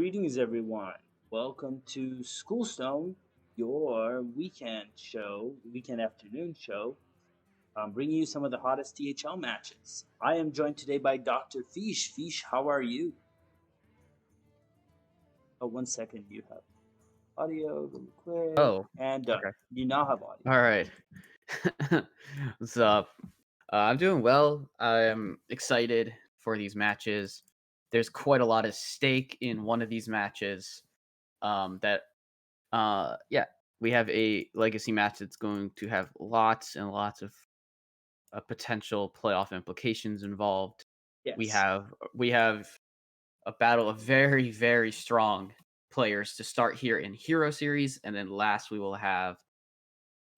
Greetings, everyone. Welcome to Schoolstone, your weekend afternoon show, bringing you some of the hottest THL matches. I am joined today by Doctorfeesh. Feesh, how are you? Oh, 1 second. You have audio really quick, Oh, and done. okay. You now have audio. All right. What's up? I'm doing well. I'm excited for these matches. There's quite a lot at stake in one of these matches. Yeah, we have a legacy match that's going to have lots and lots of potential playoff implications involved. We Yes. have we have a battle of very very strong players to start here in Hero Series, and then last we will have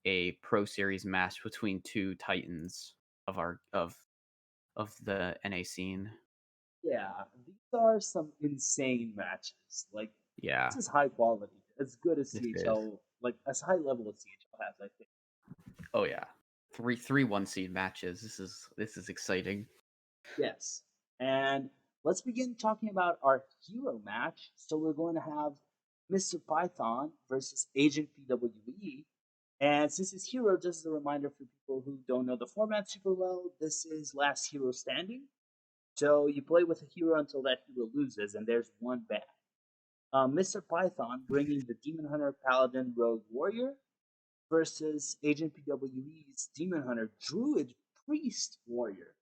a Pro Series match between two titans of the NA scene. Yeah, these are some insane matches. Like, Yeah, this is high quality, as good as this is. CHL, like as high level as CHL has, I think. Oh yeah, three one seed matches. This is exciting. Yes. And let's begin talking about our hero match. So we're going to have MrPython versus AgentPWE. And since it's hero, just as a reminder for people who don't know the format super well, this is last hero standing. So you play with a hero until that hero loses, and there's one ban. MrPython bringing the Demon Hunter Paladin Rogue Warrior versus Agent PWE's Demon Hunter Druid Priest Warrior.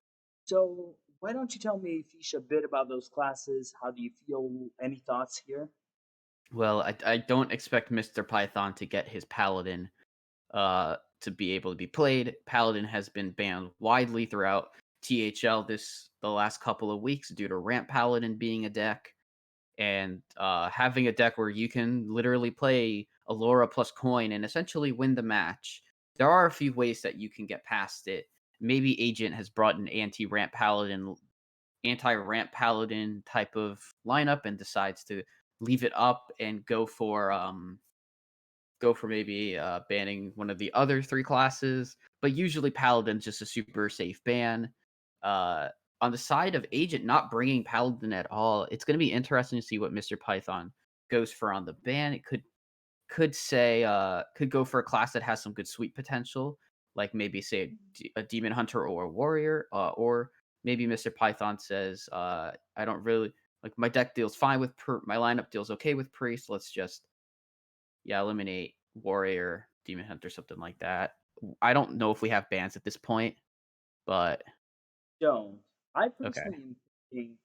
So, why don't you tell me, Fish, a bit about those classes? How do you feel? Any thoughts here? Well, I don't expect MrPython to get his paladin to be able to be played. Paladin has been banned widely throughout THL the last couple of weeks due to Ramp Paladin being a deck. And having a deck where you can literally play Allura plus coin and essentially win the match. There are a few ways that you can get past it. Maybe Agent has brought an anti-ramp paladin type of lineup and decides to leave it up and go for maybe banning one of the other three classes. But usually Paladin's just a super safe ban. Uh, on the side of Agent not bringing Paladin at all, it's going to be interesting to see what MrPython goes for on the ban. It could go for a class that has some good sweep potential, like maybe say a Demon Hunter or a Warrior, or maybe MrPython says, I don't really like my deck deals fine with my lineup deals okay with Priest. Let's just eliminate Warrior, Demon Hunter, something like that. I don't know if we have bans at this point, but Don't. I okay. personally am thinking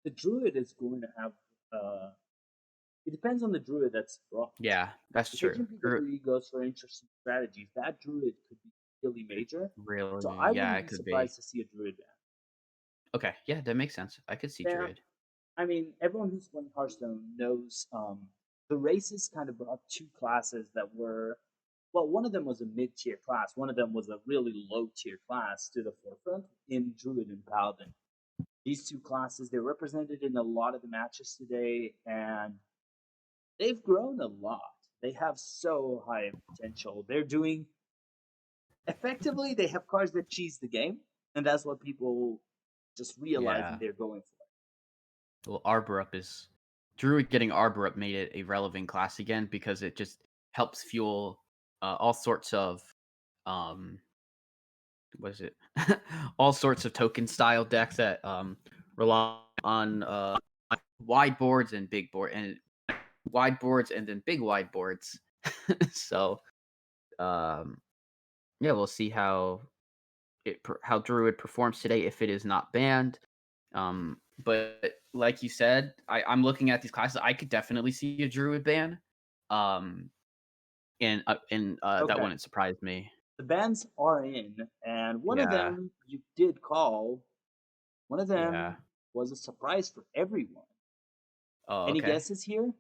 the druid is going to have. Uh, it depends on the druid that's brought. Yeah, that's If true. Agent PWE goes for interesting strategies, that druid could be really major. So Really, I yeah, wouldn't it be could be. surprised to see a druid Okay, yeah, that makes sense. I could see ban. Yeah, Druid. I mean, everyone who's playing Hearthstone knows the races kind of brought two classes that were, well, one of them was a mid tier class, one of them was a really low tier class to the forefront in Druid and Paladin. These two classes, they're represented in a lot of the matches today, and they've grown a lot. They have so high potential. They're doing, effectively, they have cards that cheese the game, and that's what people just realizing Yeah. they're going for. Well, Arbor Up is Druid getting Arbor Up made it a relevant class again because it just helps fuel all sorts of um what is it? All sorts of token style decks that rely on wide boards and big board and wide boards and then big wide boards. So um yeah, we'll see how Druid performs today if it is not banned. But like you said, I'm looking at these classes. I could definitely see a Druid ban. Um, and that Okay. wouldn't surprise me. The bans are in, and one of Yeah, them you did call. One of yeah. them was a surprise for everyone. Oh, Any okay. guesses here?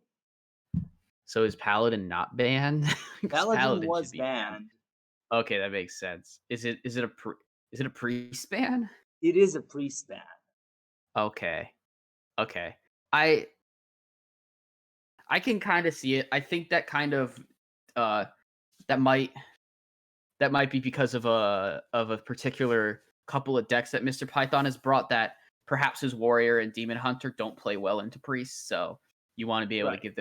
So is Paladin not banned? Because Paladin Paladin should was be banned. banned. Okay, that makes sense. Is it a priest ban? It is a priest ban. Okay, okay. I I can kind of see it. I think that kind of uh that might be because of a particular couple of decks that MrPython has brought that perhaps his warrior and demon hunter don't play well into priest, so you want to be able to Right. give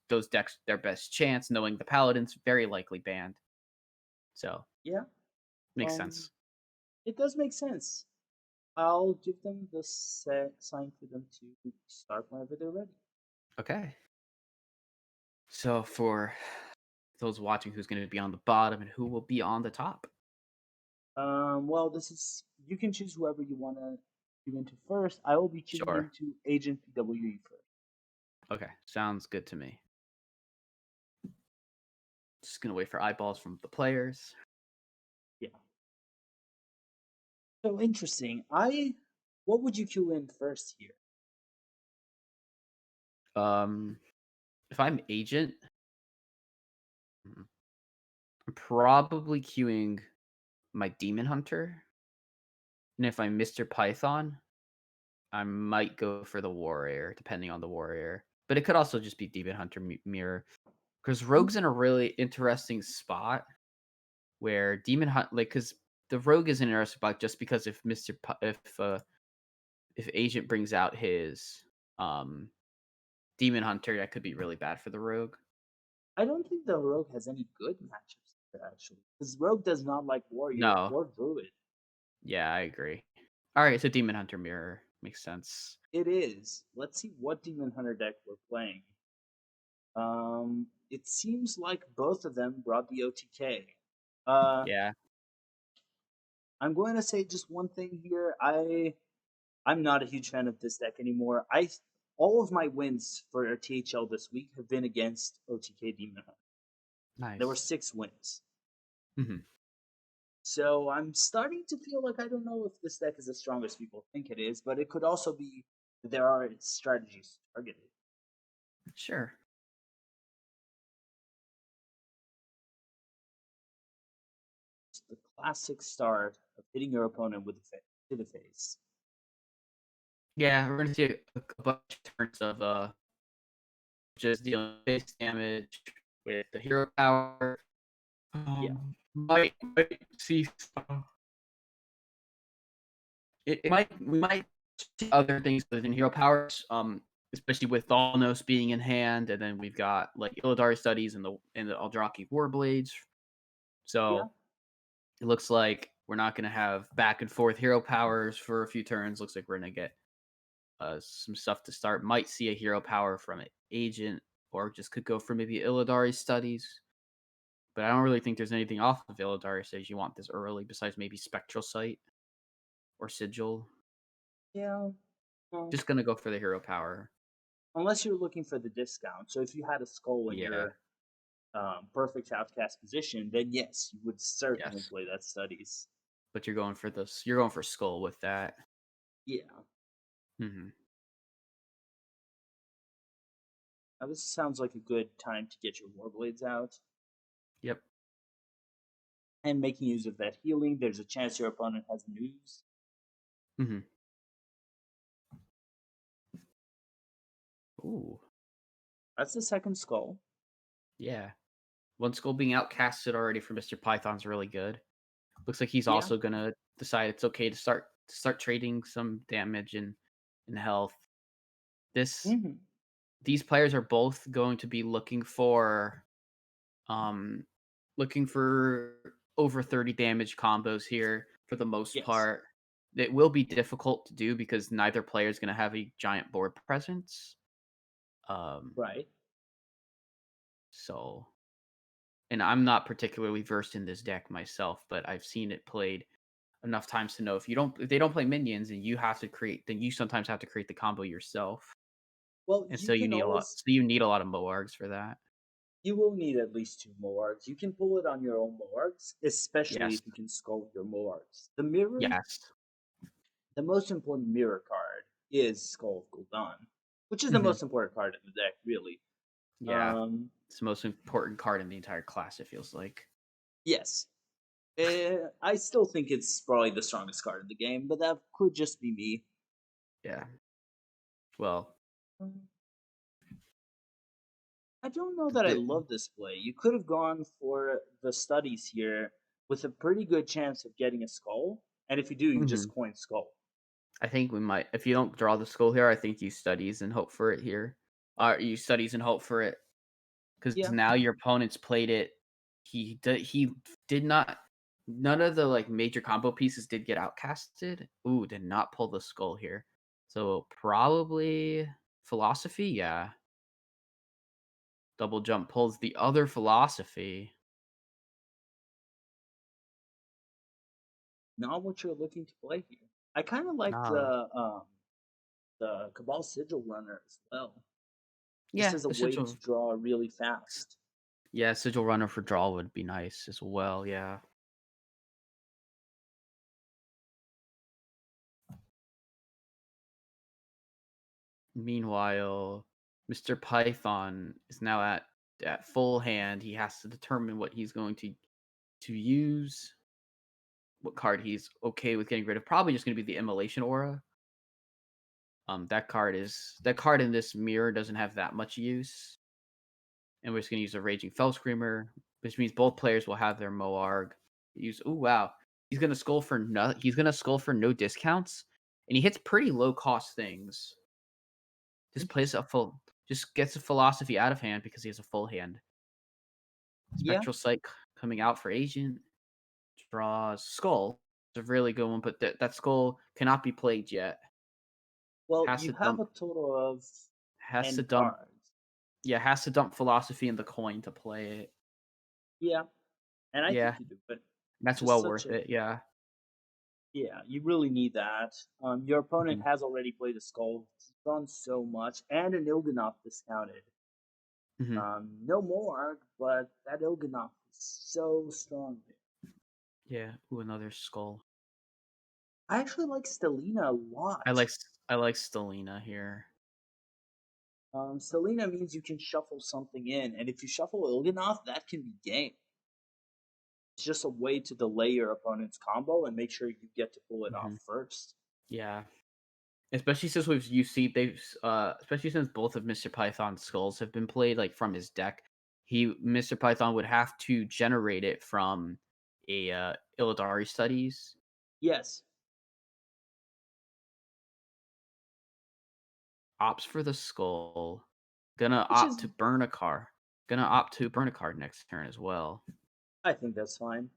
those decks their best chance, knowing the paladin's very likely banned. So Yeah. makes Um, sense. it does make sense. I'll give them the sign for them to start whenever they're ready. Okay. So for those watching, who's going to be on the bottom and who will be on the top? Well, this is you can choose whoever you want to give into first. I will be giving Sure. into AgentPWE first. Okay, sounds good to me. Just gonna wait for eyeballs from the players. Yeah. So interesting. What would you queue in first here? Um, if I'm agent, I'm probably queuing my demon hunter, and if I'm MrPython, I might go for the warrior, depending on the warrior. But it could also just be demon hunter mirror, because rogue's in a really interesting spot where demon hunt, like, because the rogue is an interesting spot just because if if agent brings out his um demon hunter, that could be really bad for the rogue. I don't think the rogue has any good matchups here, actually, because rogue does not like warrior No, or druid. yeah, I agree. All right, so demon hunter mirror makes sense. It is. Let's see what demon hunter deck we're playing. It seems like both of them brought the OTK. Uh, Yeah, I'm going to say just one thing here. I'm not a huge fan of this deck anymore. All of my wins for THL this week have been against OTK Demon Hunter. There were nice. 6 wins. Mhm. So I'm starting to feel like I don't know if this deck is as strong as people think it is, but it could also be that there are strategies targeted. Sure. It's the classic start of hitting your opponent with to the face. Yeah, we're gonna see a bunch of turns of just dealing base damage with the hero power. Yeah. Might see it might we might see other things within hero powers. Especially with Thalnos being in hand, and then we've got like Illidari studies and the Aldraki Warblades. Yeah. So it looks like we're not gonna have back and forth hero powers for a few turns. Looks like we're gonna get some stuff to start. Might see a hero power from an agent, or just could go for maybe Illidari studies. But I don't really think there's anything off of Illidari studies you want this early, besides maybe Spectral Sight or Sigil. Yeah. Well, Just gonna go for the hero power. unless you're looking for the discount. So if you had a skull in Yeah. your perfect outcast position, then yes, you would certainly Yes. play that studies. But you're going for this. You're going for Skull with that. Yeah. Hmm. Now this sounds like a good time to get your Warblades out. Yep. And making use of that healing, there's a chance your opponent has news. Hmm. Ooh. That's the second skull. Yeah. One Skull being outcasted already for MrPython's really good. Looks like he's Yeah. also gonna decide it's okay to start trading some damage and health. This Mm-hmm. These players are both going to be um looking for over 30 damage combos here for the most Yes. part. It will be difficult to do because neither player is going to have a giant board presence. Um Right. so and I'm not particularly versed in this deck myself, but I've seen it played enough times to know if they don't play minions and you have to create, then you sometimes have to create the combo yourself. Well, And you so can always you need a lot of Moargs for that. you will need at least 2 Moargs. You can pull it on your own Moargs, especially Yes. if you can skull your Moargs. The mirror, Yes. the most important mirror card is Skull of Gul'dan, which is the Hmm. most important card in the deck, really. Yeah. Um, It's the most important card in the entire class, it feels like. yes, I still think it's probably the strongest card in the game, but that could just be me. Yeah. Well, Um, I don't know that I the, love this play. You could have gone for the studies here with a pretty good chance of getting a skull, and if you do, you just mhm. coin skull. I think we might. If you don't draw the skull here, I think you studies and hope for it here. You studies and hope for it because Yeah. now your opponent's played it. He did not. None of the like major combo pieces did get outcasted. Ooh, did not pull the skull here. So probably philosophy. Yeah, double jump pulls the other philosophy. Not what you're looking to play here. I kind of like No. the Cabal Sigil Runner as well, just Yeah, as a the way to sigil. draw really fast. Yeah, sigil runner for draw would be nice as well. Yeah. Meanwhile, MrPython is now at full hand. He has to determine what he's going to use, what card he's okay with getting rid of. Probably just going to be the Immolation Aura. That card in this mirror doesn't have that much use, and we're just going to use a Raging Fell Screamer, which means both players will have their Moarg. Use. Oh wow, He's gonna skull for no discounts, and he hits pretty low cost things. Just plays a Interesting. full just gets a philosophy out of hand because he has a full hand. Yeah. Spectral Sight coming out for Agent. Draws Skull. It's a really good one, but that Skull cannot be played yet. Well, Has you to have dump a total of has to 10 dump cards. yeah, has to dump philosophy in the coin to play it. Yeah, and I think Yeah, you do, but that's just well such worth a it, yeah. yeah, you really need that. Your opponent Mhm, has already played a Skull. He's done so much, and an Il'gynoth discounted. mhm. No more, but that Il'gynoth is so strong. Yeah, ooh, another Skull. I actually like Stellina a I lot. like I like Stelina here. Stellina means you can shuffle something in, and if you shuffle Il'gynoth, that can be game. It's just a way to delay your opponent's combo and make sure you get to pull it off Mhm. first. Yeah. Especially since we've you see they've especially since both of MrPython's skulls have been played like from his deck, MrPython would have to generate it from a Illidari studies. Yes, Opts for the skull. Gonna which opt is, to burn a card. Gonna opt to burn a card next turn as well. I think that's fine.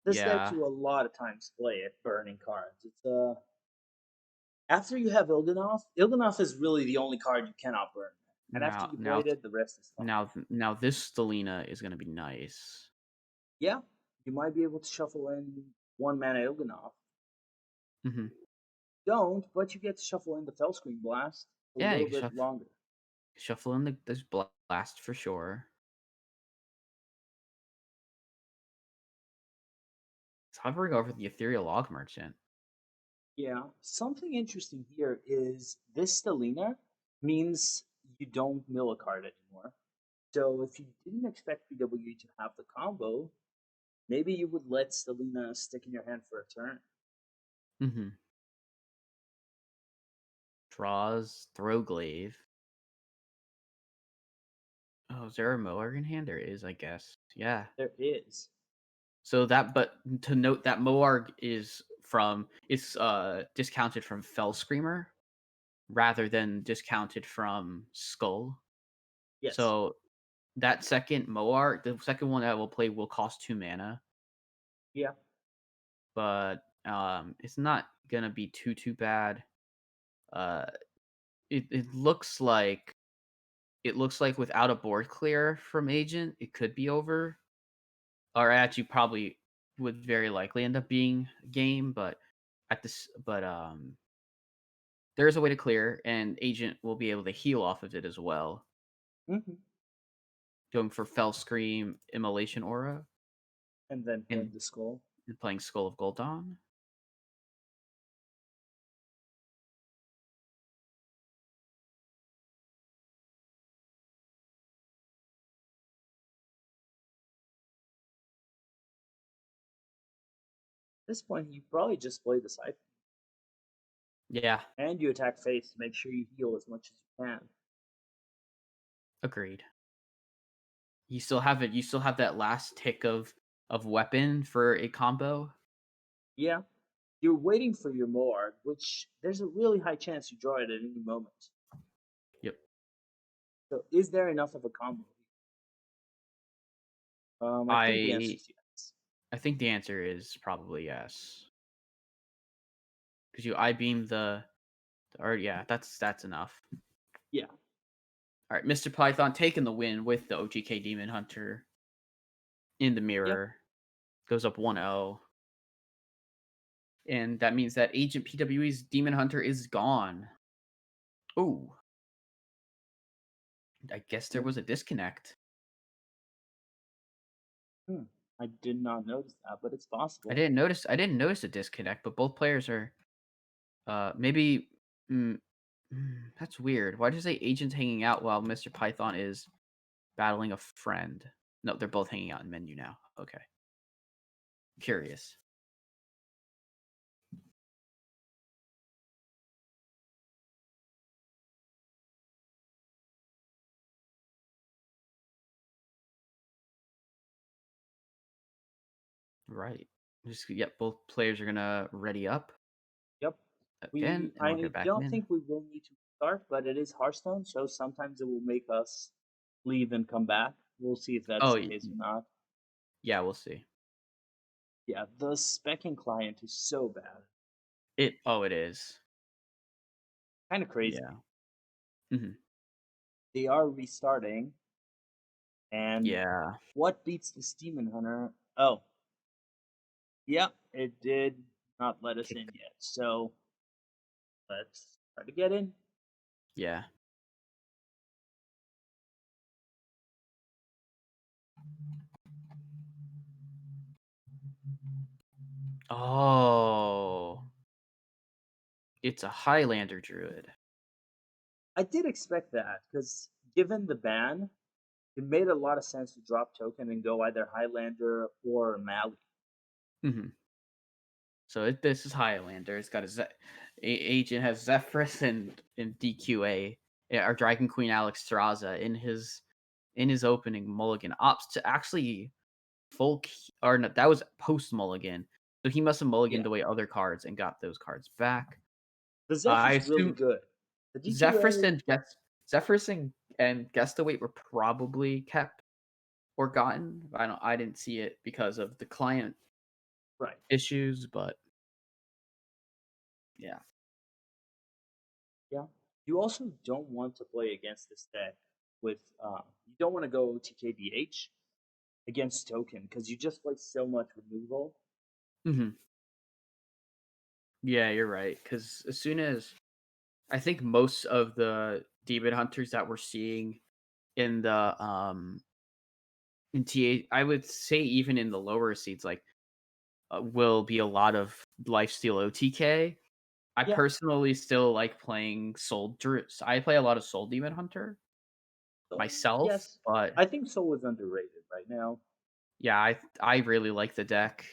This deck Yeah. you a lot of times play it burning cards. It's after you have Il'gynoth, Il'gynoth is really the only card you cannot burn. And after Now you now played it, the rest is fine. now this Stelina is gonna be nice. Yeah, you might be able to shuffle in 1 mana Il'gynoth. Mhm. Don't, but you get to shuffle in the Fellscreen Blast a Yeah, you little can bit longer. shuffle in this blast for sure. It's hovering over the Ethereal Log Merchant. Yeah, something interesting here is this Stellina means you don't mill a card anymore. So if you didn't expect PWE to have the combo, maybe you would let Stellina stick in your hand for a turn. Mhm. Draws Throwglaive. Oh, is there a Mower in hand? There is, I guess. Yeah. There is. So but to note that Moarg is discounted from Fell Screamer rather than discounted from Skull. Yes. So that second Moarg, the second one that will play will cost 2 mana, Yeah. but it's not gonna be too bad. Uh it looks like without a board clear from Agent, it could be over. Or actually probably would very likely end up being a game, but there is a way to clear, and Agent will be able to heal off of it as well. Hmm. Going for Fell Scream, Immolation Aura, And then and, playing the skull. and playing Skull of Gul'dan. At this point, you probably just play the Siphon. Yeah, And you attack face to make sure you heal as much as you can. agreed. You still have it. You still have that last tick of weapon for a combo. Yeah. You're waiting for your Moard, which there's a really high chance you draw it at any moment. Yep. So is there enough of a combo? I think the answer I is yes. I think the answer is probably yes. Because you I beam or yeah, that's enough. Yeah. All right, MrPython taking the win with the OGK Demon Hunter in the Yep. mirror. Goes up 1-0. And that means that Agent PWE's Demon Hunter is gone. Ooh. I guess there Yep. was a disconnect. I did not notice that, but it's I possible. didn't notice a disconnect, but both players are maybe mm, that's weird. Why does it say agents hanging out while MrPython is battling a friend? No, they're both hanging out in menu now. Okay. Curious. Right. Just yep, both players are gonna ready up Yep. again, and we'll I get back don't in. think we will need to start, but it is Hearthstone, so sometimes it will make us leave and come back. We'll see if that's Oh, the case or not. yeah, we'll see. Yeah, the specking client is so bad. It is. Kind of crazy. Yeah. Hmm. They are restarting, and Yeah. what beats the Demon Hunter? Oh, yeah, it did not let us Kick. in yet. So let's try to get in. Yeah. Oh. It's a Highlander druid. I did expect that because given the ban, it made a lot of sense to drop token and go either Highlander or Mali. Hmm. So this is Highlander. It's got agent has Zephyrus and DQA. Yeah, our Dragon Queen Alex Straza in his opening mulligan opts to actually or no, that was post mulligan. So he must have mulliganed Yeah, away other cards and got those cards back. the Zeph I is really assume good. The Zephyrus DQA, and Zephyrus and Gestawait were probably kept or gotten. I didn't see it because of the client right? issues, but yeah. Yeah. You also don't want to play against this deck with. You don't want to go TKDH against token because you just play so much removal. Hmm. Yeah, you're right. Because as soon as I think most of the demon hunters that we're seeing in the in TA, I would say even in the lower seeds, like will be a lot of lifesteal OTK. I Yeah. personally still like playing Soul. I play a lot of Soul Demon Hunter So myself, yes, but I think Soul is underrated right now. yeah, I really like the deck,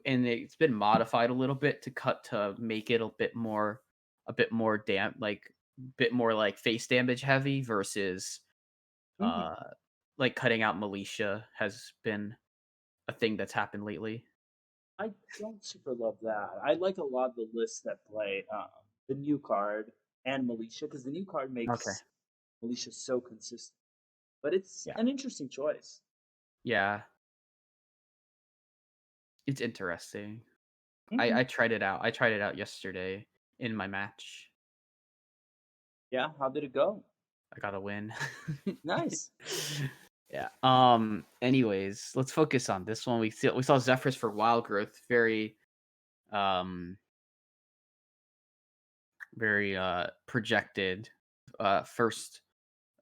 and it's been modified a little bit to make it a bit more bit more like face damage heavy versus Hmm. uh like cutting out militia has been a thing that's happened lately. I don't super love that. I like a lot of the lists that play the new card and Militia because the new card Okay. makes Militia so consistent. But it's Yeah. an interesting choice. Yeah. It's interesting. Hmm. I tried it out. I tried it out yesterday in my match. Yeah, how did it go? I got a win. Nice. Yeah. Anyways, let's focus on this one. We saw Zephyrus for Wild Growth. Um very projected. First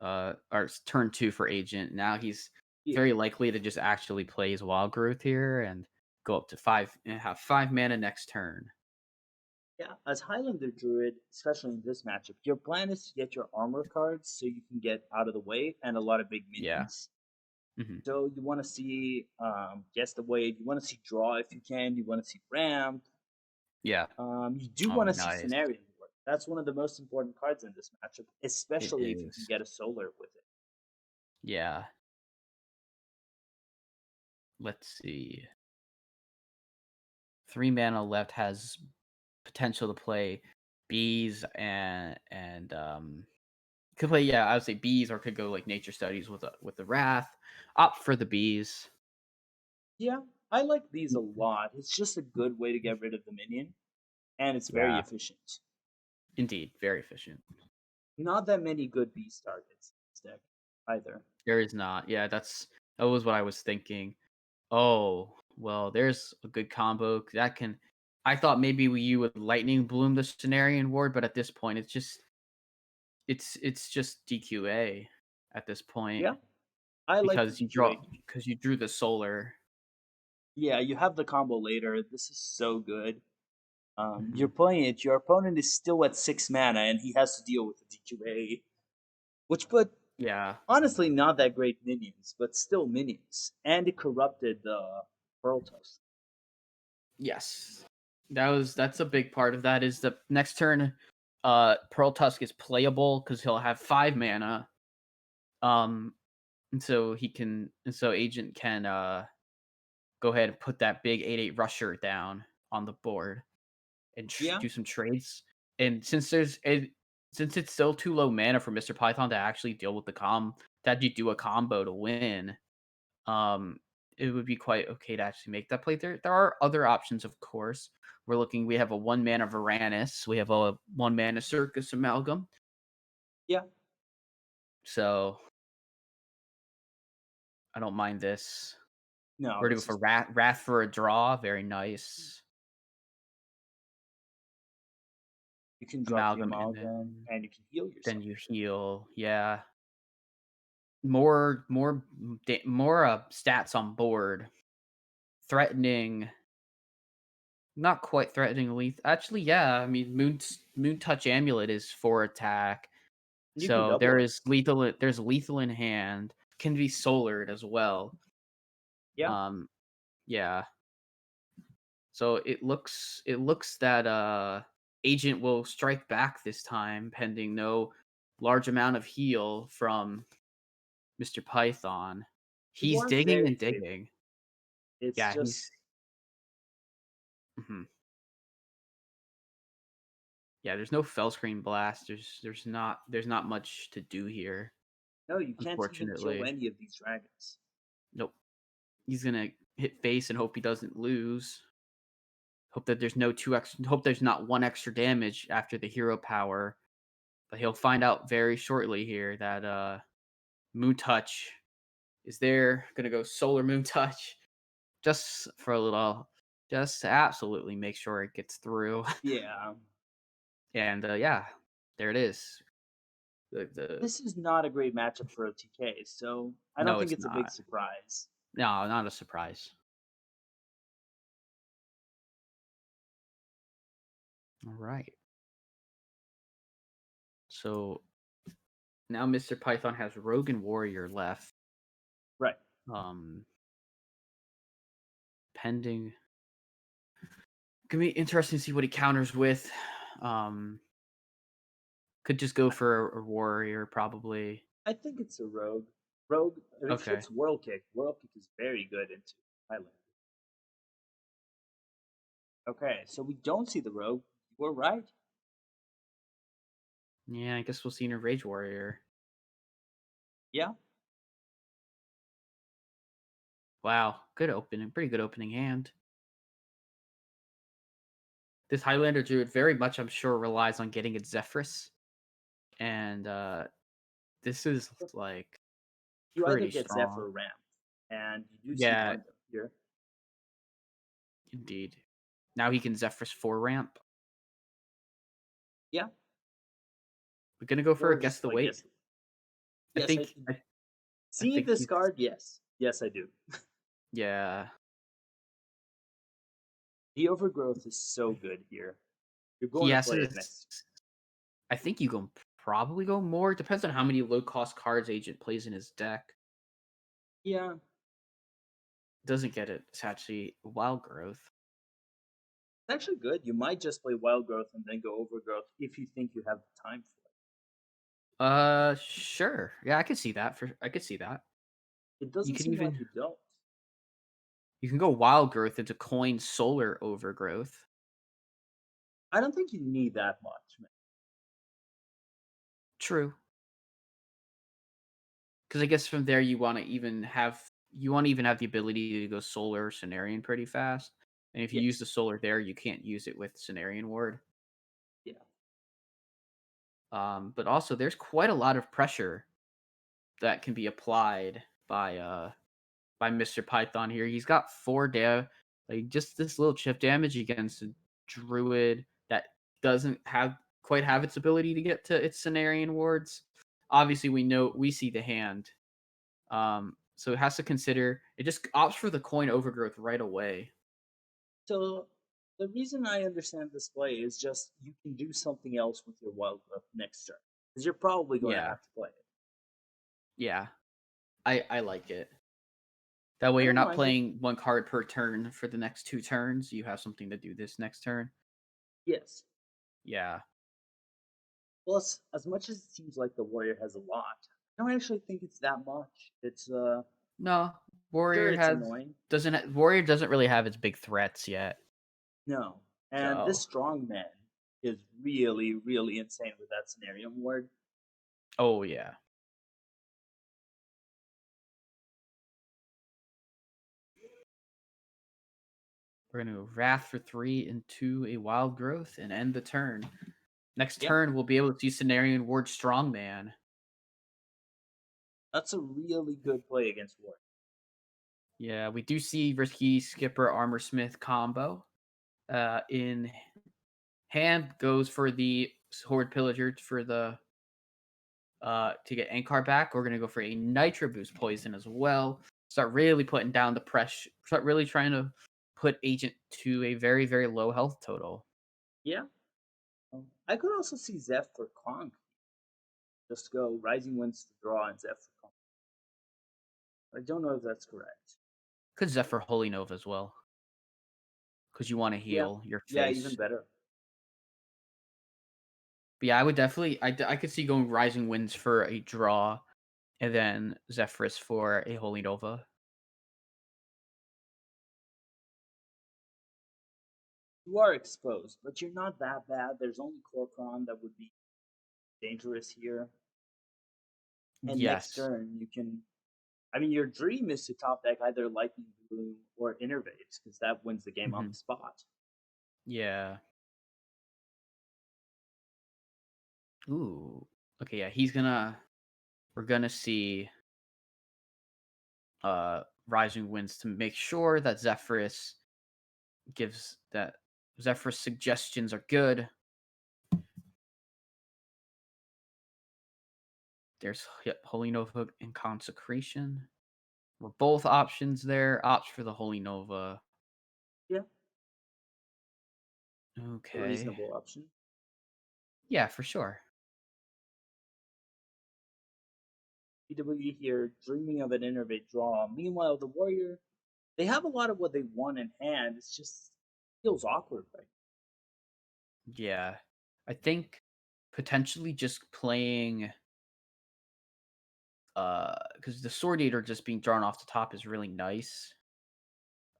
or turn 2 for Agent. Now he's Yeah. very likely to just actually play his Wild Growth here and go up to 5 and have 5 mana next turn. Yeah, as Highlander Druid, especially in this matchup, your plan is to get your armor cards so you can get out of the way and a lot of big Yeah. minions. Hmm. So you want to see Guess the Wave, you want to see Draw if you can, you want to see Ramp, Yeah. you do Oh, want to see nice. Scenario Lord. That's one of the most important cards in this matchup, It especially if you can is. get a Solar with it. Yeah. Let's see. 3 mana left has potential to play bees and could play, yeah, I would say bees, or could go like nature studies with the wrath. Opt for the bees. Yeah, I like these a lot. It's just a good way to get rid of the minion, and it's very Yeah, efficient. indeed, very efficient. Not that many good beast targets in this deck either. There is not. Yeah, that was what I was thinking. Oh, well, there's a good combo that can. I thought maybe you would lightning bloom the Cenarian Ward, but at this point, it's just DQA at this point Yeah, I like the because DQA. you drew the solar. Yeah, you have the combo later. This is so good. You're Mhm. playing it. Your opponent is still at 6 mana, and he has to deal with the DQA, which put Yeah. honestly not that great minions, but still minions, and it corrupted the Pearl Tusk. Yes. That's a big part of that is the next turn Pearl Tusk is playable cuz he'll have 5 mana. Um and so Agent can go ahead and put that big 8/8 rusher down on the board and Yeah, do some trades. And since it's still too low mana for MrPython to actually deal with the to actually do a combo to win, um, it would be quite okay to actually make that play. There are other options, of course. We have a 1 mana Varanus, we have a 1 mana Circus Amalgam. yeah. So I don't mind this. No, We're gonna go this for is Wrath for a draw. Very nice. you can drop the Amalgam, and amalgam, and you can heal then yourself. you heal. Yeah. More stats on board. Threatening, not quite threatening lethal. Actually, yeah. I mean, Moon Touch Amulet is 4 attack, You can so double it. There's lethal in hand. Can be solared as well. Yeah, Um, yeah. So it looks that Agent will strike back this time, pending no large amount of heal from MrPython. the He's war is digging very and stable. digging. It's Yeah, just mhm. Yeah, there's no fell screen blast. There's not much to do here, no, you can't even kill unfortunately. any of these dragons. Nope. He's gonna hit face and hope he doesn't lose. Hope that there's no hope there's not one extra damage after the hero power. But he'll find out very shortly here that Moon Touch is there. Gonna go Solar Moon Touch just for a little, just to absolutely make sure it gets through. Yeah, And yeah, there it is. The this is not a great matchup for OTK, so I don't No, think it's it's a big not. surprise. No, not a surprise. All right. So now MrPython has Rogue and Warrior left. Right. Um, pending. Gonna be interesting to see what he counters with. Um, could just go I, for a warrior, probably. I think it's a rogue. Rogue, if Okay. it's World Kick is very good into Highlander. Okay, so we don't see the rogue. We're right. Yeah, I guess we'll see in a Rage Warrior. Yeah, Wow, good opening, pretty good opening hand. This Highlander druid very much, I'm sure, relies on getting its Zephyrus, and this is like you either pretty get strong. Zephyr or Ramp, and you do see one Yeah, of them here. indeed. Now he can Zephyrus 4 ramp. Yeah, We're gonna go for a or guess just the like weight. yes, yes. I Seeing think this he's card, yes, yes, I do. yeah. The overgrowth is so good here. You're He going to has play to it next. I think you can probably go more. Depends on how many low cost cards Agent plays in his deck. Yeah, Doesn't get it. It's actually wild growth. it's actually good. You might just play Wild Growth and then go Overgrowth if you think you have the time for Sure. Yeah, I could see that. I could see that. it. It You doesn't could seem even like you don't. You can go wild growth into coin solar overgrowth. I don't think you need that much, man. True. Because I guess from there you want to even have the ability to go solar or Cenarian pretty fast. And if you use the Yes. solar there, you can't use it with Cenarian Ward. Yeah. But also there's quite a lot of pressure that can be applied by MrPython here. He's got like just this little chip damage against a druid that doesn't quite have its ability to get to its Cenarian wards. Obviously, we see the hand. So it has to consider it just opts for the coin overgrowth right away. So the reason I understand this play is just you can do something else with your wild growth next turn. Because you're probably going to Yeah. have to play it. Yeah. I like it. That way I you're don't not mind it. playing one card per turn for the next 2 turns. You have something to do this next turn. Yes. Yeah. Plus, as much as it seems like the warrior has a lot, I don't actually think it's that much. It's No, sure it's annoying. Warrior doesn't really have its big threats yet. No. And this So, strong man is really, really insane with that scenario ward. oh yeah. We're gonna go Wrath for 3 into a Wild Growth and end the turn. Next Yeah. turn, we'll be able to see Cenarian Ward Strongman. That's a really good play against warrior. Yeah, we do see Risky Skipper Armorsmith combo. In hand goes for the Horde Pillager for the to get Ankar back. We're gonna go for a Nitro Boost Poison as well. Start really putting down the pressure. Start really trying to put Agent to a very, very low health total. Yeah. I could also see Zeph for Conk. Just go Rising Winds to draw and Zeph for Conk. I don't know if that's correct. Could Zephyr Holy Nova as well. Because you want to Yeah. heal your Yeah, even face. better. But yeah, I would definitely. I could see going Rising Winds for a draw, and then Zephyrus for a Holy Nova. You are exposed, but you're not that bad. There's only Corcoran that would be dangerous here. And next Yes. turn, you can. I mean, your dream is to top deck either Lightning Bloom or Innervates, because that wins the game on Hmm. the spot. Yeah. Ooh. Okay. Yeah. He's gonna. We're gonna see Rising Winds to make sure that Zephyrus suggestions are good. There's Holy Nova and Consecration. We're both options there. Opts for the Holy Nova. Yeah, a Okay. reasonable option. Yeah, for sure. PWE here, dreaming of an Innervate draw. Meanwhile, the Warrior, they have a lot of what they want in hand. It's just feels awkward, right? Yeah. I think potentially just playing because the Sword Eater just being drawn off the top is really nice.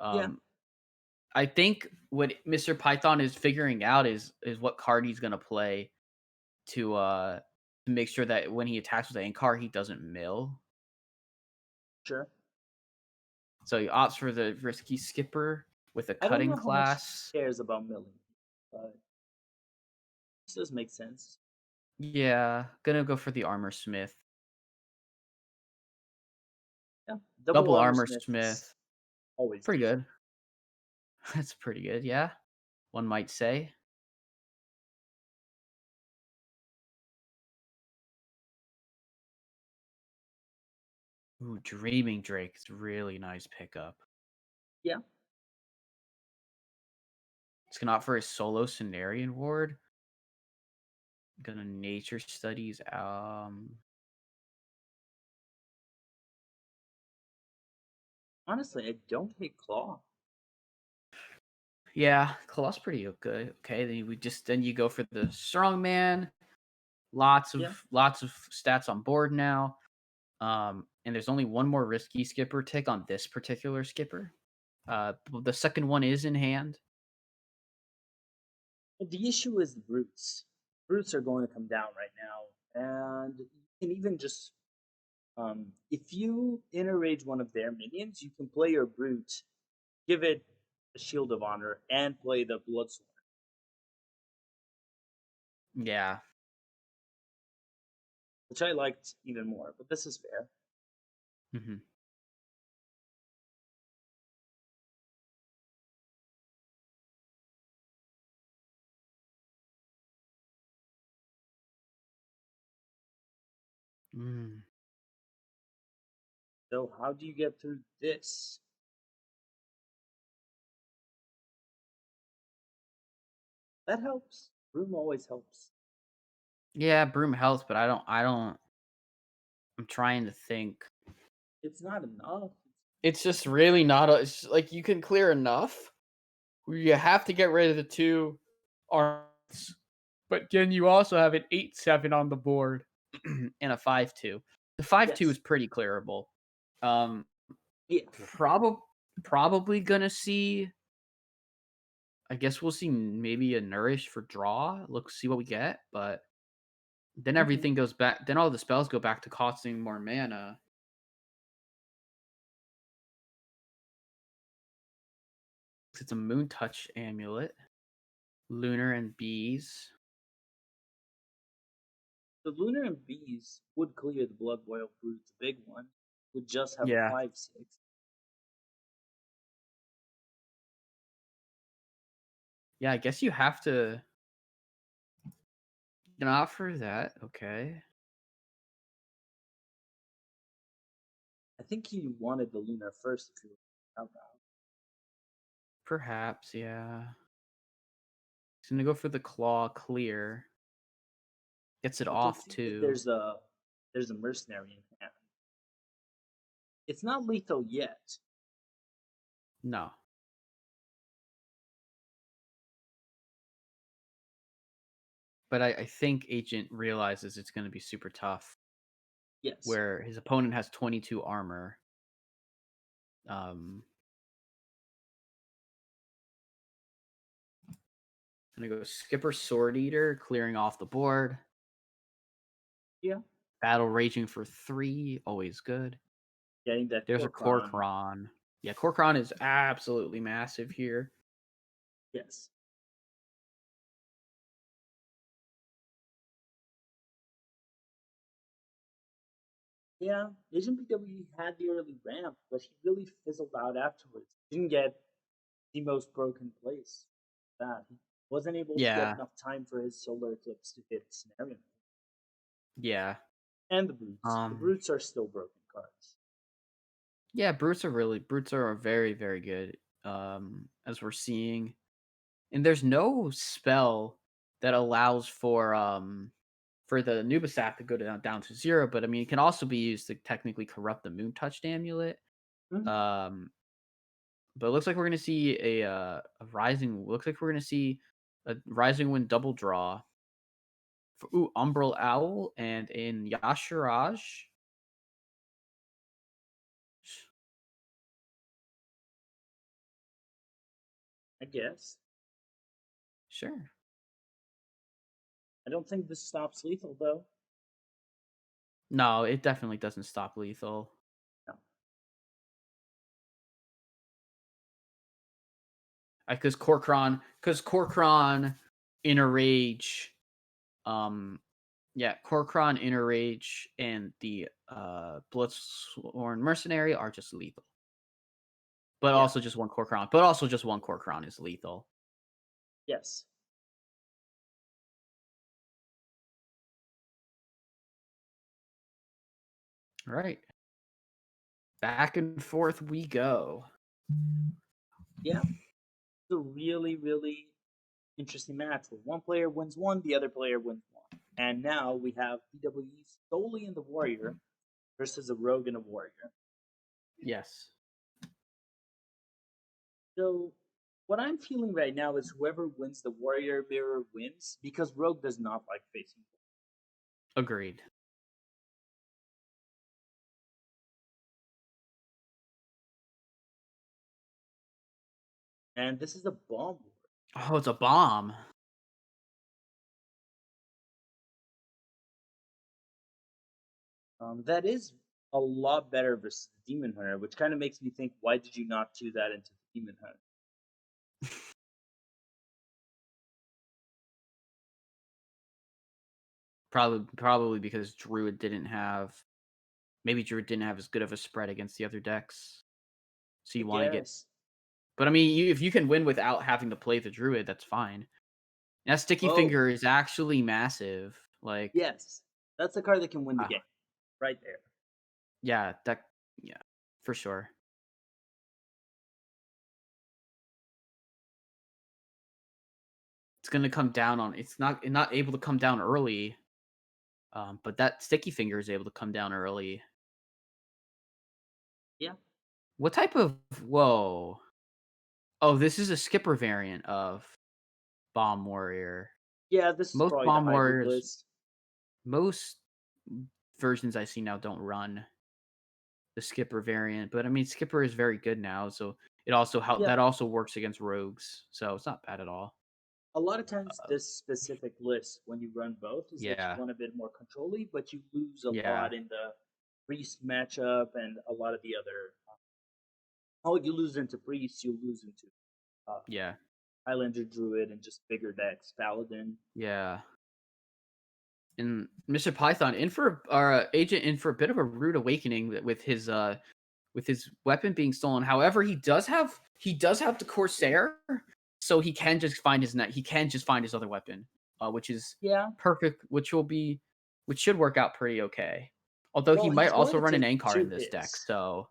Yeah, Um I think what MrPython is figuring out is what card he's gonna play to make sure that when he attacks with the Ankar, he doesn't mill. sure. So he opts for the Risky Skipper with a I don't Cutting know how much he class. cares about milling, but this does make sense. Yeah, gonna go for the Armor Smith. Yeah, double Double armor Armor smith is Smith. always Pretty decent. good. That's pretty good, yeah. One might say. Ooh, Dreaming Drake is really nice pickup. Yeah, It's gonna offer a solo Cenarian Ward. Gonna Nature Studies. honestly, I don't hate claw. Yeah, Claw's pretty good. Okay, then you go for the Strongman. Lots Yeah, of lots of stats on board now. And there's only one more risky skipper tick on this particular skipper. The second one is in hand. The issue is the brutes. Brutes are going to come down right now, and you can even just if you interrage one of their minions, you can play your brute, give it a shield of honor, and play the bloodsworn, Yeah. which I liked even more. But this is fair. Hmm. Mm. So how do you get through this? That helps. Room always helps. Yeah, broom helps, but I don't. I'm trying to think. It's not enough. It's just really not. It's like you can clear enough. You have to get rid of the 2 arms, but then you also have an 8/7 on the board and a 5/2. The 5/2 is Yes. pretty clearable. Um, Yeah. probably gonna see. I guess we'll see maybe a nourish for draw. Look, see what we get, but then Hmm. everything goes back. Then all the spells go back to costing more mana. It's a Moon Touch amulet, Lunar and Bees. The Lunar and Bees would clear the Blood Boil Brute, the big one, would just have a Yeah, 5/6. yeah. I guess you have to. Not for that. Okay. I think he wanted the Lunar first if you were out now. Perhaps, yeah. He's gonna go for the claw clear. Gets it I can off see that too. there's a mercenary in hand. It's not lethal yet. No. But I think Agent realizes it's gonna be super tough. Yes. Where his opponent has 22 armor. Um gonna go Skipper Sword Eater, clearing off the board. Yeah. Battle Raging for 3, always good. Getting that There's a Corcron. Corcron. Yeah, Corcron is absolutely massive here. Yes. Yeah. AgentPWE had the early ramp, but he really fizzled out afterwards. Didn't get the most broken place. That he wasn't able to get Yeah, enough time for his solar eclipse to hit scenario. yeah. And the brutes. The Um brutes are still broken cards. Yeah, brutes are very, very good. As we're seeing. And there's no spell that allows for the Nubisat to go down to 0, but I mean it can also be used to technically corrupt the Moon Touched amulet. Mm-hmm. Um but it looks like we're gonna see a rising looks like we're gonna see a rising wind double draw. For, Umbral Owl and in Yashiraj. I guess. Sure. I don't think this stops lethal though. No, it definitely doesn't stop lethal. No. Because Corcron in a rage, um, yeah, Corcron in a rage and the Bloodsworn Mercenary are just lethal. But Yeah. also just one Corcron. But also just one Corcron is lethal. Yes. All right. Back and forth we go. Yeah. It's a really, really interesting match where one player wins one, the other player wins one. And now we have PWE solely in the warrior versus a rogue and a warrior. Yes. So what I'm feeling right now is whoever wins the warrior mirror wins because rogue does not like facing. Agreed. And this is a bomb war. Oh, it's a bomb. That is a lot better versus the Demon Hunter, which kind of makes me think, why did you not do that into the Demon Hunter? Probably because Druid didn't have maybe Druid didn't have as good of a spread against the other decks. So I you want to get, guess. but I mean, if you can win without having to play the Druid, that's fine. And that Sticky Oh, Finger is actually massive. Like, yes. That's the card that can win the uh, game. Right there. yeah, yeah, for sure. It's gonna come down on. It's not able to come down early. But that Sticky Finger is able to come down early. Yeah. What type of whoa? Oh, this is a skipper variant of Bomb Warrior. Yeah, this is Most probably the Bomb hybrid Warriors, list. most versions I see now don't run the skipper variant, but I mean skipper is very good now, so Yeah. that also works against rogues, so it's not bad at all. A lot of times, this specific list, when you run both, is that you Yeah, run a bit more controlly, but you lose a yeah, lot in the priest matchup and a lot of the other. Oh, you lose into priest, you lose into uh, yeah, Highlander Druid and just bigger decks, Paladin. yeah. And MrPython in for our agent in for a bit of a rude awakening with his weapon being stolen. However, he does have the Corsair, so he can just find his net. He can just find his other weapon, which is Yeah. perfect. Which should work out pretty okay. Although he Well, might he's going also to run an take Ankar two in this deck, hits. so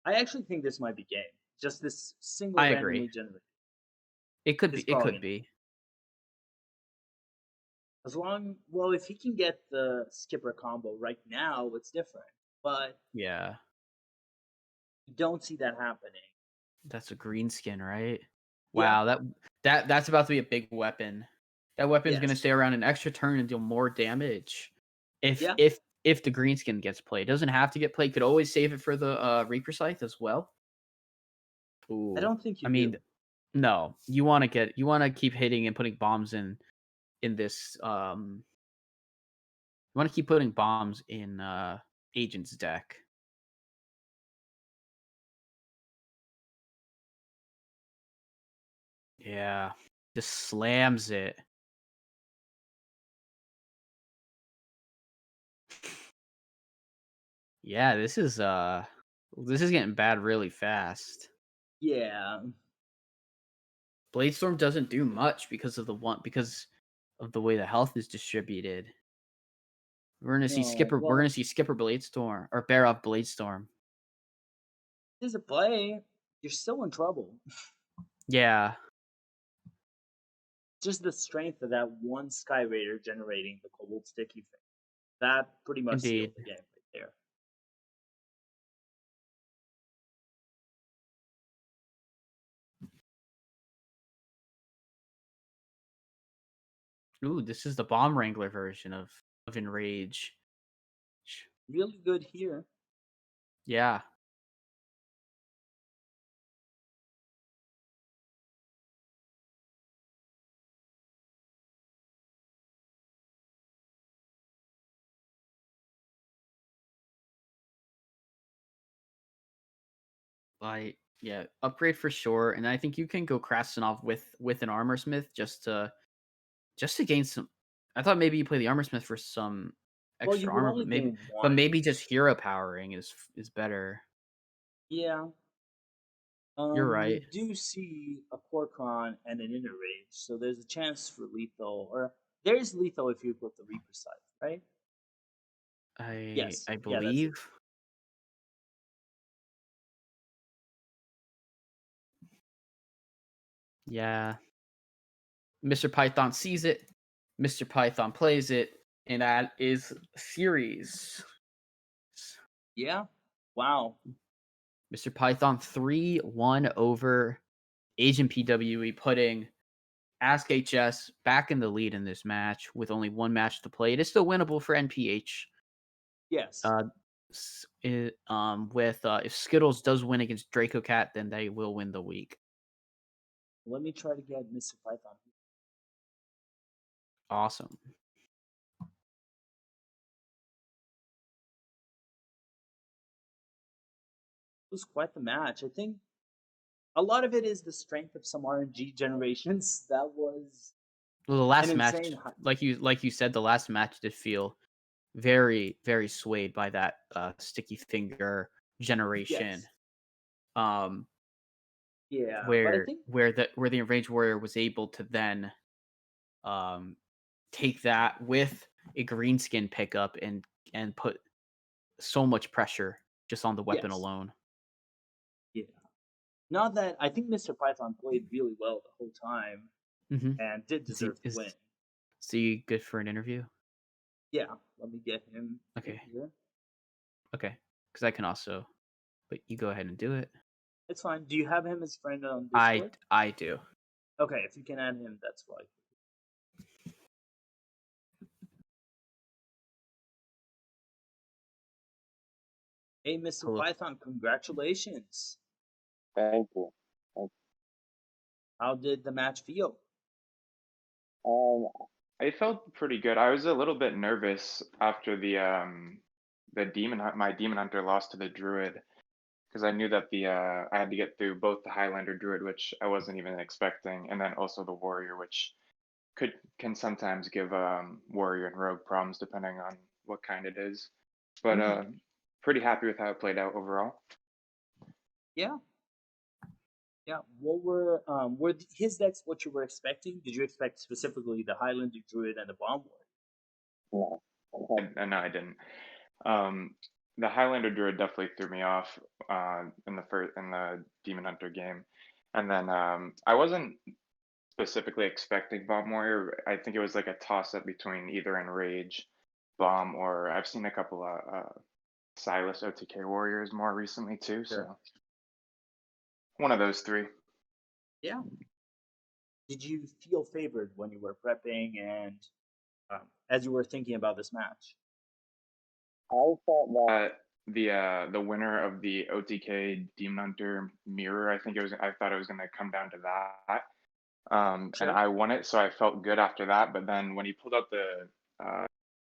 I actually think this might be game. Just this single I agree. randomly generated It could be. is It probably could going to be. be. As long, well, if he can get the skipper combo right now, it's different. But Yeah, you don't see that happening. that's a green skin, right? Yeah. Wow, that's about to be a big weapon. That weapon's gonna Yes. stay around an extra turn and deal more damage. If Yeah. if if the green skin gets played, it doesn't have to get played. Could always save it for the Reaper Scythe as well. I Ooh, don't think you I do. mean, no, you want to keep hitting and putting bombs in this. You want to keep putting bombs in Agent's deck. Yeah, just slams it. Yeah, this is getting bad really fast. Yeah. Bladestorm doesn't do much because of the way the health is distributed. No. We're Well, gonna see Skipper Bladestorm or Bear off Bladestorm. there's a play. You're still in trouble. Yeah, Just the strength of that one Sky Raider generating the Cobalt Sticky thing. That pretty much sealed indeed. the game right there. Ooh, this is the Bomb Wrangler version of Enrage. Really good here. Yeah. Like, yeah, upgrade for sure. And I think you can go Krastenov with an Armor Smith just to gain some. I thought maybe you play the Armor Smith for some Well, you extra would armor, only gain but one. maybe just hero powering is better. Yeah. You're You right. do see a Porkron and an Inner Rage, so there's a chance for lethal, or there is lethal if you put the Reaper side, right? Yes. I Yeah, that's it. believe. Yeah. MrPython sees it. MrPython plays it, and that is series. Yeah. Wow. MrPython 3-1 over AgentPWE, putting AskHS back in the lead in this match with only one match to play. It is still winnable for NPH. Yes. Uh, with if Skittles does win against Draco Cat, then they will win the week. Let me try to get MrPython. Awesome. It was quite the match. I think a lot of it is the strength of some RNG generations. That was Well, the an last insane match, like you said, the last match did feel very, very swayed by that sticky finger generation. Yes. Um, Yeah, but I where think the enraged warrior was able to then um take that with a green skin pickup and put so much pressure just on the weapon yes. alone. Yeah. Not that I think MrPython played really well the whole time Mm-hmm. and did Is he deserve to win. good for an interview? Yeah, let me get him in Okay, here. okay, because I can also, but you go ahead and do it. It's fine. Do you have him as friend on I Discord? I do. Okay, if you can add him, that's fine. Hey, Mr. Hello. Python, congratulations. Thank you. How did the match feel? Um, I felt pretty good. I was a little bit nervous after my demon hunter lost to the druid because I knew that I had to get through both the Highlander druid, which I wasn't even expecting, and then also the warrior, which can sometimes give warrior and rogue problems depending on what kind it is. But pretty happy with how it played out overall. Yeah. Yeah. What were his decks what you were expecting? Did you expect specifically the Highlander Druid and the Bomb Warrior? no. No, I didn't. The Highlander druid definitely threw me off in the demon hunter game, and then I wasn't specifically expecting bomb warrior. I think it was like a toss up between either enrage, bomb, or I've seen a couple of Silas OTK warriors more recently too. Sure. So one of those three. Yeah. Did you feel favored when you were prepping and as you were thinking about this match? I thought that The winner of the OTK Demon Hunter mirror, I thought it was gonna come down to that. Sure. And I won it, so I felt good after that. But then when he pulled out the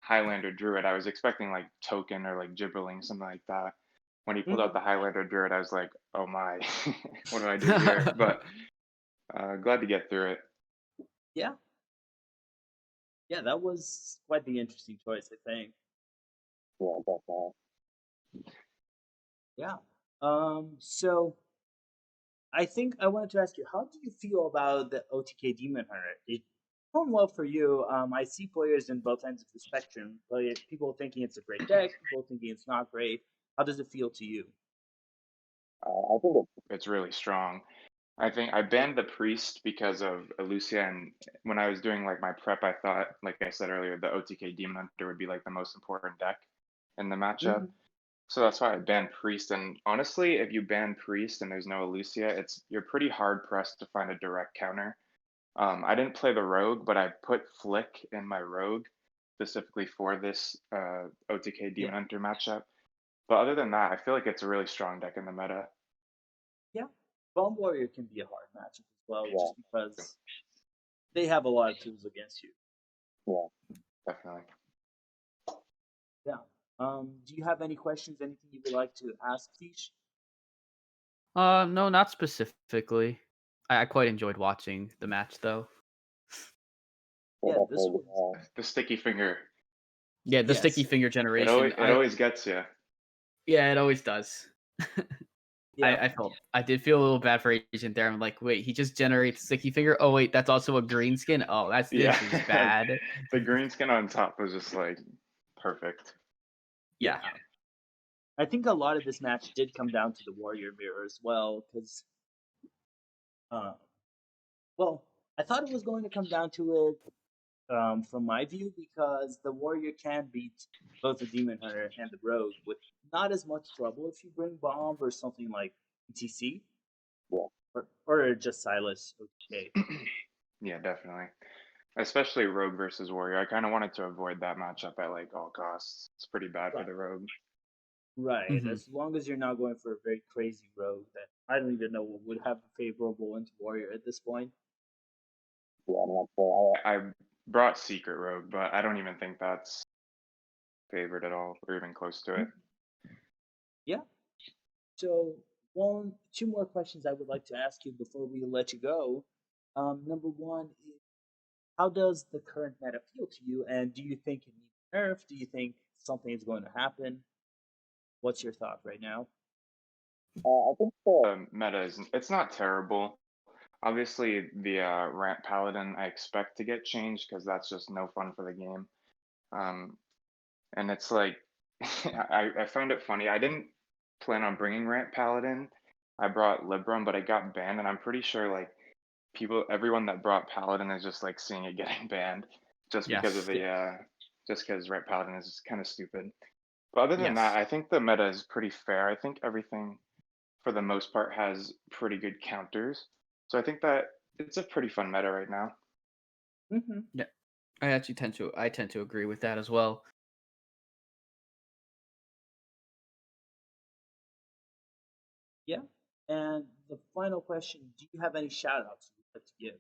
Highlander Druid, I was expecting like token or like gibberling, something like that. When he pulled out the Highlander Druid, I was like, oh my, what do I do here? But glad to get through it. Yeah. Yeah, that was quite the interesting choice, I think. yeah, definitely. Yeah. So I think I wanted to ask you, how do you feel about the OTK Demon Hunter? It performed well for you. I see players in both ends of the spectrum. People thinking it's a great deck, people thinking it's not great. How does it feel to you? I think It's really strong. I think I banned the priest because of Lucia, and when I was doing like my prep, I thought, like I said earlier, the OTK Demon Hunter would be like the most important deck in the matchup. So that's why I banned priest. And honestly, if you ban priest and there's no Lucia, you're pretty hard pressed to find a direct counter. I didn't play the rogue, but I put flick in my rogue specifically for this OTK Yeah. Demon Hunter matchup. But other than that, I feel like it's a really strong deck in the meta. Yeah. Bomb Warrior can be a hard matchup as well, Yeah. just because they have a lot of tools against you. yeah. Definitely. Yeah. Do you have any questions, anything you would like to ask Fish? No, not specifically. I quite enjoyed watching the match though. Yeah, this definitely, was The sticky finger. Yeah, the sticky yes. finger It generation. always gets you. Yeah, it always does. Yeah. I did feel a little bad for Agent there. I'm like, wait, he just generates sticky finger. Oh wait, that's also a green skin. Oh, this is bad. The green skin on top was just like perfect. Yeah. I think a lot of this match did come down to the Warrior mirror as well, because, well, I thought it was going to come down to it from my view, because the Warrior can beat both the Demon Hunter and the Rogue with not as much trouble if you bring Bomb or something like ETC. Yeah. Or just Silas. Okay. Yeah, definitely. Especially Rogue versus Warrior. I kind of wanted to avoid that matchup at like all costs. It's pretty bad for the Rogue. Right. Mhm. As long as you're not going for a very crazy rogue that I don't even know what would have a favorable into warrior at this point. Yeah, I'm not sure. I brought Secret Rogue, but I don't even think that's favored at all or even close to it. Yeah. So two more questions I would like to ask you before we let you go. Number one is, how does the current meta feel to you, and do you think it needs nerf? Do you think something is going to happen? What's your thought right now? I think the The meta it's not terrible. Obviously, the Ramp Paladin I expect to get changed because that's just no fun for the game. And it's like, I found it funny. I didn't plan on bringing Ramp Paladin. I brought Libram, but it got banned, and I'm pretty sure like everyone that brought Paladin is just like seeing it getting banned just because of Yes. just because Ramp Paladin is kind of stupid. But other than that, Yes. I think the meta is pretty fair. I think everything for the most part has pretty good counters. So I think that it's a pretty fun meta right now. Mm-hmm. Yeah. I tend to agree with that as well. Yeah. And the final question: do you have any shout outs you'd like to give?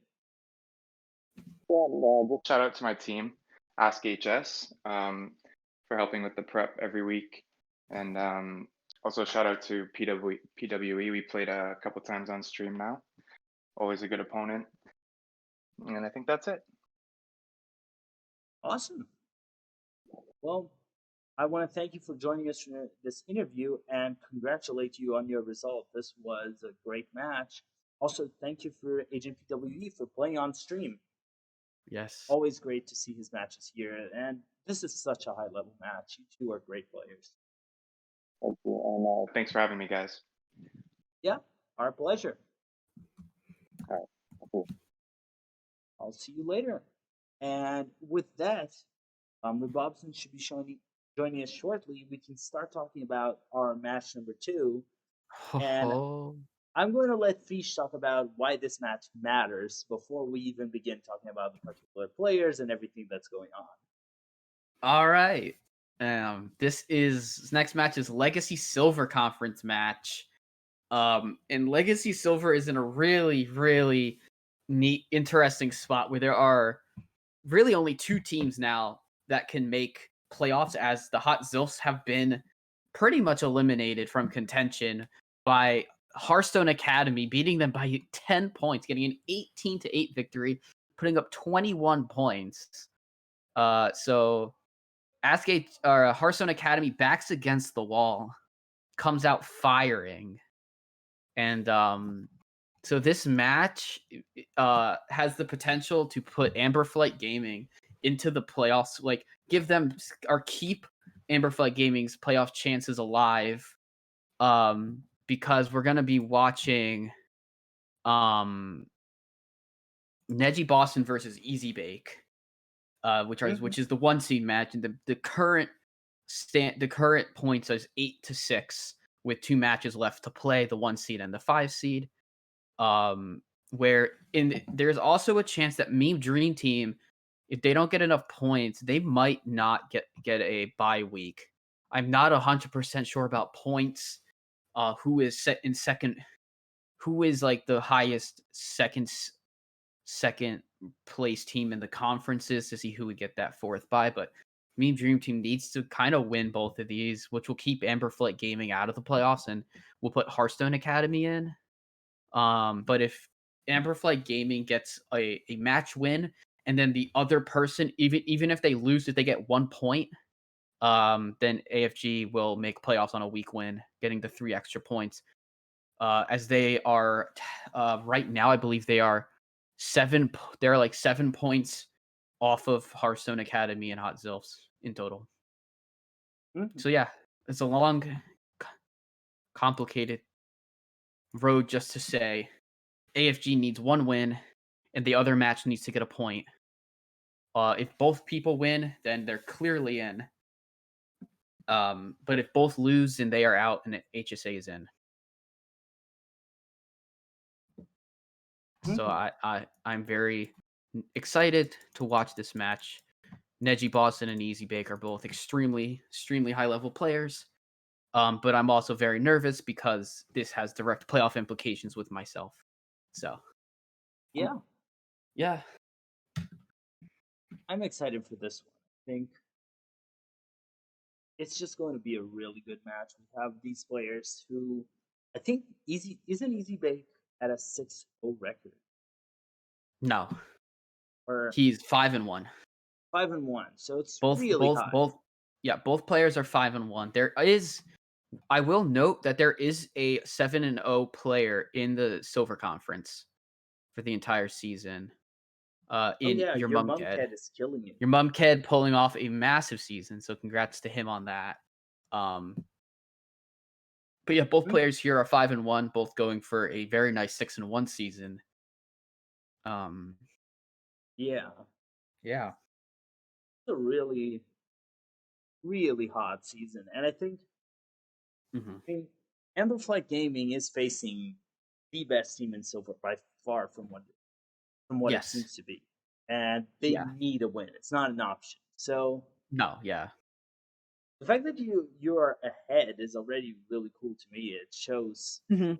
just Shout out to my team, AskHS, for helping with the prep every week. And also shout out to PWE. We played a couple times on stream now. Always a good opponent. And I think that's it. Awesome. Well, I want to thank you for joining us for this interview and congratulate you on your result. This was a great match. Also, thank you for AgentPWE for playing on stream. Yes. Always great to see his matches here, and this is such a high level match. You two are great players. thank you. And Thanks for having me, guys. Yeah, our pleasure. all right, cool. I'll see you later. And with that, Rebobson should be joining us shortly. We can start talking about our match number 2. And Oh. I'm going to let Feesh talk about why this match matters before we even begin talking about the particular players and everything that's going on. All right. This next match is Legacy Silver Conference match. And Legacy Silver is in a really, really neat, interesting spot where there are really only 2 teams now that can make playoffs, as the Hot Zilfs have been pretty much eliminated from contention by Hearthstone Academy, beating them by 10 points, getting an 18-8 victory, putting up 21 points. So Hearthstone Academy backs against the wall, comes out firing, and so this match has the potential to put Amberflight Gaming into the playoffs, like give them or keep Amberflight Gaming's playoff chances alive, because we're gonna be watching Nejiboston versus ezbake, which is the 1 seed match, and the current points is 8-6 with 2 matches left to play, the 1 seed and the 5 seed. There's also a chance that Meme Dream Team, if they don't get enough points, they might not get a bye week. I'm not 100% sure about points. Who is set in second? Who is like the highest second place team in the conferences to see who would get that 4th bye? But Meme Dream Team needs to kind of win both of these, which will keep Amberflight Gaming out of the playoffs, and we'll put Hearthstone Academy in. But if Amberflight Gaming gets a match win, and then the other person, even if they lose, if they get 1 point, then AFG will make playoffs on a weak win, getting the 3 extra points. As they are right now, I believe they are 7. They're like 7 points off of Hearthstone Academy and Hot Zilfs in total. So yeah, it's a long, complicated road just to say AFG needs 1 win, and the other match needs to get a point. If both people win, then they're clearly in. But if both lose, then they are out, and HSA is in. So I'm very excited to watch this match. Nejiboston and ezbake are both extremely high level players. But I'm also very nervous because this has direct playoff implications with myself. So Yeah, yeah. I'm excited for this one. I think it's just going to be a really good match. We have these players who I think isn't ezbake at a 6-0 record No. or He's 5-1. 5-1, so it's Both really both high. both yeah, both players are 5-1. There is I will note that there is a 7-0 player in the Silver Conference for the entire season. Oh In yeah, your your Mumked. Mumked is killing it. Your Mumked pulling off a massive season, so congrats to him on that. But yeah, both We- players here are 5-1, both going for a very nice 6-1 season. Yeah, Yeah. it's a really, really hot season, and I think hmm I mean, Amber Flight Gaming is facing the best team in silver by far from what it Yes. seems to be, and they Yeah. need a win. It's not an option. So No, yeah. the fact that you are ahead is already really cool to me. It shows the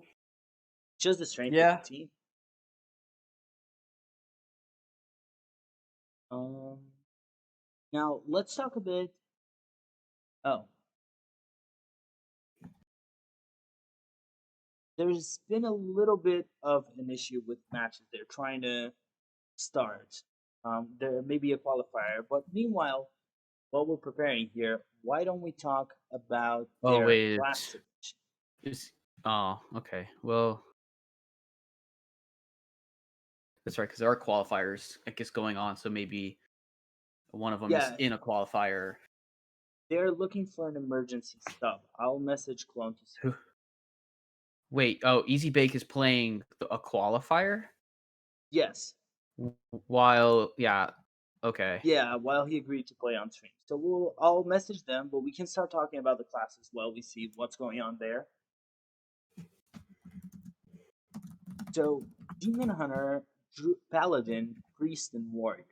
strength of Yeah. the team. Um, now let's talk a bit. Oh, there's been a little bit of an issue with matches they're trying to start. There may be a qualifier, but meanwhile, while we're preparing here, why don't we talk about Oh their wait. classic? Okay. Well, that's right, because there are qualifiers, I guess, going on. So maybe one of them is Yeah, in a qualifier. they're looking for an emergency sub. I'll message Clone to see. Wait. Oh, ezbake is playing a qualifier. Yes. While okay. Yeah, while he agreed to play on stream. So I'll message them, but we can start talking about the classes while we see what's going on there. So Demon Hunter, Paladin, Priest, and Warrior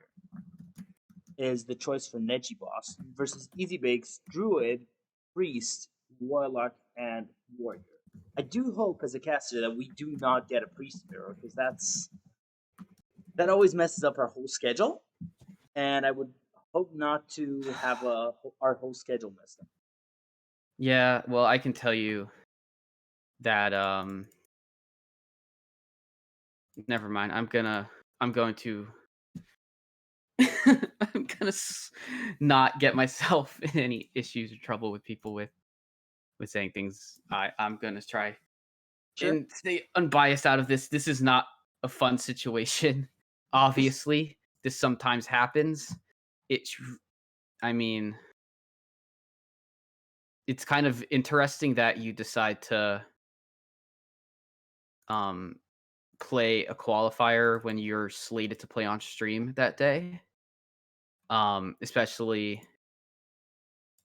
is the choice for Nejiboston versus ezbake's Druid, Priest, Warlock, and Warrior. I do hope as a caster that we do not get a Priest mirror, because that always messes up our whole schedule, and I would hope not to have our whole schedule messed up. Yeah. Well, I can tell you that never mind. I'm going to I'm gonna not get myself in any issues or trouble with people with saying things. I'm gonna try Sure. and stay unbiased out of this. This is not a fun situation. Obviously, this sometimes happens. I mean, it's kind of interesting that you decide to play a qualifier when you're slated to play on stream that day. Especially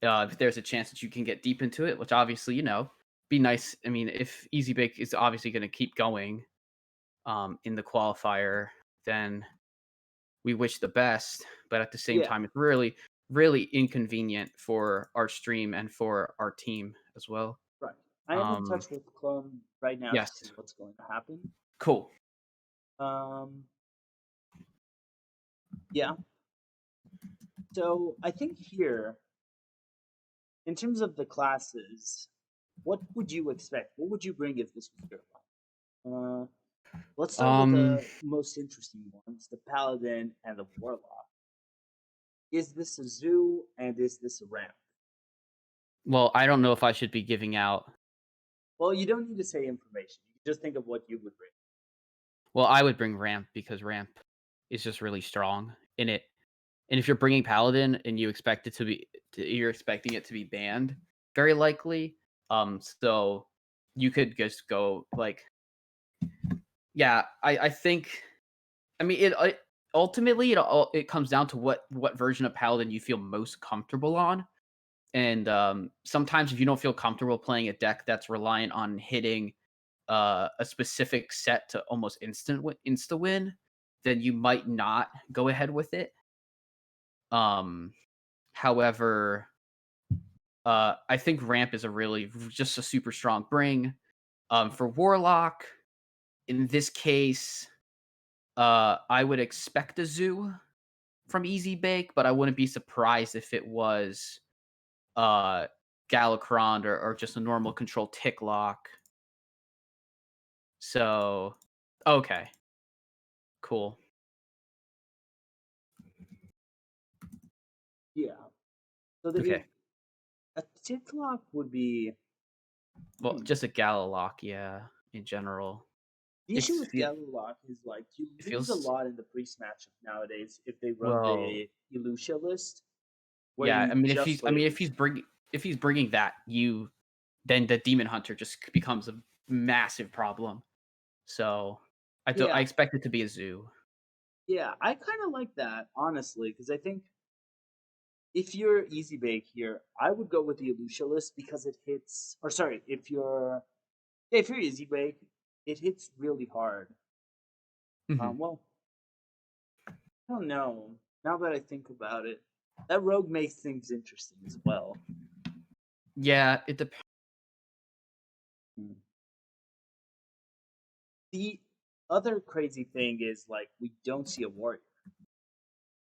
if there's a chance that you can get deep into it, which obviously, be nice. I mean, if ezbake is obviously going to keep going in the qualifier, then we wish the best. But at the same Yeah. time, it's really, really inconvenient for our stream and for our team as well. Right. I am in touch with Clone right now Yes. to see what's going to happen. Cool. Yeah. So I think here, in terms of the classes, what would you expect? What would you bring if this was your line? Let's start with the most interesting ones, the Paladin and the Warlock. Is this a zoo and is this a ramp? Well, I don't know if I should be giving out. Well, you don't need to say information. You can just think of what you would bring. Well, I would bring ramp because ramp is just really strong in it. And if you're bringing Paladin and you expect it to be, you're expecting it to be banned, very likely. So you could just go like, yeah. I think. I mean, it ultimately it comes down to what version of Paladin you feel most comfortable on. And sometimes if you don't feel comfortable playing a deck that's reliant on hitting a specific set to almost insta win, then you might not go ahead with it. However, I think ramp is just a super strong bring. For warlock, in this case, I would expect a zoo from ezbake, but I wouldn't be surprised if it was Galakrond or just a normal control tick lock. So, okay, cool. Yeah. So Okay. a tick lock would be. Well, just a Gala lock, yeah, in general. The issue with Galalock is like you it lose a feels lot in the priest matchup nowadays if they run well. the Elucia list, where Yeah, you I mean, just play Elucia. if he's bringing that, then the demon hunter just becomes a massive problem. So I Yeah, expect it to be a zoo. yeah, I kind of like that honestly because I think if you're ezbake here, I would go with the Elucia list because it hits. Or sorry, if you're ezbake, it hits really hard. Mhm. Well, I don't know. Now that I think about it, that rogue makes things interesting as well. Yeah, it depends. The other crazy thing is like we don't see a warrior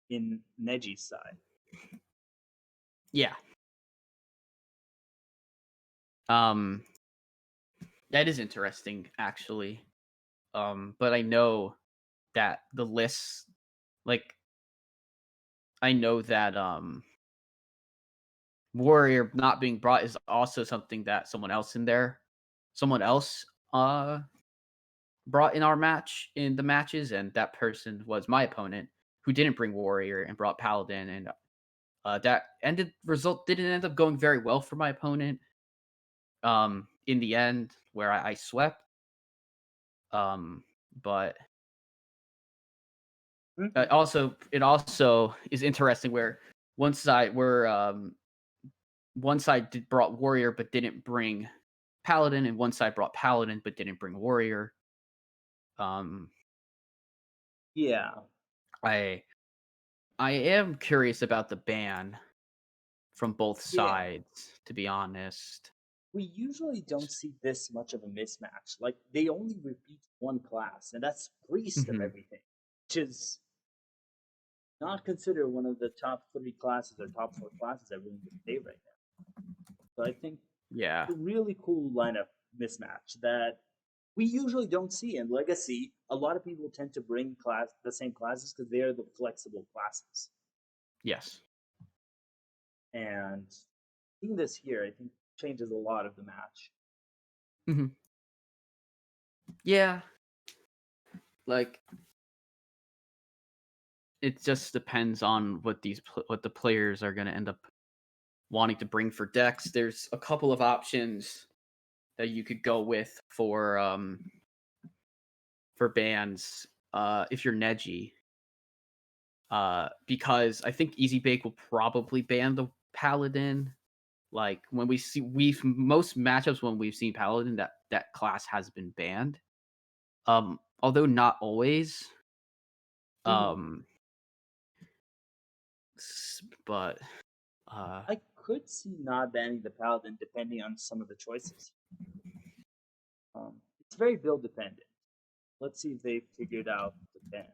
in Neji's side. Yeah. That is interesting, actually. But I know that the lists, like, I know that warrior not being brought is also something that someone else brought in the matches, and that person was my opponent who didn't bring warrior and brought paladin, and didn't end up going very well for my opponent. In the end, where I swept. But it also is interesting where one side brought warrior but didn't bring paladin, and one side brought paladin but didn't bring warrior. Yeah. I am curious about the ban from both Yeah. sides, to be honest. We usually don't see this much of a mismatch. Like they only repeat one class, and that's priest of Mhm. everything, which is not considered one of the top 3 classes or top 4 classes everyone would play right now. So I think Yeah. it's a really cool lineup mismatch that we usually don't see in Legacy. A lot of people tend to bring the same classes because they are the flexible classes. Yes. And seeing this here, I think changes a lot of the match. Mhm. Yeah. Like, it just depends on what the players are going to end up wanting to bring for decks. There's a couple of options that you could go with for bans if you're Neji. Because I think ezbake will probably ban the paladin. Like when most matchups when we've seen paladin, that class has been banned. Although not always. But I could see not banning the paladin depending on some of the choices. It's very build dependent. Let's see if they figured out the ban.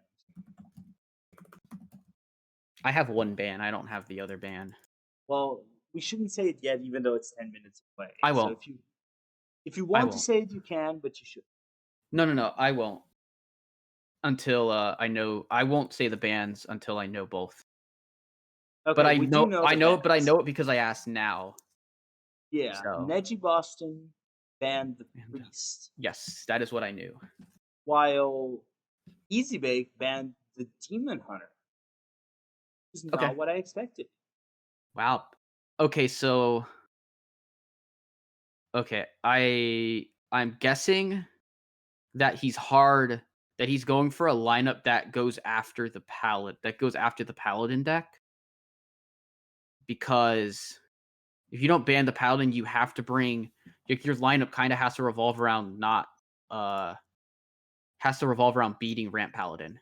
I have one ban. I don't have the other ban. Well, we shouldn't say it yet, even though it's 10 minutes away. I So won't. if you want to won't. say it, you can, but you should. No. I won't until I know. I won't say the bans until I know both. Okay, But I we do know. know I the know. bans. But I know it because I asked now. Yeah, So Nejiboston banned the priest, yes, that is what I knew. while ezbake banned the demon hunter. Which is not what I expected. Wow. Okay, so I'm guessing that he's going for a lineup that goes after the paladin deck. Because if you don't ban the paladin, you have to bring your lineup kind of has to revolve around beating ramp paladin.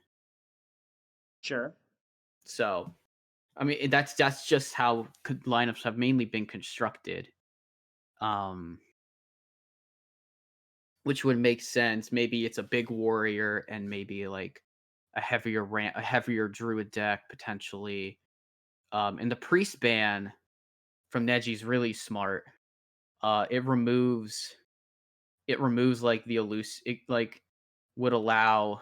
Sure. So I mean, that's just how lineups have mainly been constructed. Which would make sense. Maybe it's a big warrior and maybe like a heavier druid deck potentially. And the priest ban from Neji's really smart. It removes like the it like would allow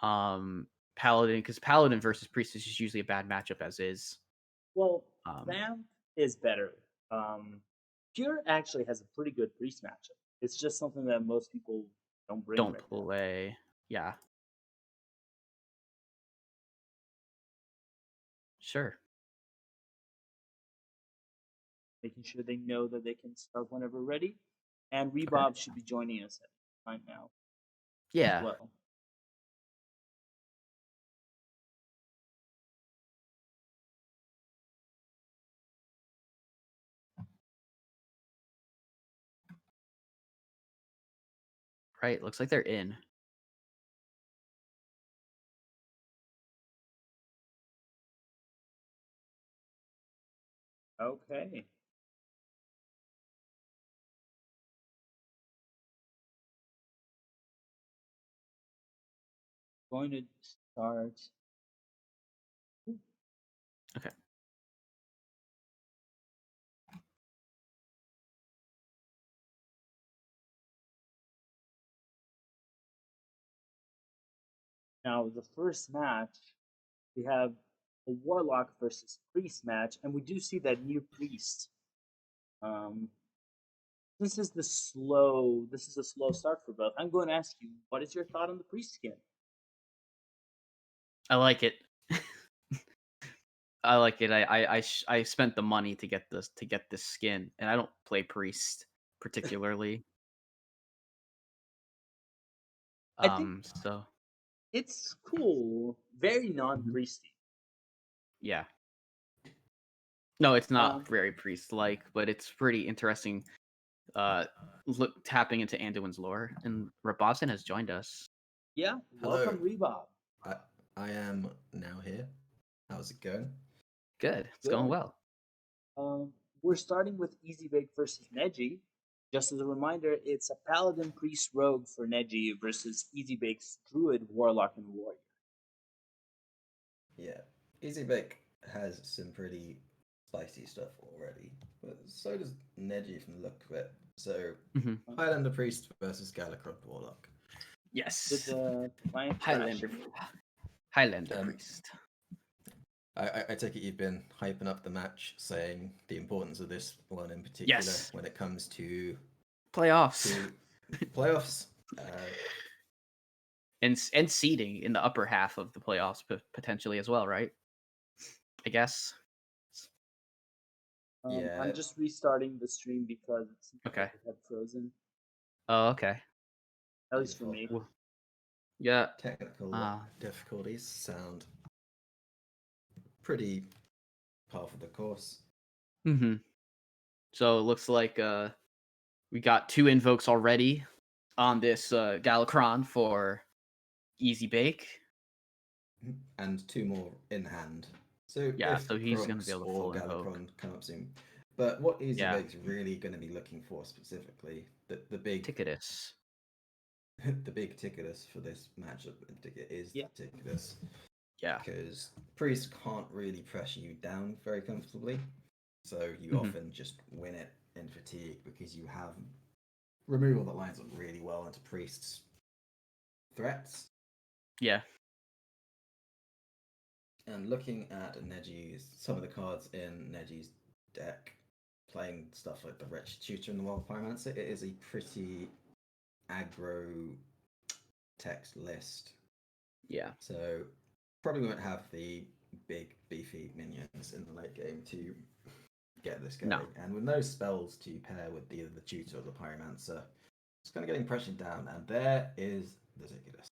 paladin, because paladin versus priest is just usually a bad matchup as is. Well, Vamp is better. Pure actually has a pretty good priest matchup. It's just something that most people don't bring. Don't right now. play. Yeah. Sure. Making sure they know that they can start whenever ready. And Rebob should be joining us at time now. Yeah. As well. Right. Looks like they're in. Okay. Going to start. Okay. Now, the first match, we have a Warlock versus Priest match, and we do see that new Priest. This is a slow start for both. I'm going to ask you, what is your thought on the Priest skin? I like it. I like it. I spent the money to get this skin, and I don't play priest particularly. I think So it's cool, very non-priesty. yeah. No, it's not very priest-like, but it's pretty interesting. Tapping into Anduin's lore, and Rebobson has joined us. Yeah, Hello. welcome, Rebob. I am now here. How's it going? Good. It's going well. We're starting with ezbake versus Neji. Just as a reminder, it's a Paladin Priest Rogue for Neji versus ezbake's Druid, Warlock, and Warrior. Yeah, ezbake has some pretty spicy stuff already, but so does Neji from the look of it. So, Highlander Priest versus Galacron Warlock. Yes. Highlander Priest. I take it you've been hyping up the match, saying the importance of this one in particular when it comes to playoffs. And seeding in the upper half of the playoffs potentially as well, right? I guess. Yeah. I'm just restarting the stream because it's okay. It had frozen. Oh, okay. At least for me. Yeah. Technical difficulties sound pretty par for the course. So it looks like we got 2 invokes already on this Galacron for ezbake. And 2 more in hand. So yeah, so he's going to be able to full invoke. Come up soon. But what ezbake's really going to be looking for specifically, the big Ticketus. The big ticketus for this matchup in particular is the ticketus. Yeah. Because priest can't really pressure you down very comfortably. So you often just win it in fatigue because you have removal that lines up really well into priest's threats. Yeah. And looking at some of the cards in Neji's deck, playing stuff like the Wretched Tutor and the Wild Pyromancer, it is a pretty aggro text list. Yeah. So probably won't have the big beefy minions in the late game to get this going. No. And with no spells to pair with either the Tutor or the Pyromancer, it's kind of getting pressured down. And there is the Ticketus.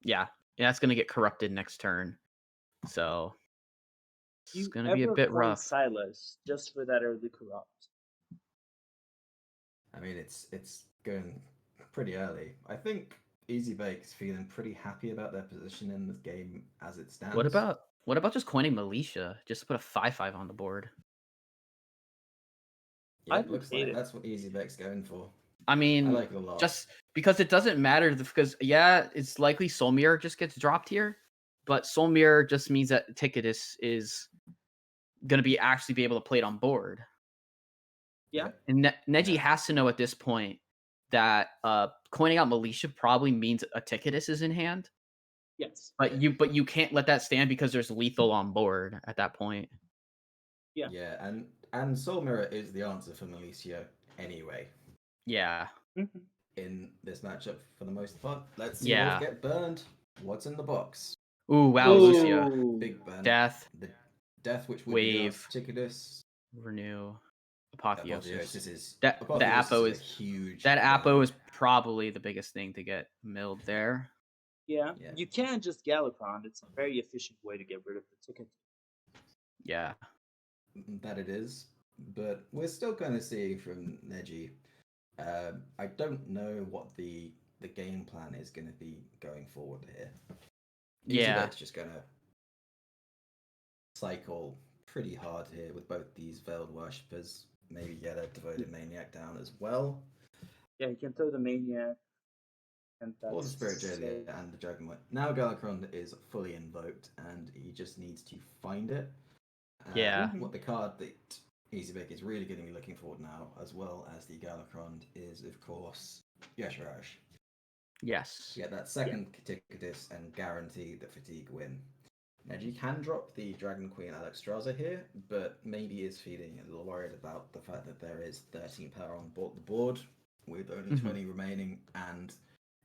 Yeah. It's going to get corrupted next turn. So it's going to be a bit rough. Silas just for that early corrupt. I mean, it's going pretty early. I think ezbake's feeling pretty happy about their position in the game as it stands. What about just coining Militia? Just to put a 5/5 on the board. Yeah, I it would looks hate like it. that's what ezbake's going for. I mean, I like it a lot. just because it doesn't matter, because yeah, it's likely Soul Mirror just gets dropped here, but Soul Mirror just means that Ticketus is gonna be actually be able to play it on board. Yeah. And Neji Yeah. has to know at this point that coining out Militia probably means a Ticketus is in hand. Yes. But you can't let that stand because there's lethal on board at that point. Yeah. Yeah, and Soul Mirror is the answer for Militia anyway. Yeah. Mm-hmm. In this matchup, for the most part, let's see Yeah. Wolf get burned. What's in the box? Ooh, wow, Lucia. Big burn. Death. The death, which would Wave. be Ticketus. Renew. Apotheosis. Is The Apotheosis Apo is is a huge. that Apo burn. is probably the biggest thing to get milled there. Yeah. Yeah. You can just Galacron. It's a very efficient way to get rid of the ticket. Yeah. That it is, but we're still kind of seeing from Neji. I don't know what the game plan is going to be going forward here. Yeah. It's just going to cycle pretty hard here with both these Veiled Worshippers. Maybe get a Devoted Maniac down as well. Yeah, you can throw the Maniac. And Or the that's Spirit Jailer and the Dragon. Now Galacron is fully invoked, and he just needs to find it. Yeah. What the card that ezbake is really going to be looking for now, as well as the Galacron, is of course Yeshiraj. Yes. Get that second Ticketus and guarantee the fatigue win. Now you can drop the Dragon Queen Alexstrasza here, but maybe is feeling a little worried about the fact that there is 13 power on the board, with only 20 remaining, and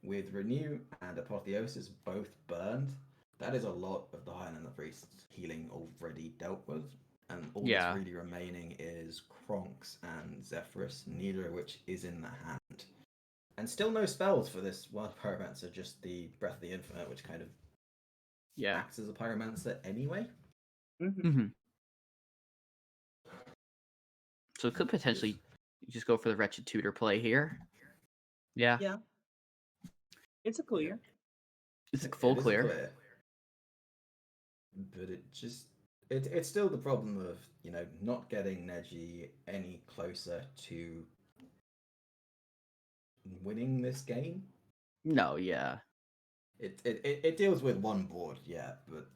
with Renew and Apotheosis both burned. That is a lot of the Highlander Priest's healing already dealt with, and all that's really remaining is Kronks and Zephyrus, neither of which is in the hand. And still no spells for this Wild Pyromancer, just the Breath of the Infinite, which kind of acts as a Pyromancer anyway. So it could potentially just go for the Wretched Tutor play here. Yeah. Yeah. It's a clear. It's a full clear. But it's still the problem of, not getting Neji any closer to winning this game. No, yeah. It deals with one board, yeah, but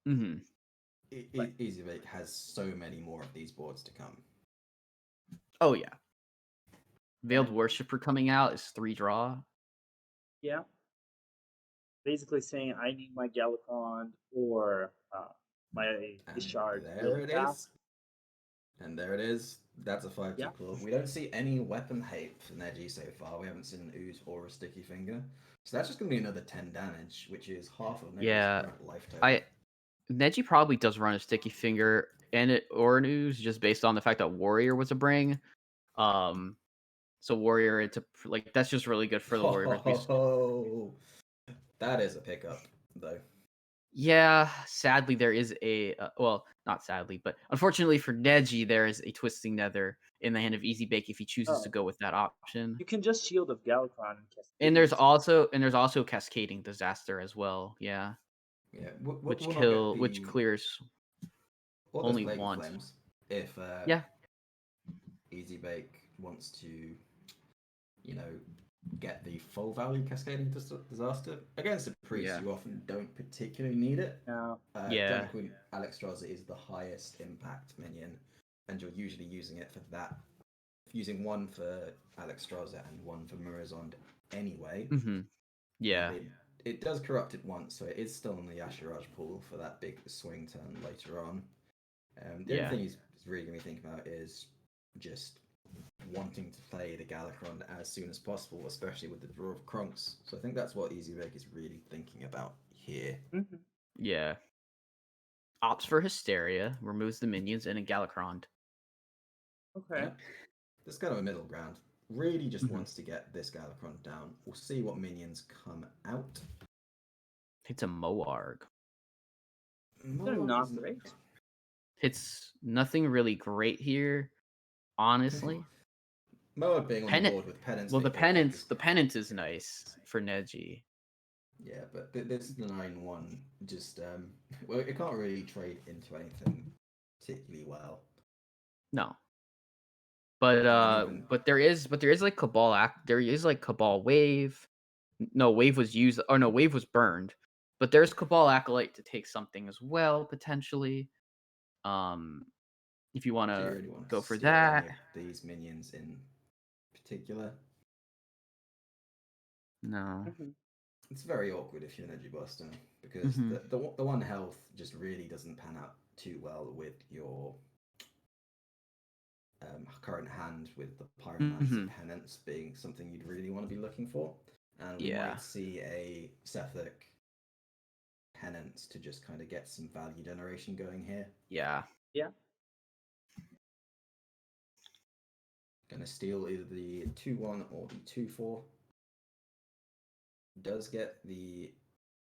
Right. ezbake has so many more of these boards to come. Oh yeah. Veiled Worshipper coming out is 3 draw. Yeah. Basically saying I need my Galacron or my Discharge. There it is. And there it is. That's a 5-2 claw. We don't see any weapon hate for Neji so far. We haven't seen an Ooze or a Sticky Finger. So that's just going to be another 10 damage, which is half of Neji's current lifetime. Neji probably does run a Sticky Finger or an Ooze just based on the fact that Warrior was a bring. So Warrior, that's just really good for the Warrior. Oh, that is a pickup, though. Yeah, sadly there is well, not sadly, but unfortunately for Neji, there is a Twisting Nether in the hand of ezbake if he chooses to go with that option. You can just Shield of Galacron and there's also Cascading Disaster as well. Yeah. Yeah, which clears only one. If ezbake wants to, get the full value Cascading Disaster against a priest, you often don't particularly need it. Dragon Queen Alexstrasza is the highest impact minion, and you're usually using it for that. Using one for Alexstrasza and one for Murazond anyway. Yeah. It does corrupt it once, so it is still in the Yashiraj pool for that big swing turn later on. The only thing he's really going to be thinking about is just wanting to play the Galacron as soon as possible, especially with the draw of Kronks. So I think that's what ezbake is really thinking about here. Yeah. Opts for Hysteria, removes the minions, and a Galacron. Okay. Yeah. There's kind of a middle ground. Really just wants to get this Galacron down. We'll see what minions come out. It's a Moarg. They're not great. It's nothing really great here, honestly. Moarg being on the board with Penance. Well, the Penance is nice for Neji. Yeah, but this 9-1 just well, it can't really trade into anything particularly well. No. But even- there is like there is like Cabal Wave. No, Wave was used, or no, Wave was burned. But there's Cabal Acolyte to take something as well, potentially. If you want Do you to really want go to for steal any that. of these minions in particular? No. It's very awkward if you're Nejiboston because the 1 health just really doesn't pan out too well with your current hand, with the Pyromancer Penance being something you'd really want to be looking for. And we might see a Sethic Penance to just kind of get some value generation going here. Yeah. Yeah. Gonna steal either the 2-1 or the 2-4. Does get the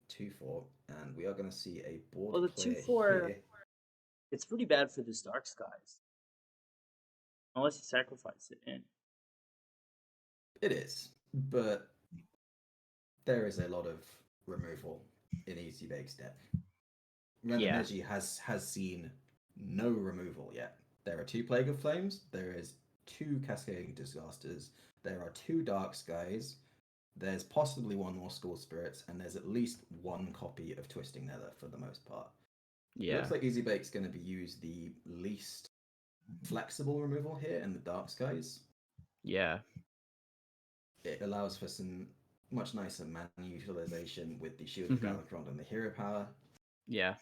2-4, and we are going to see a board Well, the clear 2-4, here. it's pretty bad for this Dark Skies. Unless you sacrifice it in. It is, but there is a lot of removal in ezbake's deck. Remember, Neji has seen no removal yet. There are 2 Plague of Flames, there is 2 Cascading Disasters, there are 2 Dark Skies, there's possibly 1 more School Spirits, and there's at least 1 copy of Twisting Nether for the most part. Yeah. It looks like ezbake's going to be used the least flexible removal here in the Dark Skies. Yeah. It allows for some much nicer mana utilization with the Shield of Galakron and the Hero Power. Yeah.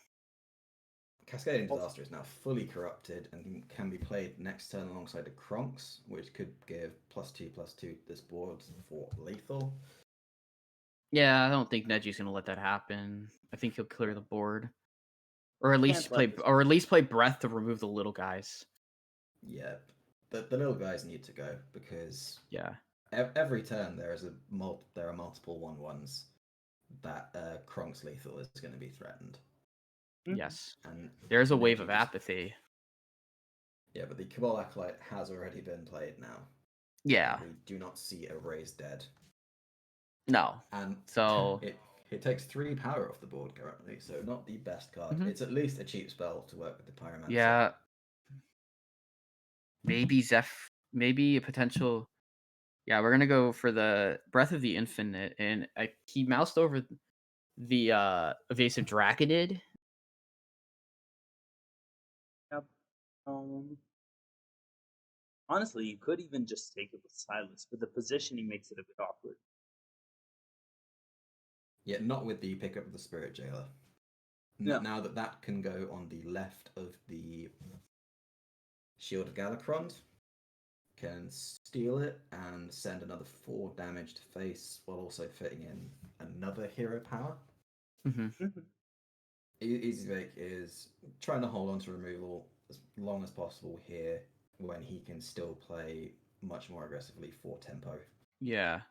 Cascading Disaster is now fully corrupted and can be played next turn alongside the Kronks, which could give +2/+2 to this board for lethal. Yeah, I don't think Neji's gonna let that happen. I think he'll clear the board, or at least play Breath to remove the little guys. Yeah, the little guys need to go because every turn there are multiple 1/1s that Kronk's lethal is going to be threatened. Yes, and there's a wave of apathy. Yeah, but the Cabal Acolyte has already been played now. Yeah, we do not see a Raised Dead. No, and so it takes 3 power off the board currently, so not the best card. It's at least a cheap spell to work with the Pyromancer. Yeah, maybe maybe a potential. Yeah, we're gonna go for the Breath of the Infinite, and he moused over the Evasive Draconid. Yep. Honestly, you could even just take it with Silas, but the positioning makes it a bit awkward. Yeah, not with the pickup of the Spirit Jailer. No. Now that can go on the left of the Shield of Galakron, can steal it and send another 4 damage to face while also fitting in another hero power. ezbake is trying to hold on to removal as long as possible here when he can still play much more aggressively for tempo. Yeah.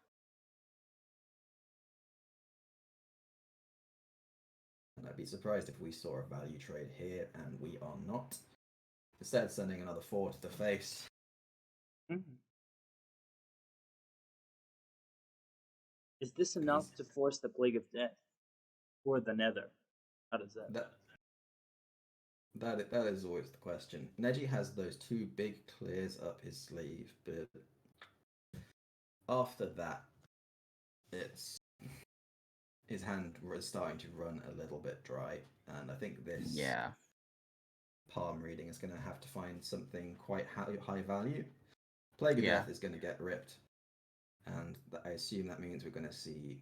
And I'd be surprised if we saw a value trade here, and we are not. Instead, sending another 4 to the face. Is this enough to force the Plague of Death? Or the Nether? How does that? That is always the question. Neji has those 2 big clears up his sleeve, but after that, his hand was starting to run a little bit dry, and I think this palm reading is going to have to find something quite high value. Plague of Death is going to get ripped, and I assume that means we're going to see...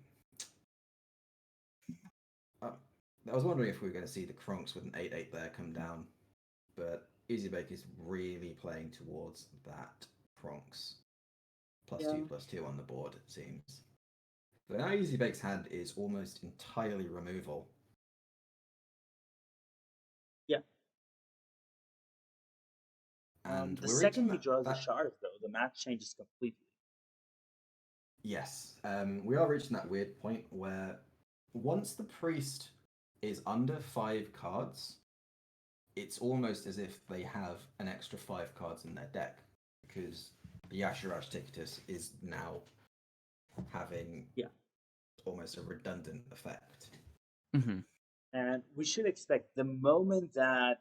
I was wondering if we were going to see the Kronks with an 8/8 there come down, but ezbake is really playing towards that Kronks +2/+2 on the board, it seems. So now ezbake's hand is almost entirely removal. Yeah. And the second he draws a shard, though, the match changes completely. Yes. We are reaching that weird point where once the priest is under 5 cards, it's almost as if they have an extra 5 cards in their deck, because the Yashirash Ticketus is now having almost a redundant effect. Mm-hmm. And we should expect the moment that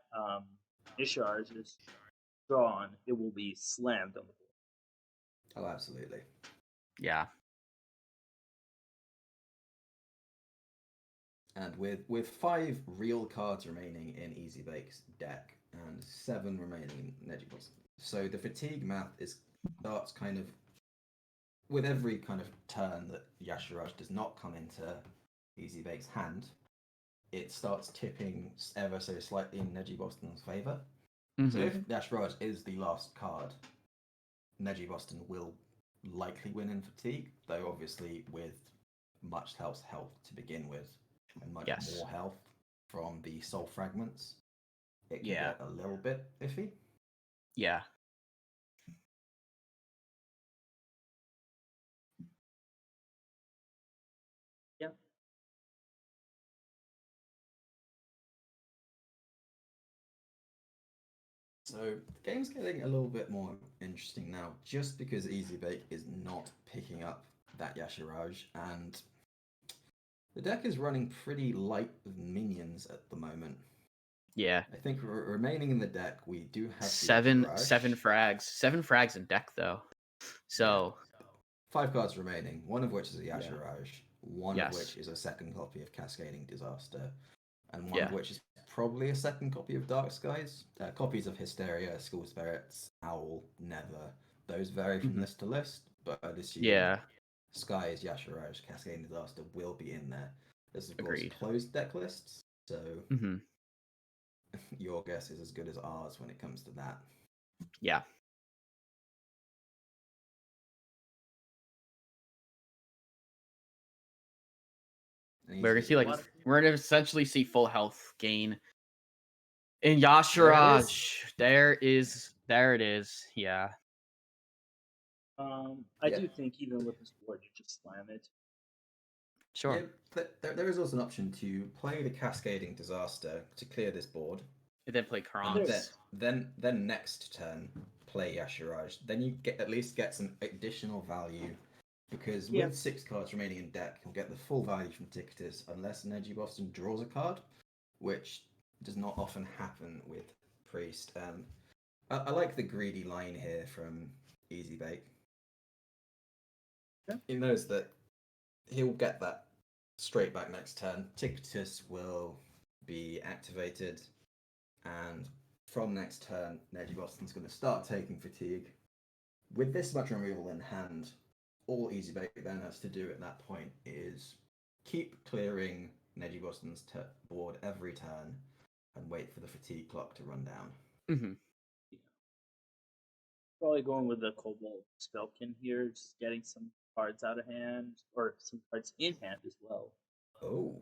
Ishar is drawn, it will be slammed on the board. Oh, absolutely. Yeah. And with 5 real cards remaining in Easybake's deck and 7 remaining in Nejiboston, so the fatigue math starts kind of with every kind of turn that Yashiraj does not come into Easybake's hand, it starts tipping ever so slightly in Nejiboston's favor. Mm-hmm. So if Yashiraj is the last card, Nejiboston will likely win in fatigue, though obviously with much health to begin with, and much more health from the soul fragments, it can get a little bit iffy. Yeah. Yeah. So the game's getting a little bit more interesting now, just because Easybake is not picking up that Yashiraj, and the deck is running pretty light with minions at the moment. Yeah. I think remaining in the deck, we do have seven frags in deck though. So 5 cards remaining, one of which is a Yashiraj, one of which is a second copy of Cascading Disaster, and one of which is probably a second copy of Dark Skies. Copies of Hysteria, School Spirits, Owl, Never. Those vary from list to list, but I'd assume Skies, Yashiraj, Cascading Disaster will be in there. There's of course closed deck lists, so your guess is as good as ours when it comes to that. Yeah. We're gonna essentially see full health gain in Yashiraj. There it is. Yeah. I do think even with this board, you just slam it. Sure. Yeah, there is also an option to play the Cascading Disaster to clear this board. And then play Karans. Then next turn, play Yashiraj. Then you at least get some additional value, because with 6 cards remaining in deck, you'll get the full value from Ticketus unless Nejiboston draws a card, which does not often happen with Priest. I like the greedy line here from Easybake. Yeah. He knows that he'll get that straight back next turn. Ticketus will be activated, and from next turn, Nejiboston's going to start taking fatigue. With this much removal in hand, all Easybake then has to do at that point is keep clearing Nejiboston's board every turn and wait for the fatigue clock to run down. Mm-hmm. Probably going with the Cobalt Spellkin here, just getting some cards out of hand, or some cards in hand as well. Oh,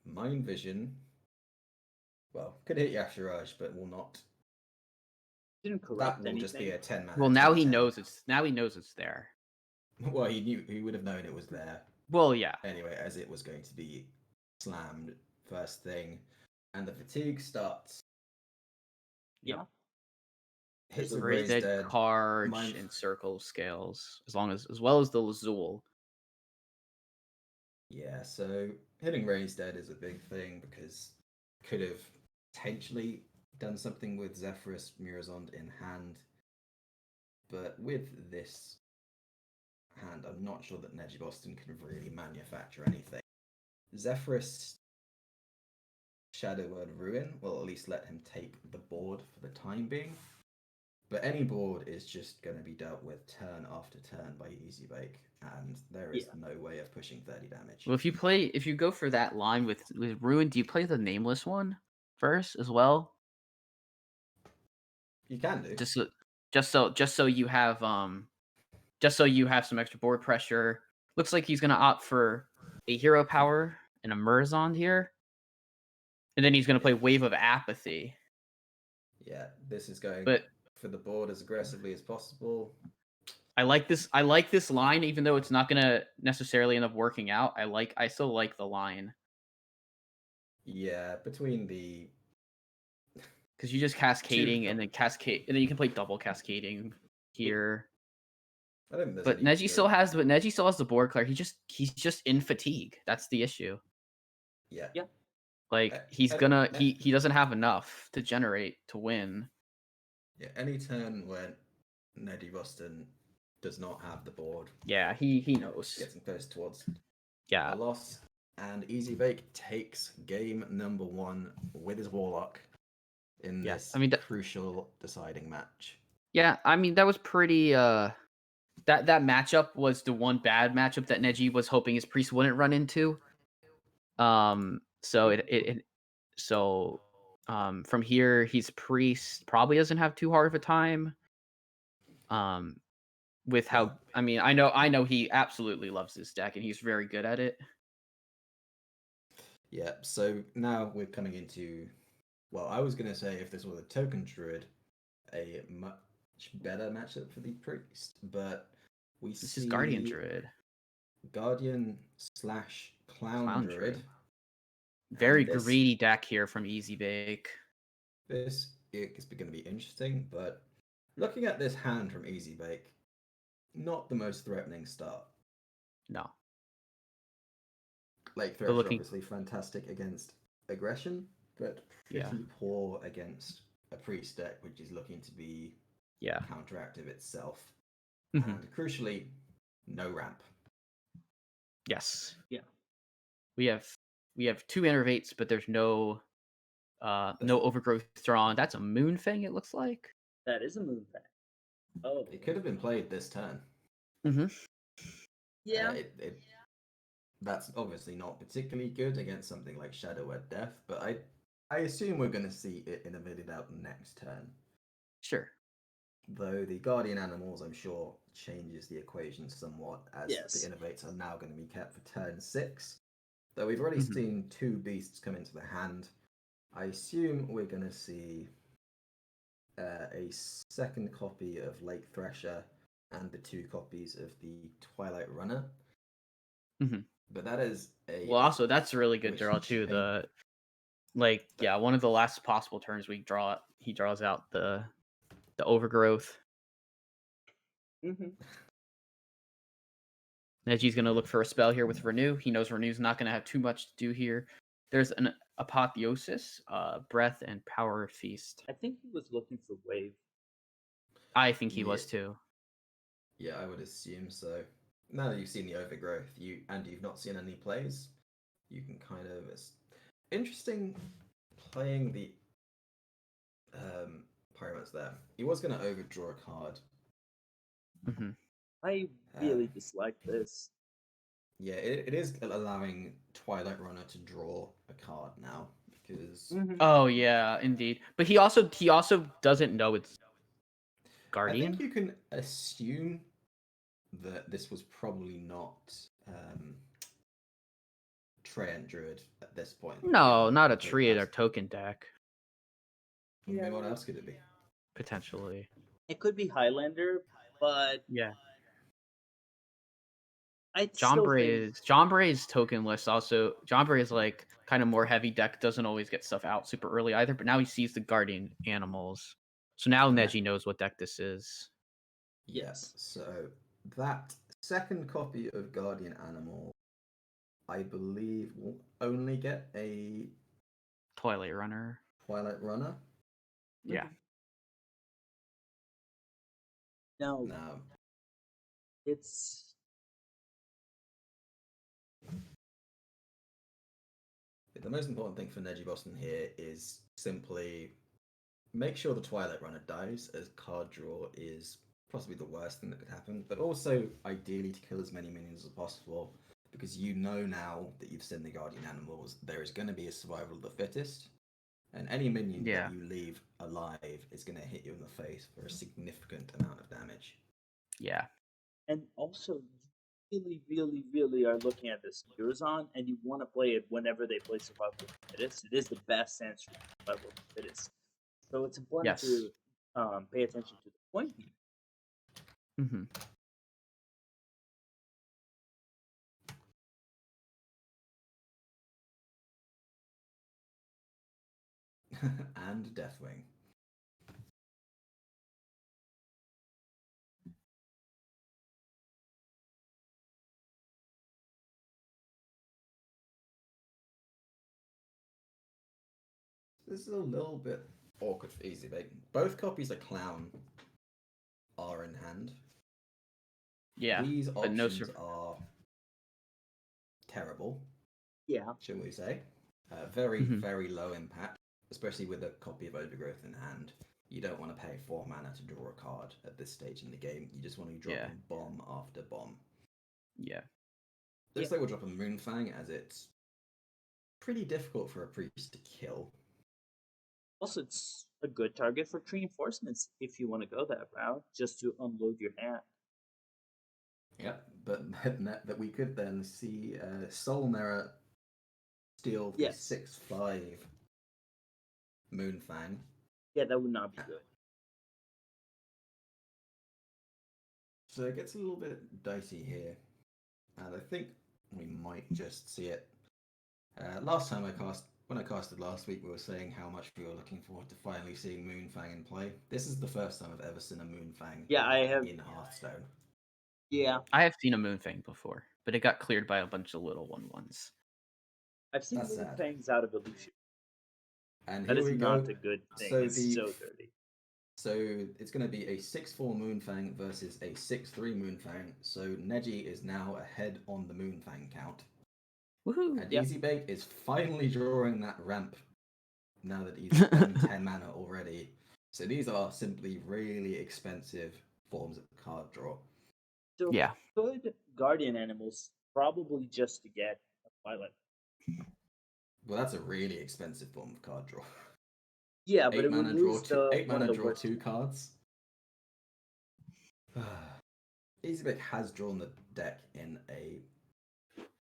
Mind Vision. Well, could hit Yashiraj, but will not. Didn't corrupt that will anything. Just be a 10 mana. Well, now he knows it's there. Well, he would have known it was there. Well, yeah. Anyway, as it was going to be slammed first thing, and the fatigue starts. Yeah. Hits a Raised Dead card and circle scales, as well as the Lazul. Yeah, so hitting Raised Dead is a big thing because could have potentially done something with Zephyrus Mirazond in hand, but with this hand, I'm not sure that Nejiboston can really manufacture anything. Zephyrus Shadow Word Ruin will at least let him take the board for the time being. But any board is just going to be dealt with turn after turn by Easybake, and there is no way of pushing 30 damage. Well, if you go for that line with Ruin, do you play the nameless one first as well? You can do. Just so you have some extra board pressure. Looks like he's going to opt for a hero power and a Mirazond here, and then he's going to play Wave of Apathy. Yeah, this is going for the board as aggressively as possible. I like this line, even though it's not gonna necessarily end up working out. I still like the line. Yeah, between the because you just cascading and then you can play double cascading here. I don't think there's But any Neji still good- has, but Neji still has the board clear. He's just in fatigue. That's the issue. Yeah. Yeah. Like he doesn't have enough to generate to win. Yeah. Any turn when Nejiboston does not have the board, Yeah, he knows. getting close towards Yeah. a loss, and ezbake takes game number 1 with his Warlock in Yes, this I mean, crucial deciding match. Yeah, I mean that was pretty. That matchup was the one bad matchup that Neji was hoping his priest wouldn't run into. So from here, his priest probably doesn't have too hard of a time. With how Yeah. I mean, I know he absolutely loves this deck and he's very good at it. Yeah, so now we're coming into, well, I was going to say if this was a token druid, a much better matchup for the priest, but we This see is Guardian Druid. Guardian / Clown Druid. Very this- greedy deck here from ezbake. This is going to be interesting, but looking at this hand from ezbake, not the most threatening start. No. Lake But Thresh looking- obviously fantastic against aggression, but pretty Yeah. poor against a priest deck, which is looking to be Yeah. counteractive itself. Mhm. And crucially, no ramp. Yes. Yeah. We have 2 innervates, but there's no overgrowth drawn. That's a Moonfang, it looks like. That is a moon pack. Oh, It could have been played this turn. Mm-hmm. yeah. That's obviously not particularly good against something like Shadow at Death, but I assume we're going to see it innovated out next turn. Sure. Though the Guardian Animals, I'm sure, changes the equation somewhat, as Yes. the Innovates are now going to be kept for turn 6. Though we've already Mhm. seen 2 beasts come into the hand, I assume we're going to see a second copy of Lake Thresher and the 2 copies of the Twilight Runner. Mhm. But that is a... Well, also that's a really good which draw too. change- One of the last possible turns he draws out the overgrowth. Mm-hmm. Neji's gonna look for a spell here with Renew. He knows Renew's not gonna have too much to do here. There's an Apotheosis, Breath, and Power Feast. I think he was looking for wave. I think he was too. Yeah, I would assume so. Now that you've seen the overgrowth, you've not seen any plays, you can kind of... It's interesting playing the Pyromancer there. He was going to overdraw a card. Mm-hmm. I really dislike this. Yeah, it is allowing Twilight Runner to draw a card now because Oh yeah, indeed. But he also doesn't know it's Guardian. I think you can assume that this was probably not Treant Druid at this point. No, given not a the Triad or past. token deck. I mean, what else could it be? Potentially. It could be Highlander, but Yeah. I still think Jombray is tokenless. Also, Jombray is like kind of more heavy deck. Doesn't always get stuff out super early either. But now he sees the Guardian Animals, so now Yeah. Neji knows what deck this is. Yes. So that second copy of Guardian Animal, I believe, will only get a Twilight Runner. Twilight Runner. Yeah. now Now, it's the most important thing for Nejiboston here is simply make sure the Twilight Runner dies, as card draw is possibly the worst thing that could happen, but also ideally to kill as many minions as possible, because you know now that you've seen the Guardian Animals, there is going to be a survival of the fittest, and any minion that you leave alive is going to hit you in the face for a significant amount of damage. Yeah. and also you really are looking at this Eurozone, and you want to play it whenever they play Survival of the Fittest. It is the best answer to Survival of the Fittest. So it's important to pay attention to the point here. Mm-hmm. And Deathwing. this is a little bit awkward for ezbake. Both copies of Clown are in hand. Yeah, These but no options are terrible, Yeah. shall we say. Very, Mhm. very low impact, especially with a copy of Overgrowth in hand. You don't want to pay 4 mana to draw a card at this stage in the game. You just want to be dropping bomb after bomb. Yeah. Looks like we'll drop a Moonfang, as it's pretty difficult for a priest to kill. Also, it's a good target for reinforcements if you want to go that route, just to unload your hand. Yep, but that we could then see Soul Mirror steal the Yes. 6/5 Moonfang. Yeah, that would not be good. So it gets a little bit dicey here, and I think we might just see it. Last time when I casted last week, we were saying how much we were looking forward to finally seeing Moonfang in play. This is the first time I've ever seen a Moonfang in Hearthstone. Yeah. I have seen a Moonfang before, but it got cleared by a bunch of little 1/1s. I've seen That's sad. Moonfangs out of Illusion. And That here is we not go. a good thing. So It's so dirty. So it's going to be a 6/4 Moonfang versus a 6/3 Moonfang. So Neji is now ahead on the Moonfang count. Woohoo! And Yep. ezbake is finally drawing that ramp now that he's spent 10 mana already. So these are simply really expensive forms of card draw. So Yeah. good guardian animals probably just to get a Twilight. Well, that's a really expensive form of card draw. Yeah, but 8 it mana draw removes two, the 8 one mana of the draw worst. 2 cards. ezbake has drawn the deck in a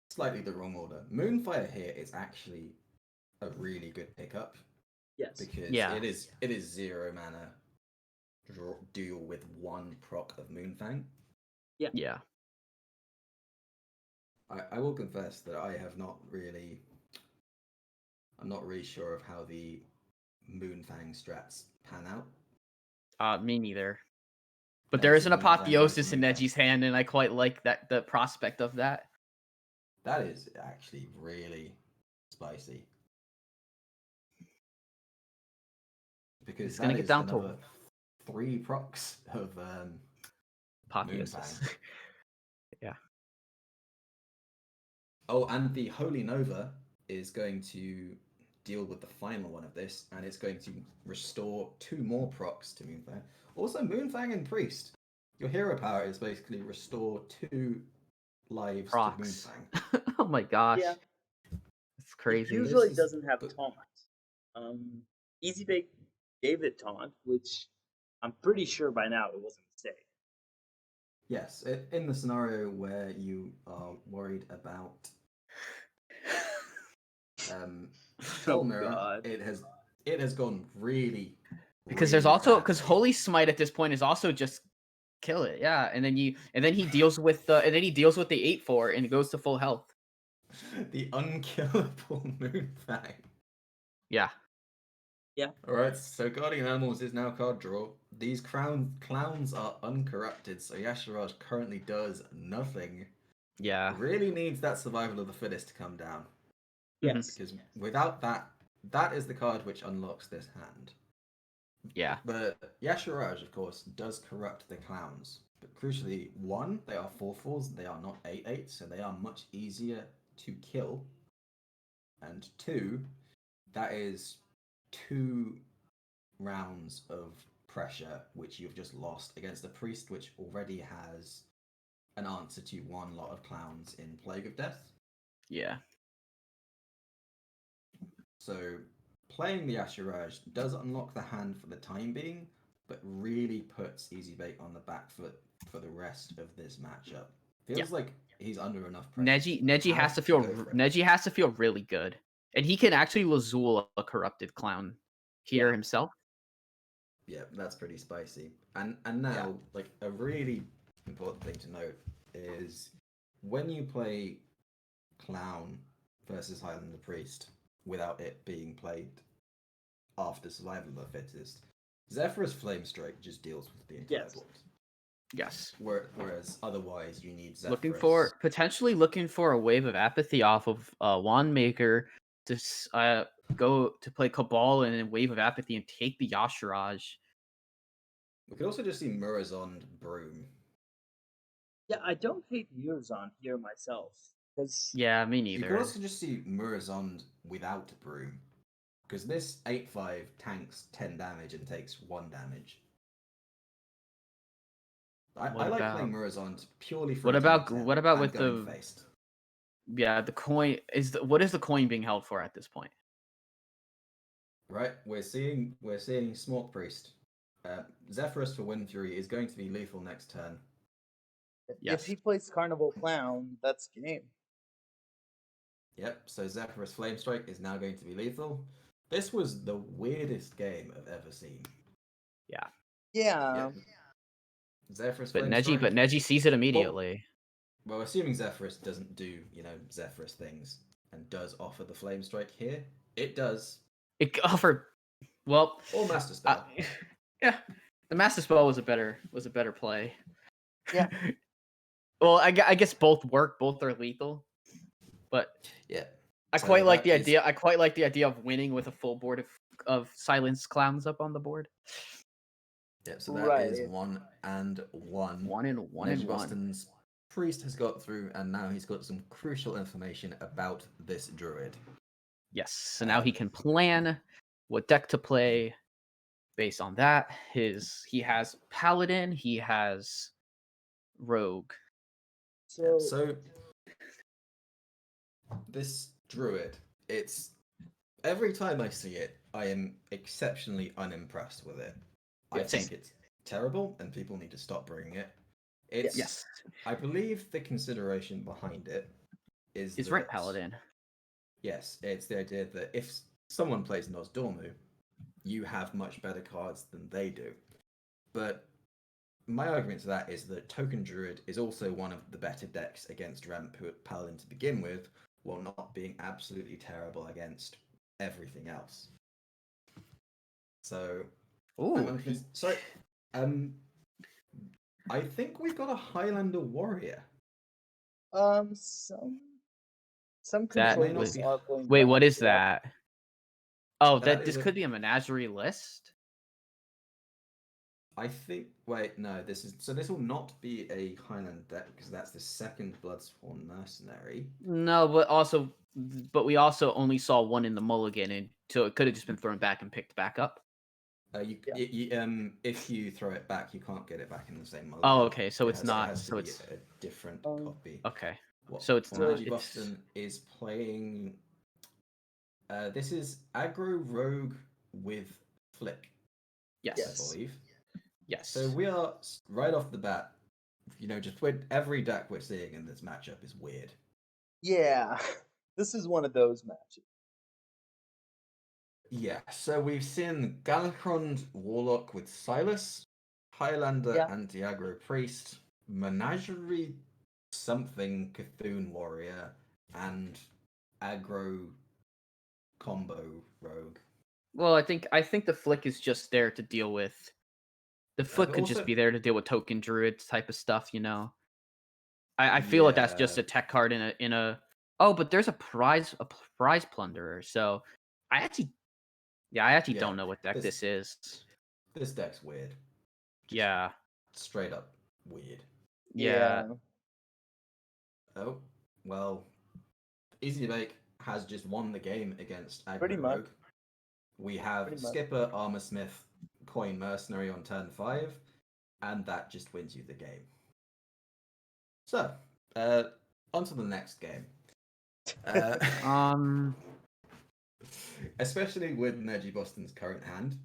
slightly the wrong order. Moonfire here is actually a really good pickup. Yes. Because Yeah. it is 0 mana deal with 1 proc of Moonfang. Yeah. I will confess that I'm not really sure of how the Moonfang strats pan out. Me neither. But there is an Fancy Moonfang apotheosis in versus Neji's hand, and I quite like the prospect of that. That is actually really spicy. Because It's gonna that get is down to another 3 procs of apotheosis. Moonfang. Yeah. Oh, and the Holy Nova is going to deal with the final one of this, and it's going to restore 2 more procs to Moonfang. Also, Moonfang and Priest. Your hero power is basically restore 2 lives Procs. to Moonfang. Oh my gosh. Yeah. It's crazy. It usually This is- doesn't have but- taunt. ezbake gave it taunt, which I'm pretty sure by now it was a mistake. Yes, in the scenario where you are worried about Soul Mirror, God. it has gone really Because there's really also badly. Holy Smite at this point is also just kill it, yeah, and then he deals with the 8/4 and it goes to full health. The unkillable Moonfang. Yeah. Alright, so Guardian Animals is now card draw. These clowns are uncorrupted, so Yasharaj currently does nothing. Yeah. Really needs that survival of the fittest to come down. Yes. Because without that, that is the card which unlocks this hand. Yeah. But Yasharaj, of course, does corrupt the clowns. But crucially, 1, they are 4/4s, they are not 8/8s, so they are much easier to kill. And 2, that is 2 rounds of pressure which you've just lost against a priest which already has an answer to 1 lot of clowns in Plague of Death. Yeah. So playing the Yasharaj does unlock the hand for the time being, but really puts ezbake on the back foot for the rest of this matchup. Feels like he's under enough pressure. Neji has to feel really good. And he can actually Lazul a corrupted clown here himself. Yeah, that's pretty spicy. And now, like, a really important thing to note is when you play Clown versus Highlander Priest without it being played after Survival of the Fittest, Zephyrus Flamestrike just deals with the entire board. Yes. Whereas otherwise you need Zephyrus. Potentially looking for a wave of apathy off of Wandmaker to go to play Cabal and then Wave of Apathy and take the Yashiraj. We could also just see Murazond Broom. Yeah, I don't hate Murazon here myself because Yeah, me You could neither. also just see Murazond without Broom. Because this 8/5 tanks 10 damage and takes 1 damage. I What like about- playing Murazond purely for What its about- intent what about and with going the- faced. Yeah, the coin is what is the coin being held for at this point? Right, we're seeing Smork Priest. Zephyrus for Wind Fury is going to be lethal next turn. Yes. if he plays Carnival Clown, that's game. Yep, so Zephyrus Flame Strike is now going to be lethal. This was the weirdest game I've ever seen. Yeah. Yeah. Zephyrus But Flame Neji Strike. but Neji sees it immediately. Well, assuming Zephyrus doesn't do, Zephyrus things and does offer the Flame Strike here, it does. It offered well Or Master Spell. yeah. The Master Spell was a better play. Yeah. Well, I guess both work, both are lethal. But Yeah. I So quite like that the is- idea. I quite like the idea of winning with a full board of Silence Clowns up on the board. Yeah, so that is Right. 1 and 1. 1 and 1 and 1. Nejiboston's Priest has got through, and now he's got some crucial information about this druid. Yes. So now he can plan what deck to play based on that. He has Paladin, he has Rogue. So, So this druid, it's every time I see it, I am exceptionally unimpressed with it. I Yeah, think same. it's terrible, and people need to stop bringing it. It's Yes. I believe the consideration behind it is Is that, Rent Paladin. Yes, it's the idea that if someone plays Nozdormu, you have much better cards than they do. But my argument to that is that Token Druid is also one of the better decks against Ramp Paladin to begin with, while not being absolutely terrible against everything else. So, Ooh. I think we've got a Highlander Warrior. some That controllers was- are playing. Wait, what is Ramp, that? Oh, That this is a- could be a menagerie list. I think. Wait, no. This will not be a Highland deck because that's the second Bloodsworn Mercenary. No, but we also only saw one in the mulligan, and so it could have just been thrown back and picked back up. If you throw it back, you can't get it back in the same mode. Oh, okay, so It it's has- not- It has so to be it's- a different Oh. copy. Okay. So it's not- Nejiboston is playing. This is aggro rogue with flick, I Yes. believe. Yes. So we are right off the bat. Just with every deck we're seeing in this matchup is weird. Yeah, this is one of those matches. Yeah, so we've seen Galakron Warlock with Silas, Highlander Yeah. Anti-Aggro Priest, Menagerie something Cthulhu Warrior, and Aggro Combo Rogue. Well, I think the flick is just there to deal with. The flick but could also- just be there to deal with token druids type of stuff, I feel like that's just Yeah. a tech card in a. Oh, but there's a prize plunderer. So I actually Yeah, don't know what deck this- this is. This deck's weird. Just Yeah. Straight up weird. Yeah. Oh, well, ezbake has just won the game against Aggro Pretty much. Rogue. We have Pretty much. Skipper, Armorsmith, Coin Mercenary on turn 5, and that just wins you the game. So, on to the next game. Especially with Nejiboston's current hand,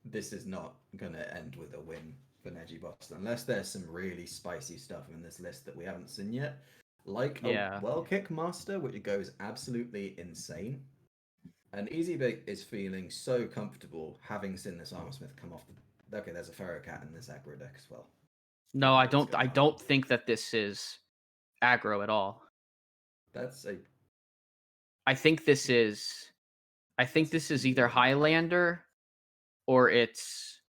this is not going to end with a win for Nejiboston, unless there's some really spicy stuff in this list that we haven't seen yet. Like Yeah. a Well Kick Master, which goes absolutely insane. And ezbake is feeling so comfortable having seen this Armorsmith come off the... Okay, there's a Pharaoh Cat in this aggro deck as well. No, I What's don't. going I on? don't think that this is aggro at all. That's a... I think this is either Highlander, or it's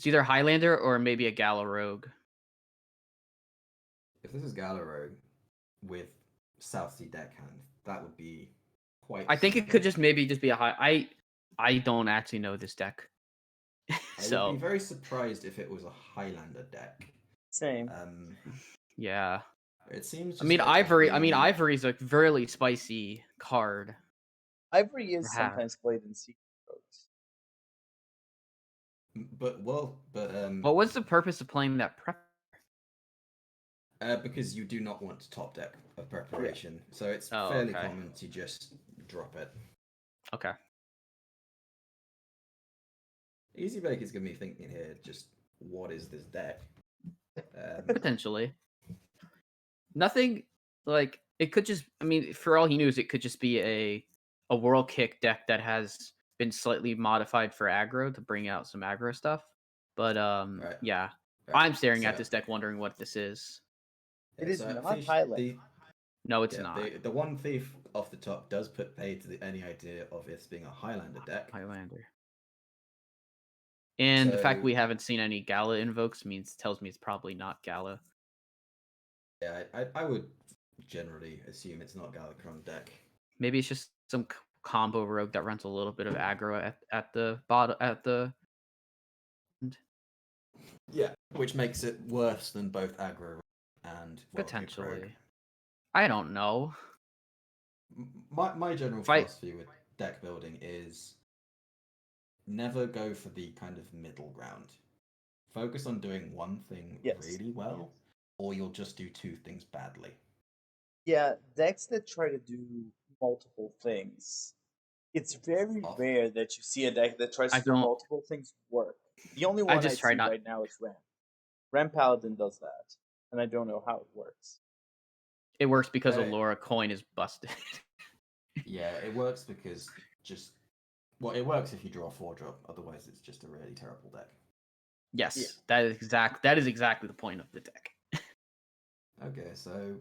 either Highlander or maybe a Gala Rogue. If this is Gala Rogue with South Sea deckhand, that would be quite. I think it similar. could just maybe just be a high. I don't actually know this deck, I would so be very surprised if it was a Highlander deck. Same. Yeah. yeah. It seems. I mean, just like a Ivory. I mean, really- Ivory's a really spicy card. Ivory is Perhaps. sometimes played in secret rogues. But What was the purpose of playing that prep? because you do not want to top deck a preparation, so it's Oh, fairly okay. common to just drop it. Okay. ezbake is gonna be thinking here, just what is this deck? Potentially. Nothing like it could just. I mean, for all he knows, it could just be a World Kick deck that has been slightly modified for aggro to bring out some aggro stuff. But Right. yeah, Right, I'm staring at so- this deck, wondering what this is. It is so not Fish, Highlander. No, it's yeah, not the one thief off the top does put pay to any idea of this being a Highlander deck. Highlander. And the fact So- we haven't seen any Gala invokes tells me it's probably not Gala. Yeah, I would generally assume it's not Galacron deck. Maybe it's just some combo rogue that runs a little bit of aggro at the bottom at the. Yeah, which makes it worse than both aggro and World Kick Rogue. Potentially. I don't know. My general philosophy with deck building is never go for the kind of middle ground. Focus on doing one thing Yes. really well, or you'll just do two things badly. Yeah, decks that try to do multiple things. It's very Off. rare that you see a deck that tries I to do don't- multiple things work. The only one I, just try see not- right now is Ram. Ram Paladin does that, and I don't know how it works. It works because Right. Allura coin is busted. Yeah, it works because it works if you draw a 4-drop. Otherwise, it's just a really terrible deck. Yes, Yeah. that is exactly the point of the deck. Okay, so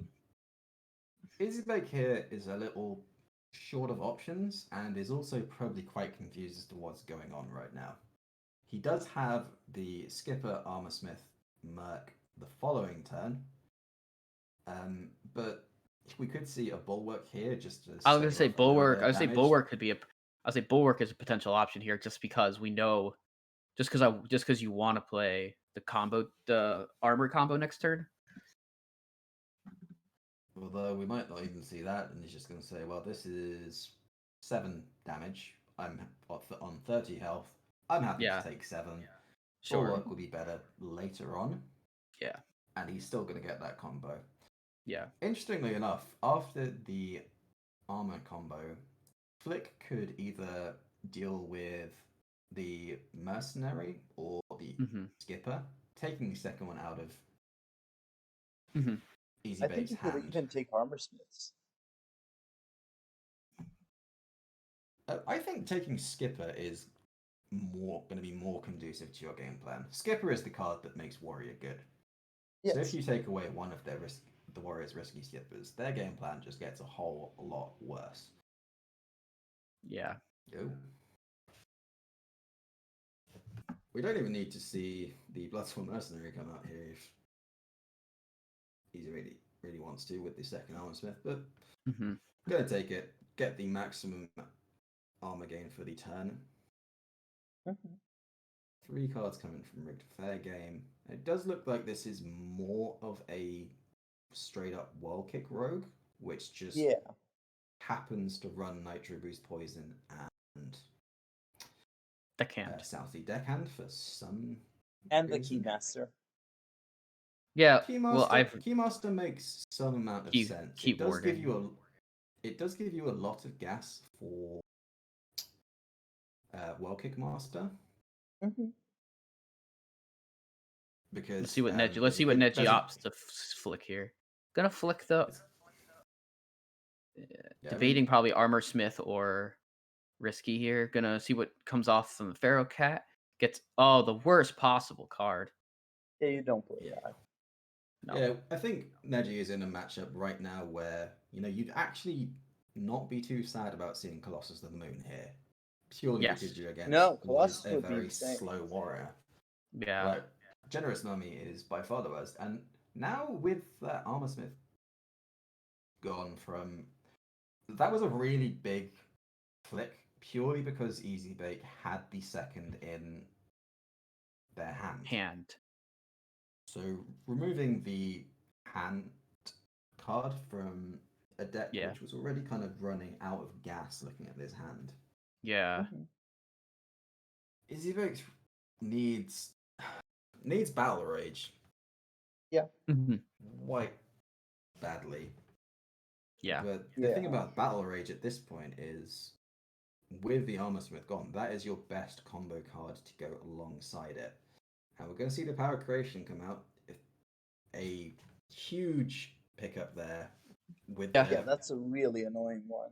ezbake here is a little short of options and is also probably quite confused as to what's going on right now. He does have the Skipper, Armorsmith, Merc the following turn, but we could see a Bulwark here just as. I was gonna say sort of Bulwark. another I would say damage. Bulwark could be a. I would say Bulwark is a potential option here, just because we know, just because you want to play the armor combo next turn. Although we might not even see that, and he's just going to say, well, this is 7 damage. I'm on 30 health. I'm happy Yeah. to take 7. Sure. Bulwark will be better later on. Yeah. And he's still going to get that combo. Yeah. Interestingly enough, after the armor combo, Flick could either deal with the mercenary or the Mm-hmm. skipper, taking the second one out of Mhm. I think ezbake's you could hand. even take Armor Smiths. I think taking Skipper is going to be more conducive to your game plan. Skipper is the card that makes Warrior good. Yes. So if you take away one of the Warrior's risky skippers, their game plan just gets a whole lot worse. Yeah. Ooh. We don't even need to see the Bloodsworn Mercenary come out here if he really wants to with the second Armorsmith, but Mm-hmm. gonna take it, get the maximum armor gain for the turn. 3 cards coming from Rigged Fair Game. It does look like this is more of a straight up World Kick rogue, which just Yeah. happens to run Nitro Boost Poison and Deckhand. Southie Deckhand for some And the reason. Keymaster. Yeah. Keymaster, Well, Keymaster makes some amount of sense. keep It does give you a lot of gas for World Kick Master. Mm-hmm. Because Let's see what Neji opts to flick here. Gonna flick the. Debating probably Armor Smith or Risky here. Gonna see what comes off from the Pharaoh Cat. Gets the worst possible card. Yeah, you don't play that. No. Yeah, I think Neji is in a matchup right now where you'd actually not be too sad about seeing Colossus of the Moon here, purely Yes. because you're against No, what Colossus is a would be very insane. slow warrior. Yeah. Right. Generous Mummy is by far the worst, and now with that Armorsmith gone from That was a really big click, purely because ezbake had the second in their hand. So removing the hand card from a deck which was already kind of running out of gas looking at this hand. Yeah. ezbake needs Battle Rage. Yeah. Quite badly. Yeah. But the thing about Battle Rage at this point is, with the Armor Smith gone, that is your best combo card to go alongside it. And we're going to see the Power Creation come out. A huge pickup there. With that's a really annoying one.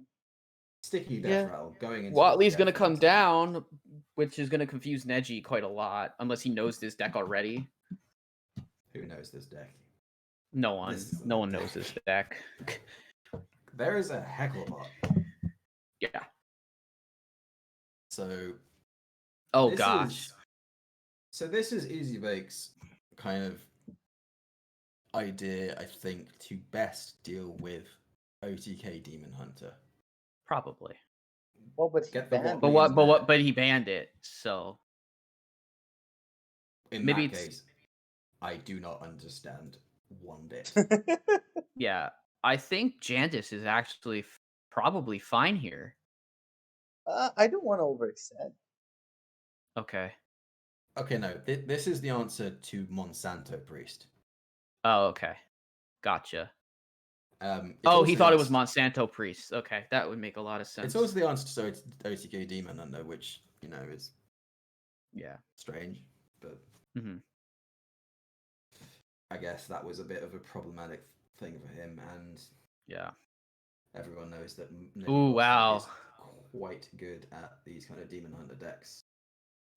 Sticky Death Rattle going into Watley's going to come down, which is going to confuse Neji quite a lot, unless he knows this deck already. Who knows this deck? No one. No one knows this deck. There is a Hecklebot. Yeah. So. Oh gosh. So this is ezbake's kind of idea, I think, to best deal with OTK Demon Hunter. Probably. Well, but he banned But he banned it, so. In maybe that case, I do not understand one bit. Yeah, I think Jandis is actually probably fine here. I don't want to overextend. Okay. Okay, no. This is the answer to Monsanto Priest. Oh, okay. Gotcha. He thought it was Monsanto Priest. Okay, that would make a lot of sense. It's also the answer to OTK Demon Hunter, which, is strange, but I guess that was a bit of a problematic thing for him, and everyone knows that Nejiboston is quite good at these kind of Demon Hunter decks.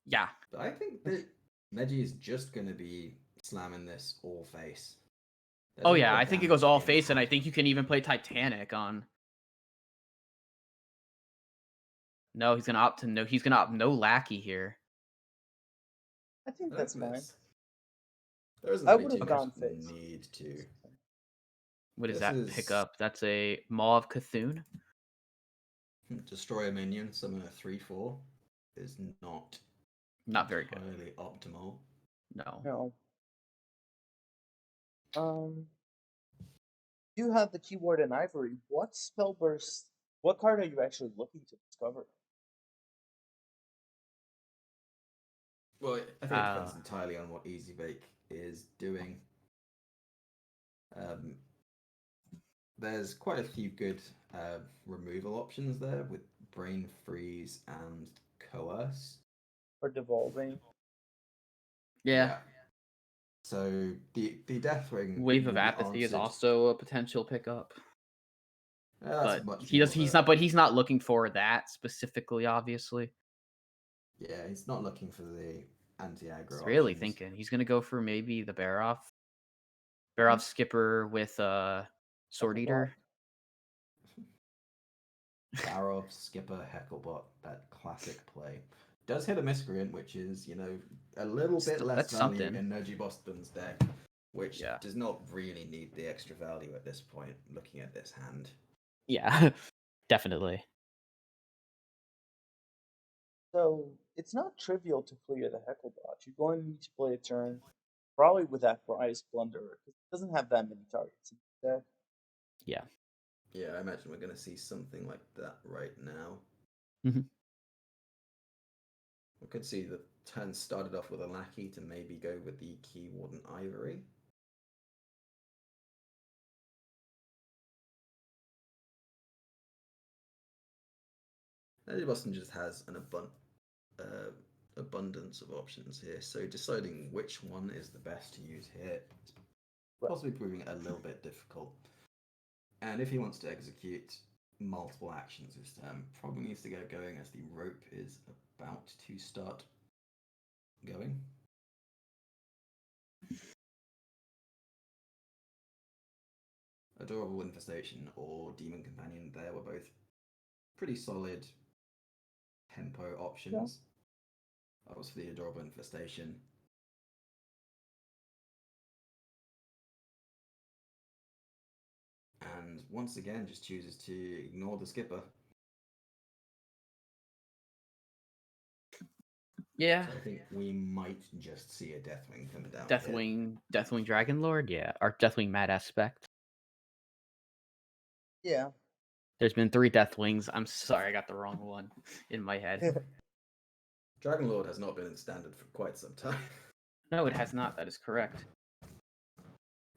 Yeah. But I think that Neji is just going to be slamming this all face. I think it goes all face, and I think you can even play Titanic on. No, he's gonna opt to no. He's gonna opt no Lackey here. I think that's fine. I would have gone face. Need to. What is that pickup? That's a Maw of Cthulhu. Destroy a minion, summon a 3/4 is not very good. Entirely optimal. No. You have the keyword in Ivory. What spell burst? What card are you actually looking to discover? Well, I think it depends entirely on what ezbake is doing. There's quite a few good removal options there with Brain Freeze and Coerce. Or Devolving. Yeah. So the Deathwing Wave of Apathy is also a potential pickup. But he's not looking for that specifically, obviously. Yeah, he's not looking for the anti-aggro. He's really thinking he's gonna go for maybe the Baroff Skipper with Sword Eater. Baroff Skipper Hecklebot, that classic play. Does hit a Miscreant, which is, a little bit less value in Nejiboston's deck, which does not really need the extra value at this point, looking at this hand. Yeah, definitely. So, it's not trivial to clear the Hecklebot. You're going to need to play a turn, probably with that Prize Plunderer, because it doesn't have that many targets in the deck. Yeah. Yeah, I imagine we're going to see something like that right now. We could see the turn started off with a Lackey to maybe go with the Key Warden Ivory. Nejiboston just has an abundance of options here, so deciding which one is the best to use here is possibly proving a little bit difficult. And if he wants to execute multiple actions this turn, probably needs to get going as the rope is about to start going. Adorable Infestation or Demon Companion there were both pretty solid tempo options. That was for the Adorable Infestation. and once again just chooses to ignore the skipper. Yeah. So I think we might just see a Deathwing come down. Deathwing Dragon Lord, yeah. Or Deathwing Mad Aspect. Yeah. There's been 3 Deathwings. I'm sorry, I got the wrong one in my head. Dragon Lord has not been in standard for quite some time. No, it has not. That is correct.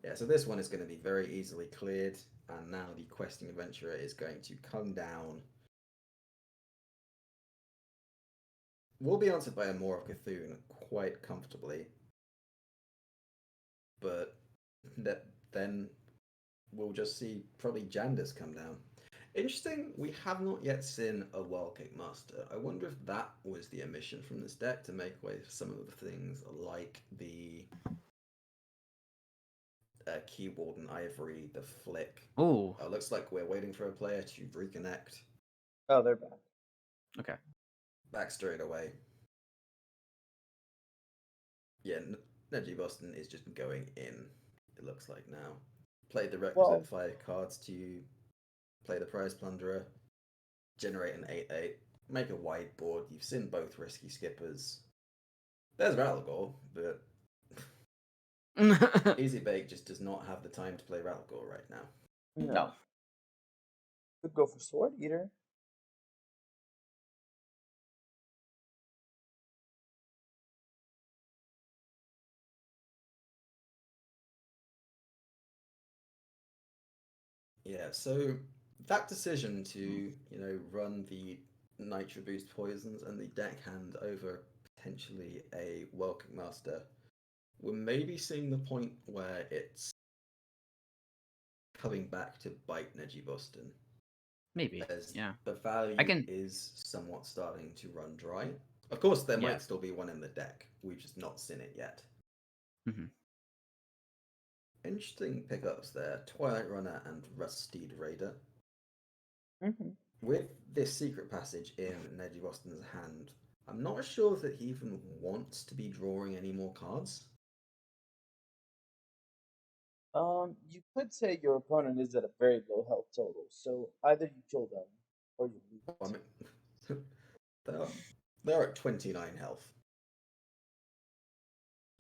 Yeah, so this one is going to be very easily cleared, and now the questing adventurer is going to come down. Will be answered by a Maw of Cthulhu quite comfortably, but then we'll just see probably Jandis come down. Interesting, we have not yet seen a Wildcake Master. I wonder if that was the omission from this deck to make way for some of the things like the Keyboard and Ivory, the Flick. Oh. Looks like we're waiting for a player to reconnect. Oh, they're back. Okay. Back straight away. Yeah, Nejiboston is just going in, it looks like now. Played the requisite 5 cards to play the Prize Plunderer, generate an 8/8, make a wide board. You've seen both risky skippers. There's Ralligor, but ezbake just does not have the time to play Ralligor right now. No. Could go for Sword Eater. Yeah, so that decision to, run the Nitro Boost Poisons and the deckhand over potentially a Welcome Master, we're maybe seeing the point where it's coming back to bite Nejiboston. Maybe. As Yeah. the value is somewhat starting to run dry. Of course, there might still be one in the deck. We've just not seen it yet. Mm-hmm. Interesting pickups there. Twilight Runner and Rusted Raider. Mm-hmm. With this secret passage in Nejiboston's hand, I'm not sure that he even wants to be drawing any more cards. You could say your opponent is at a very low health total, so either you kill them or you lose. They're at 29 health.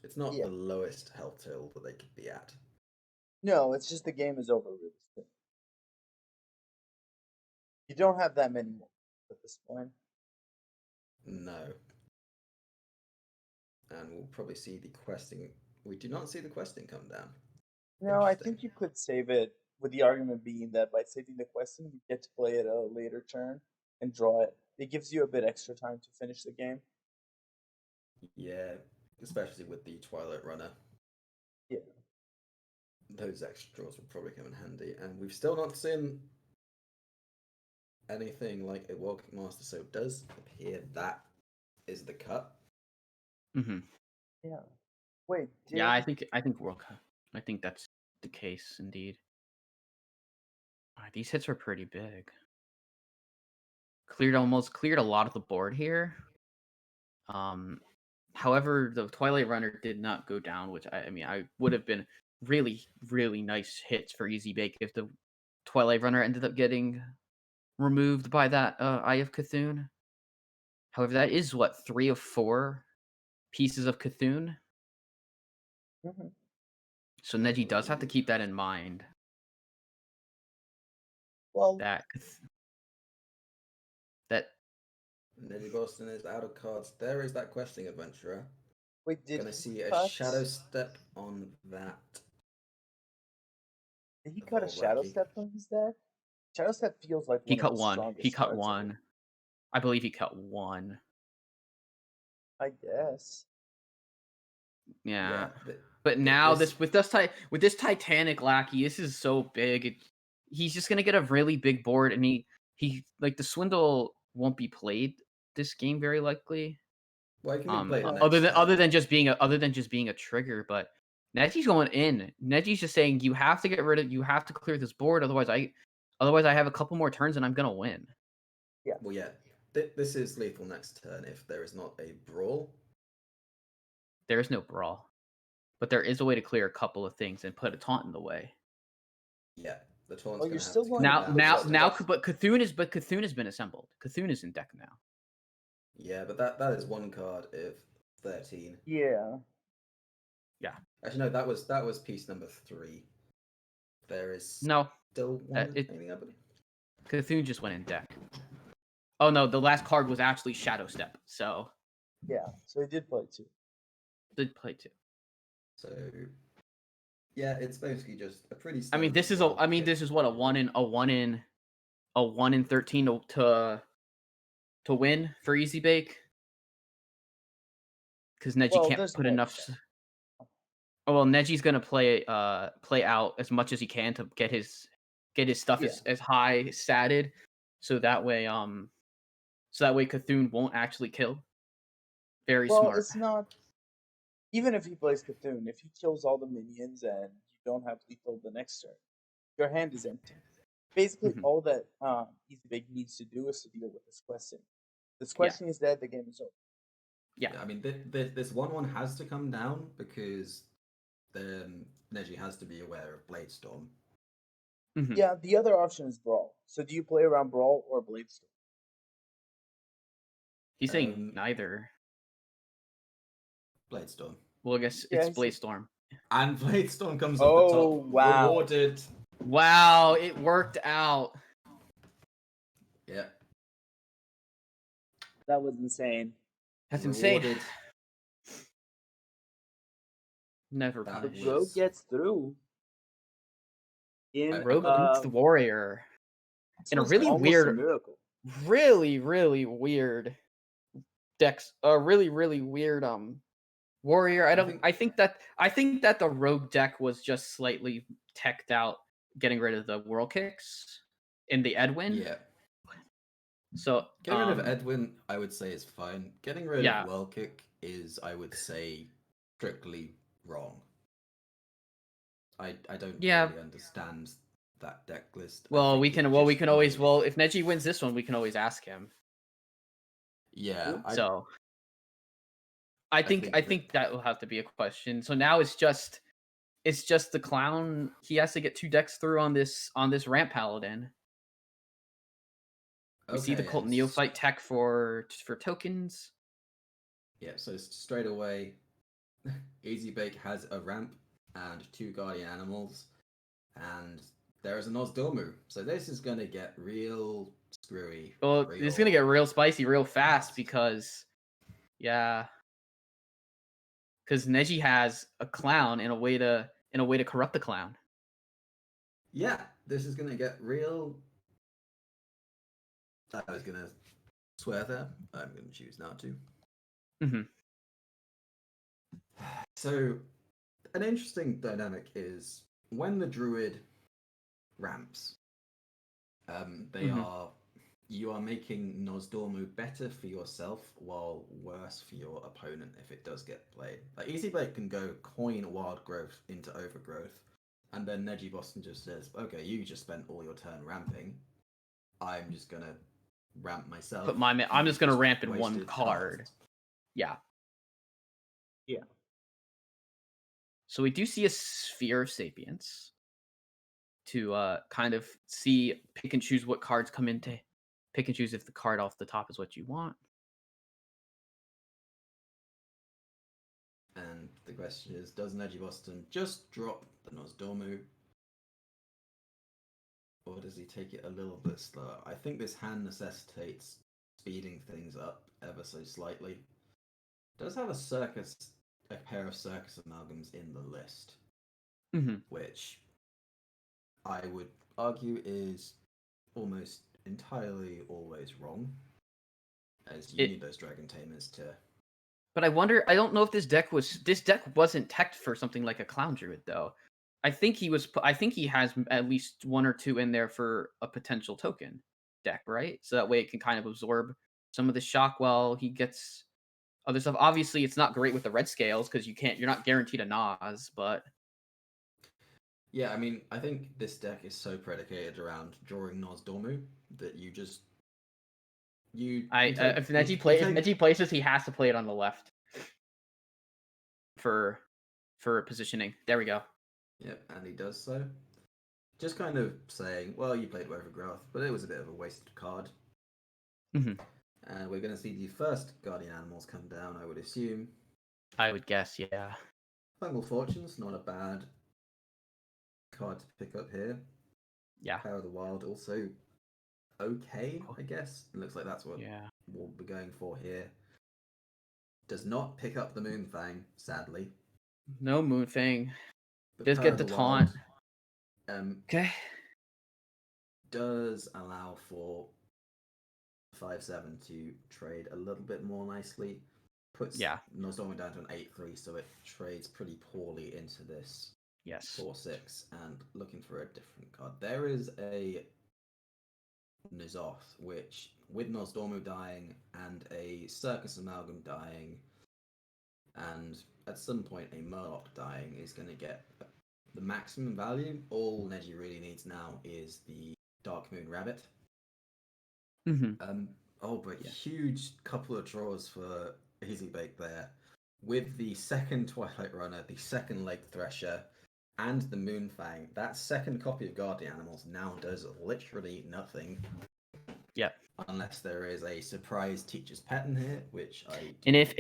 It's not the lowest health total that they could be at. No, it's just the game is over really soon. You don't have that many more at this point. No. And we'll probably see the questing. We do not see the questing come down. No, I think you could save it, with the argument being that by saving the questing, you get to play it a later turn and draw it. It gives you a bit extra time to finish the game. Yeah, especially with the Twilight Runner. Yeah. Those extra draws will probably come in handy. And we've still not seen anything like a Welcome Master, so it does appear that is the cut. Mm-hmm. Yeah. Wait. Yeah, I think World Cup. I think that's the case indeed. These hits are pretty big. Cleared a lot of the board here. However, the Twilight Runner did not go down, which I would have been really, really nice hits for ezbake if the Twilight Runner ended up getting removed by that Eye of Cthulhu. However, that is 3 of 4 pieces of Cthulhu. Mm-hmm. So Neji does have to keep that in mind. Well, that Nejiboston is out of cards. There is that questing adventurer. Wait, Gonna see a Shadow Step on that. Did he cut a Shadow Step from his deck? Shadow Step feels like he cut one. He cut one. I believe he cut one. I guess. Yeah. But now with this Titanic Lackey, this is so big. He's just gonna get a really big board, and he like the Swindle won't be played this game very likely. Well, can be played other than just being a trigger, but Neji's going in. Neji's just saying you have to clear this board, otherwise I have a couple more turns and I'm gonna win. Yeah. Well, yeah. This is lethal next turn if there is not a brawl. There is no brawl, but there is a way to clear a couple of things and put a taunt in the way. Yeah, The Taunt's Oh, gonna you're have still to going come Now, down now, first. now, but Cthulhu has been assembled. Cthulhu is in deck now. Yeah, but that is one card of 13. Yeah. Actually, no, that was piece number 3. There is No, still one it- remaining, I believe. Cthulhu just went in deck. Oh no, the last card was actually Shadow Step, so Yeah. So he did play 2. did play 2. So yeah, it's basically just a pretty. I mean, this is a. I mean, this is what a 1 in 13 to win for ezbake. Because Neji Well, can't there's put more than enough. that. Oh well, Neji's gonna play out as much as he can to get his stuff Yeah. as high statted, so that way Cthulhu won't actually kill. Very Well, smart. it's not. Even if he plays Cthulhu, if he kills all the minions and you don't have lethal the next turn, your hand is empty. Basically, Mhm. all that ezbake needs to do is to deal with this question. This question is dead. The game is over. Yeah. I mean, this 1/1 has to come down because then Neji has to be aware of Bladestorm. Mhm. Yeah, the other option is Brawl. So do you play around Brawl or Bladestorm? He's saying neither. Bladestorm. Well, I guess Yeah, it's he's- Bladestorm. And Bladestorm comes up the Oh, top. wow. Rewarded. Wow, it worked out. Yeah. That was insane. That's insane. Rewarded. Never That The punished. Rogue gets through. In Rogue beats the Warrior this in a was really almost weird, a miracle. really weird decks. Really weird Warrior. I think that the Rogue deck was just slightly teched out, getting rid of the Whirl Kicks in the Edwin. Yeah. So Getting rid of Edwin, I would say, is fine. Getting rid Yeah. of Whirl Kick is, I would say, strictly wrong. I don't Yeah. really understand that deck list. I Well, think we it can just always made- if Neji wins this one, we can always ask him. Yeah. So I think that will have to be a question. So now it's just the clown. He has to get 2 decks through on this ramp paladin. We see the Okay, Cult and Neophyte tech for tokens. Yeah, so straight away, ezbake has a ramp and 2 guardian animals, and there is a Nosdormu. So this is gonna get real screwy. Well, it's gonna get real spicy real fast fast. because Neji has a clown in a way to corrupt the clown. Yeah, this is gonna get real. I was gonna swear there. I'm gonna choose not to. Mm-hmm. So, an interesting dynamic is when the druid ramps, you are making Nosdormu better for yourself while worse for your opponent if it does get played. Like ezbake can go coin Wild Growth into Overgrowth, and then Nejiboston just says, "Okay, you just spent all your turn ramping. I'm just gonna ramp myself. I'm just gonna ramp in one wasted card." cards." Yeah. Yeah. So we do see a Sphere of Sapience to kind of pick and choose what cards come into. Pick and choose if the card off the top is what you want. And the question is, does Nejiboston just drop the Nosdormu? Or does he take it a little bit slower? I think this hand necessitates speeding things up ever so slightly. It does have a pair of circus amalgams in the list, which I would argue is almost entirely always wrong, as you need those dragon tamers to. But I wonder. I don't know if this deck wasn't teched for something like a clown druid though. I think he has at least 1 or 2 in there for a potential token deck, right? So that way it can kind of absorb some of the shock while he gets other stuff. Obviously, it's not great with the red scales because you're not guaranteed a Nas, but yeah, I mean, I think this deck is so predicated around drawing Nosdormu that if Neji plays this, he has to play it on the left for positioning. There we go. Yep, and he does so. just kind of saying, well, you played Overgrowth, but it was a bit of a wasted card. Mhm. And we're going to see the first Guardian Animals come down, I would assume. I would guess, yeah. Fungal Fortune's not a bad card to pick up here. Yeah. Power of the Wild also okay, I guess. It looks like that's what Yeah. we'll be going for here. Does not pick up the Moonfang, sadly. No Moonfang. But Does Power get of the the taunt. Wild, Okay. does allow for 5/7 to trade a little bit more nicely. Puts Nosdormu down to an 8/3, so it trades pretty poorly into this Yes. 4/6. And looking for a different card. There is a N'Zoth, which with Nosdormu dying and a Circus Amalgam dying, and at some point a Murloc dying, is going to get the maximum value. All Neji really needs now is the Dark Moon Rabbit. Mm-hmm. But huge couple of draws for ezbake there. With the second Twilight Runner, the second Lake Thresher, and the Moonfang, that second copy of Guardian Animals now does literally nothing. Yeah. Unless there is a surprise Teacher's Pet in here, which I if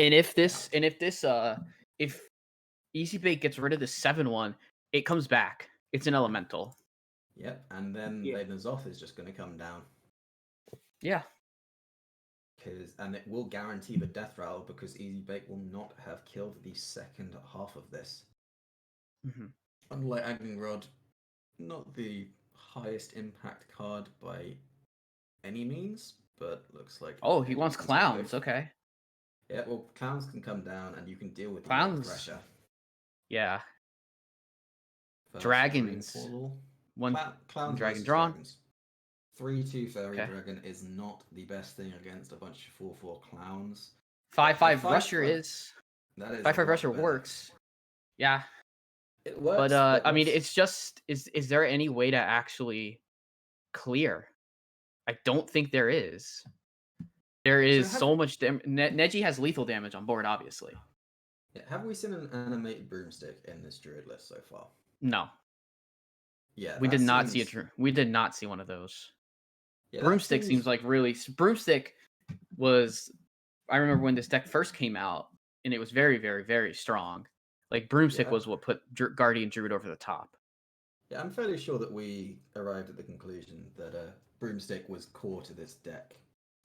ezbake gets rid of the 7/1, it comes back. It's an elemental. Yep, and then the N'Zoth is just going to come down. Yeah. And it will guarantee the death rattle because ezbake will not have killed the second half of this. Mm-hmm. Unlike Agningrod, not the highest impact card by any means, but looks like... Oh, he wants clowns, okay. Yeah, well, clowns can come down and you can deal with clowns. The Thresher. Yeah. First Dragons. Clowns dragon versus drawn. Dragons. 3/2 Fairy Dragon is not the best thing against a bunch of 4/4 clowns. 5/5 Rusher is. That is 5/5 Rusher works. Yeah. It works. But I mean, it's just is there any way to actually clear? I don't think there is. There is so much damage. Neji has lethal damage on board, obviously. Yeah, have we seen an animated broomstick in this druid list so far? No. Yeah, we did not see we did not see one of those. Yeah, broomstick seems like broomstick was. I remember when this deck first came out, and it was very, very, very strong. Like broomstick was what put Guardian Druid over the top. Yeah, I'm fairly sure that we arrived at the conclusion that broomstick was core to this deck.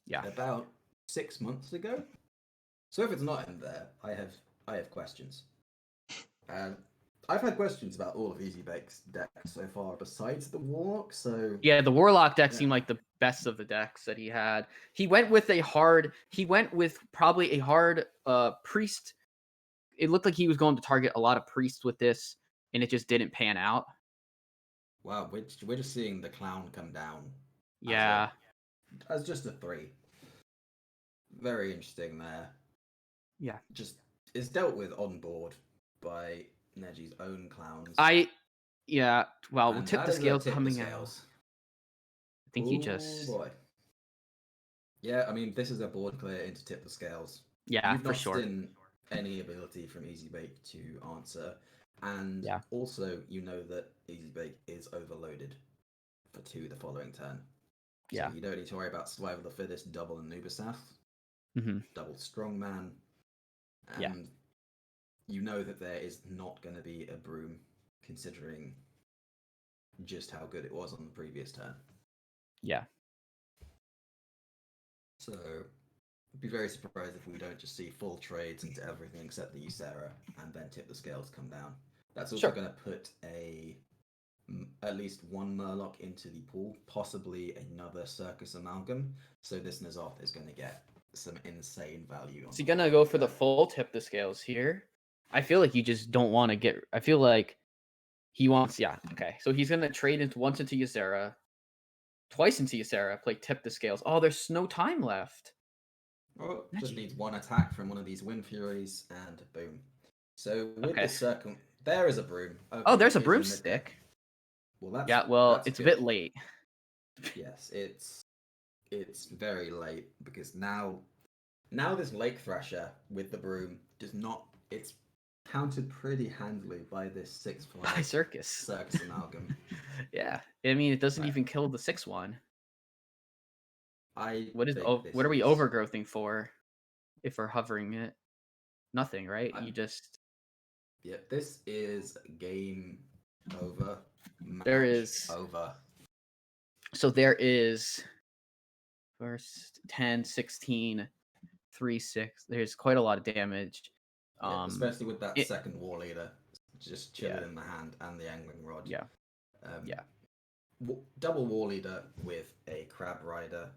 Yeah. About 6 months ago. So if it's not in there, I have questions. I've had questions about all of ezbake's decks so far, besides the Warlock. So yeah, the Warlock deck seemed like the best of the decks that he had. He went with probably a hard priest. It looked like he was going to target a lot of priests with this, and it just didn't pan out. Wow, we're just seeing the clown come down. Yeah. As just a 3. Very interesting there. Yeah. Just it's dealt with on board by Neji's own clowns. Well, we'll tip the scales coming out. I think he just... boy. Yeah, I mean, this is a board clear into tip the scales. Yeah, for sure. You've not seen any ability from ezbake to answer. And also, you know that ezbake is overloaded for 2 the following turn. So you don't need to worry about Survival of the Fittest, double Anubisath, double Strongman, and you know that there is not going to be a broom, considering just how good it was on the previous turn. Yeah. So, I'd be very surprised if we don't just see full trades into everything except the Ysera, and then tip the scales come down. That's also going to put at least one Murloc into the pool, possibly another Circus Amalgam. So this N'Zoth is going to get some insane value. Is he going to go for the full tip the scales here? I feel like you just don't want to get... I feel like he wants... Yeah, okay. So he's going to trade once into Ysera, twice into Ysera, play tip the scales. Oh, there's no time left. Well, just needs one attack from one of these Wind Furies, and boom. So with the circle... There is a broom. Okay, oh, there's a broomstick. Well, that's it's good. A bit late. Yes, it's very late because now this Lake Thresher with the broom does not. It's countered pretty handily by this 6/5 By Circus. Circus Amalgam. Yeah, I mean, it doesn't Right. even kill the 6/1. I What is think this what are we is- overgrowthing for? If we're hovering it, nothing, right? You I'm- just Yeah, this is game over. There Match is- over. so there is first 10, 16, 3, 6. There's quite a lot of damage. Yeah, especially with that it- second War Leader just chilling Yeah. in the hand and the Angling Rod. Yeah. Yeah. Double War Leader with a Crab Rider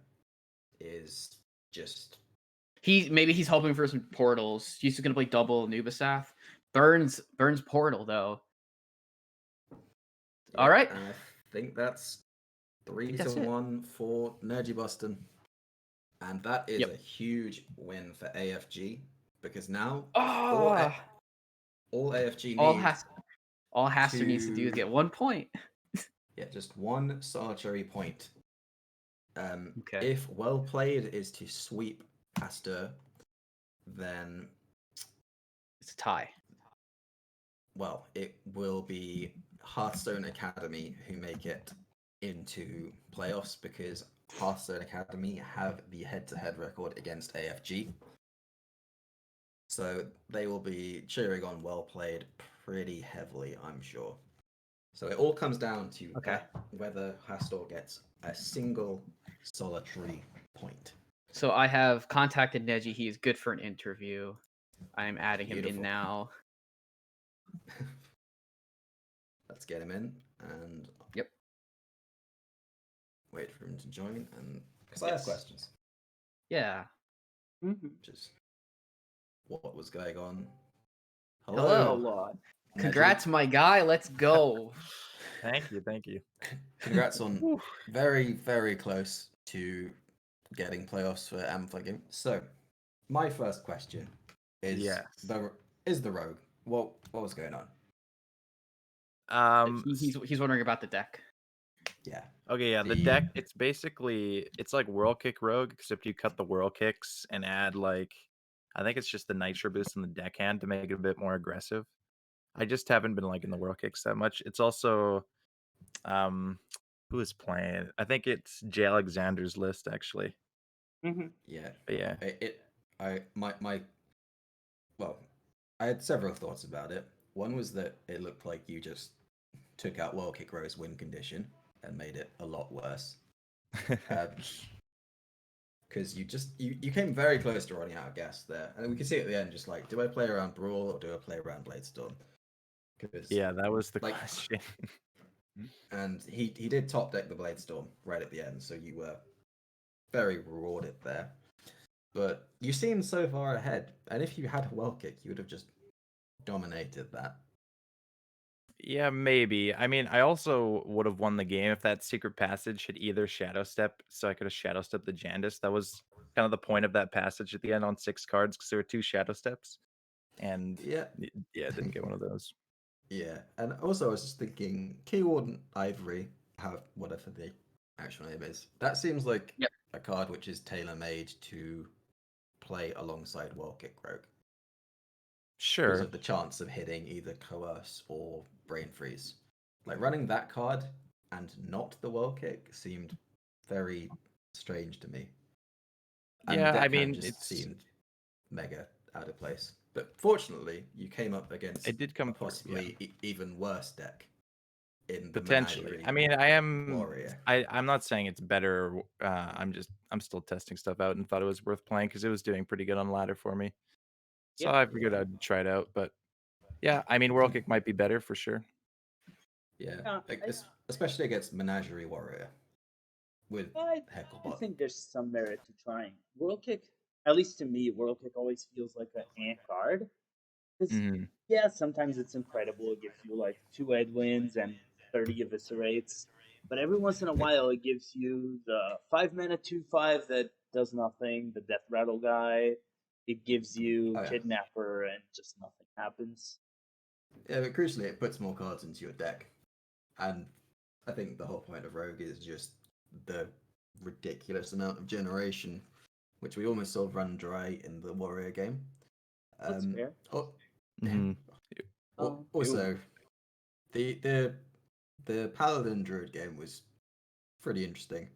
is just Maybe he's hoping for some portals. He's just gonna play double Nubasath. Burns portal though. All right. And I think that's 3 that's to it. 1 for Nejiboston. And that is Yep. a huge win for AFG because now Oh, all AFG all needs Haster needs to do is to- get 1 point. just one solitary point. Okay. If well played is to sweep Pasteur, then It's a tie. well, it will be Hearthstone Academy who make it into playoffs because Hearthstone Academy have the head-to-head record against AFG. So they will be cheering on well played pretty heavily, I'm sure. So it all comes down to whether Hastor gets a single solitary point. So I have contacted Neji. He is good for an interview. I am adding him in Beautiful. now. Let's get him in and Yep. wait for him to join. And because I have Yes. questions, Yeah. which is what was going on. Hello. lot. Neji. Congrats, my guy. Let's go. Thank you. Congrats on very, very close to getting playoffs for Amflagging. So, my first question is Yes. the rogue. What was going on? He's wondering about the deck. Yeah. Okay, yeah, the the- deck, it's like Whirl Kick Rogue, except you cut the Whirl Kicks and add I think it's just the Nitro Boost in the deckhand to make it a bit more aggressive. I just haven't been liking the Whirl Kicks that much. It's also who is playing? I think it's Jay Alexander's list actually. Yeah. But yeah. I had several thoughts about it. One was that it looked like you just took out World Kick Row's win condition and made it a lot worse. Because you came very close to running out of gas there, and we can see at the end, just like, do I play around Brawl or do I play around Bladestorm? Yeah, that was the like- question. And he did top deck the Bladestorm right at the end, so you were very rewarded there. But you seemed so far ahead, and if you had a well kick, you would have just dominated that. Yeah, maybe. I mean, I also would have won the game if that secret passage had either Shadow Step, so I could have Shadow Step the Jandis. That was kind of the point of that passage at the end on 6 cards, because there were 2 Shadow Steps. And Yeah. yeah, didn't get one of those. Yeah, and also I was just thinking, Keywarden Ivory, whatever the actual name is, that seems like Yep. a card which is tailor-made to play alongside World Kick Rogue. Because Sure. of the chance of hitting either Coerce or Brain Freeze. Like, running that card and not the World Kick seemed very strange to me. And Yeah, I Deckhand mean, just it's seemed mega out of place. But fortunately, you came up against It did come a through, yeah. possibly even worse deck in the Potentially. Menagerie I mean, I am Warrior. I'm not saying it's better. I'm still testing stuff out and thought it was worth playing because it was doing pretty good on ladder for me. So Yep. I figured Yeah. I'd try it out. But yeah, I mean, World Kick might be better for sure. Yeah, Yeah, especially against Menagerie Warrior with I Hecklebot. think there's some merit to trying. World Kick, at least to me, World Kick always feels like an ant card. 'Cause, Mhm. yeah, sometimes it's incredible. It gives you like 2 Edwins and 30 Eviscerates. But every once in a while, it gives you the 5-mana 2/5 that does nothing, the Death Rattle guy. It gives you Oh, yeah. Kidnapper, and just nothing happens. Yeah, but crucially, it puts more cards into your deck. And I think the whole point of Rogue is just the ridiculous amount of generation, which we almost saw run dry in the Warrior game. That's fair. Oh, Mhm. Also, the Paladin Druid game was pretty interesting,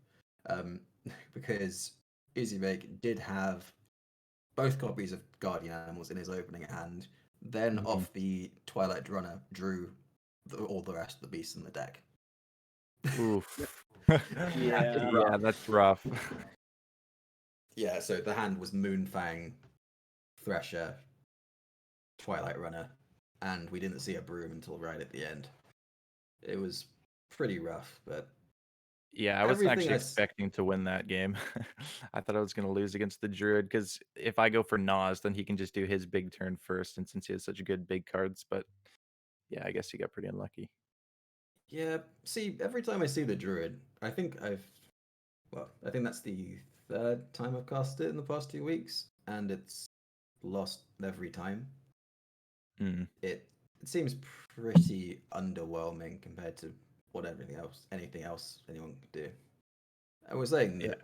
because ezbake did have both copies of Guardian Animals in his opening hand. Then off the Twilight Runner drew all the rest of the beasts in the deck. Oof. Yeah. Yeah, that's rough. Yeah, so the hand was Moonfang, Thresher, Twilight Runner, and we didn't see a Broom until right at the end. It was pretty rough, but Yeah, I wasn't everything actually expecting to win that game. I thought I was going to lose against the Druid because if I go for Nas, then he can just do his big turn first, and since he has such good big cards, but yeah, I guess he got pretty unlucky. Yeah, see, every time I see the Druid, I think that's the third time I've cast it in the past 2 weeks, and it's lost every time. Mm. It seems pretty underwhelming compared to anything else anyone could do. I was saying that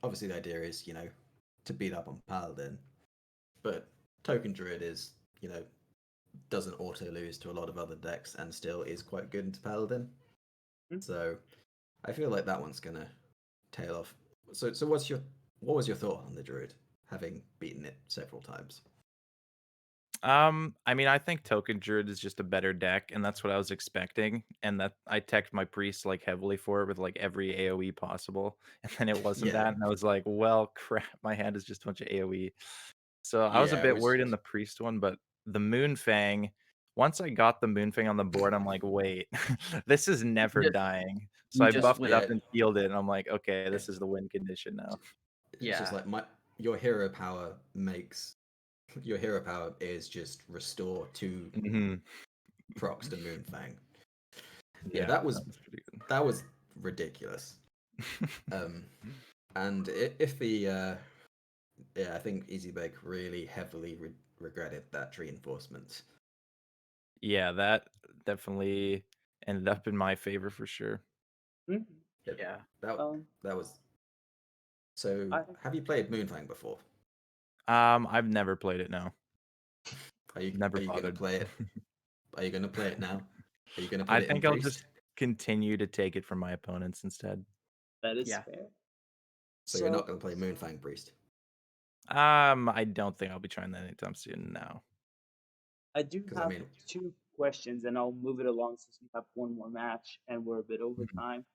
obviously the idea is, to beat up on Paladin, but Token Druid is, doesn't auto lose to a lot of other decks and still is quite good into Paladin. So I feel like that one's gonna tail off. So what was your thought on the Druid, having beaten it several times? I mean, I think Token Druid is just a better deck, and that's what I was expecting. And that I teched my priest like heavily for it with like every AoE possible, and then it wasn't Yeah. that, and I was like, well, crap, my hand is just a bunch of AoE. So I was a Yeah, bit worried in the priest one, but the Moonfang. Once I got the Moonfang on the board, I'm like, wait, this is never just- dying. So you I just buffed win. it up and healed it, and I'm like, okay, this is the win condition now. It's just Yeah. like your hero power is just restore 2 hmm procs to Moonfang. Yeah, that was pretty good. that was ridiculous. And if the I think ezbake really heavily regretted that reinforcement. Yeah, that definitely ended up in my favor for sure. Mhm. Yeah. That was. So, I- have you played Moonfang before? I've never played it now. Never are you gonna bothered. play it? Are you gonna play it now? Are you gonna put I it in think I'll Priest? just continue to take it from my opponents instead. That is Yeah. fair. So you're not gonna play Moonfang Priest? I don't think I'll be trying that anytime soon now. I do 'Cause, I have mean- 2 questions, and I'll move it along since we have one more match and we're a bit over Mhm. time.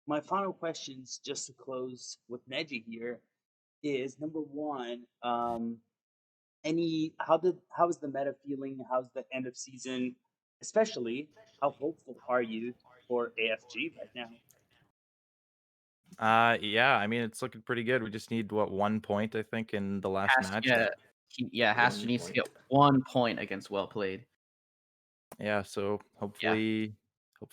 My final questions, just to close with Neji here, is number 1, how is the meta feeling? How's the end of season? Especially, how hopeful are you for AFG right now? Yeah, I mean it's looking pretty good. We just need 1 point, I think, in the last match. Haster needs to get 1 point against Well Played. Yeah, so hopefully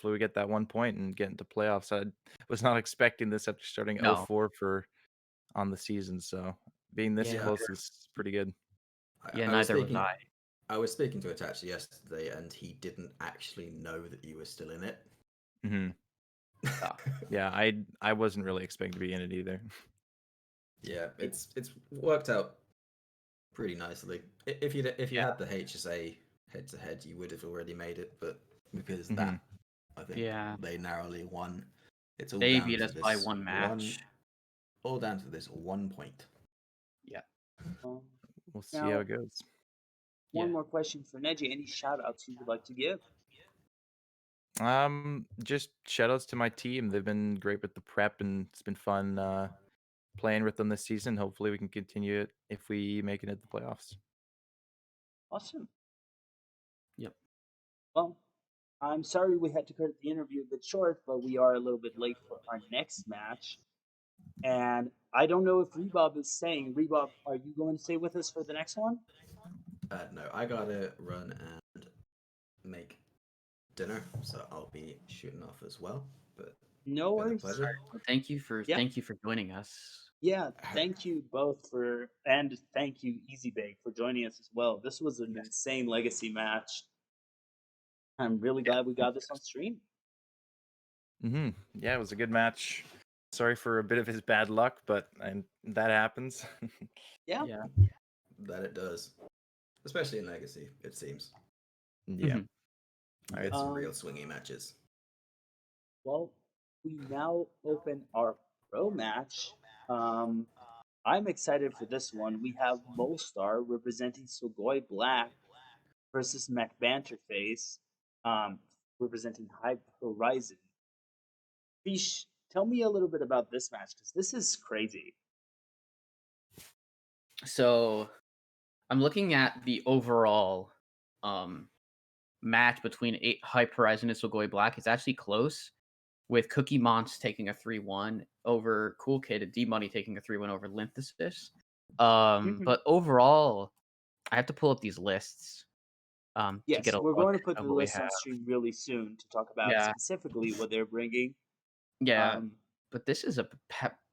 we get that 1 point and get into playoffs. I was not expecting this after starting No. 0-4 on the season, so being this Yeah. close is pretty good. Yeah, I was neither was speaking, I. I was speaking to Itachi yesterday, and he didn't actually know that you were still in it. hmm Yeah, I wasn't really expecting to be in it either. Yeah, it's worked out pretty nicely. If you had the HSA head to head, you would have already made it, but because that, I think they narrowly won. It's all They down beat to us this by 1 match. all down to this 1 point. Yeah. We'll see Now- how it goes. One more question for Neji. Any shout outs you would like to give? Just shout outs to my team. They've been great with the prep, and it's been fun playing with them this season. Hopefully, we can continue it if we make it into the playoffs. Awesome. Yep. Well, I'm sorry we had to cut the interview a bit short, but we are a little bit late for our next match. And I don't know if Rebob is staying. Rebob, are you going to stay with us for the next one? No, I gotta run and make dinner, so I'll be shooting off as well. But No been a worries. pleasure. Well, thank you for joining us. Yeah, thank you both and thank you ezbake for joining us as well. This was an insane legacy match. I'm really glad we got this on stream. Yeah, it was a good match. Sorry for a bit of his bad luck, but that happens. Yeah. That it does, especially in Legacy, it seems. Yeah. Mhm. I had some real Um, swingy matches. well, we now open our pro match. Um, I'm excited for this one. We have Molestar representing Swagoi Black versus McBanterFace, um, representing HypeHorizen. Fish, tell me a little bit about this match because this is crazy. So I'm looking at the overall match between HypeHorizen and Sugoi Black. It's actually close, with Cookie Monts taking a 3-1 over Cool Kid and D Money taking a 3-1 over Linthesis. Mhm. But overall, I have to pull up these lists to get Yes, a we're look going to put of the what we list have. on stream really soon to talk about Yeah, specifically what they're bringing. yeah. Um, But this is a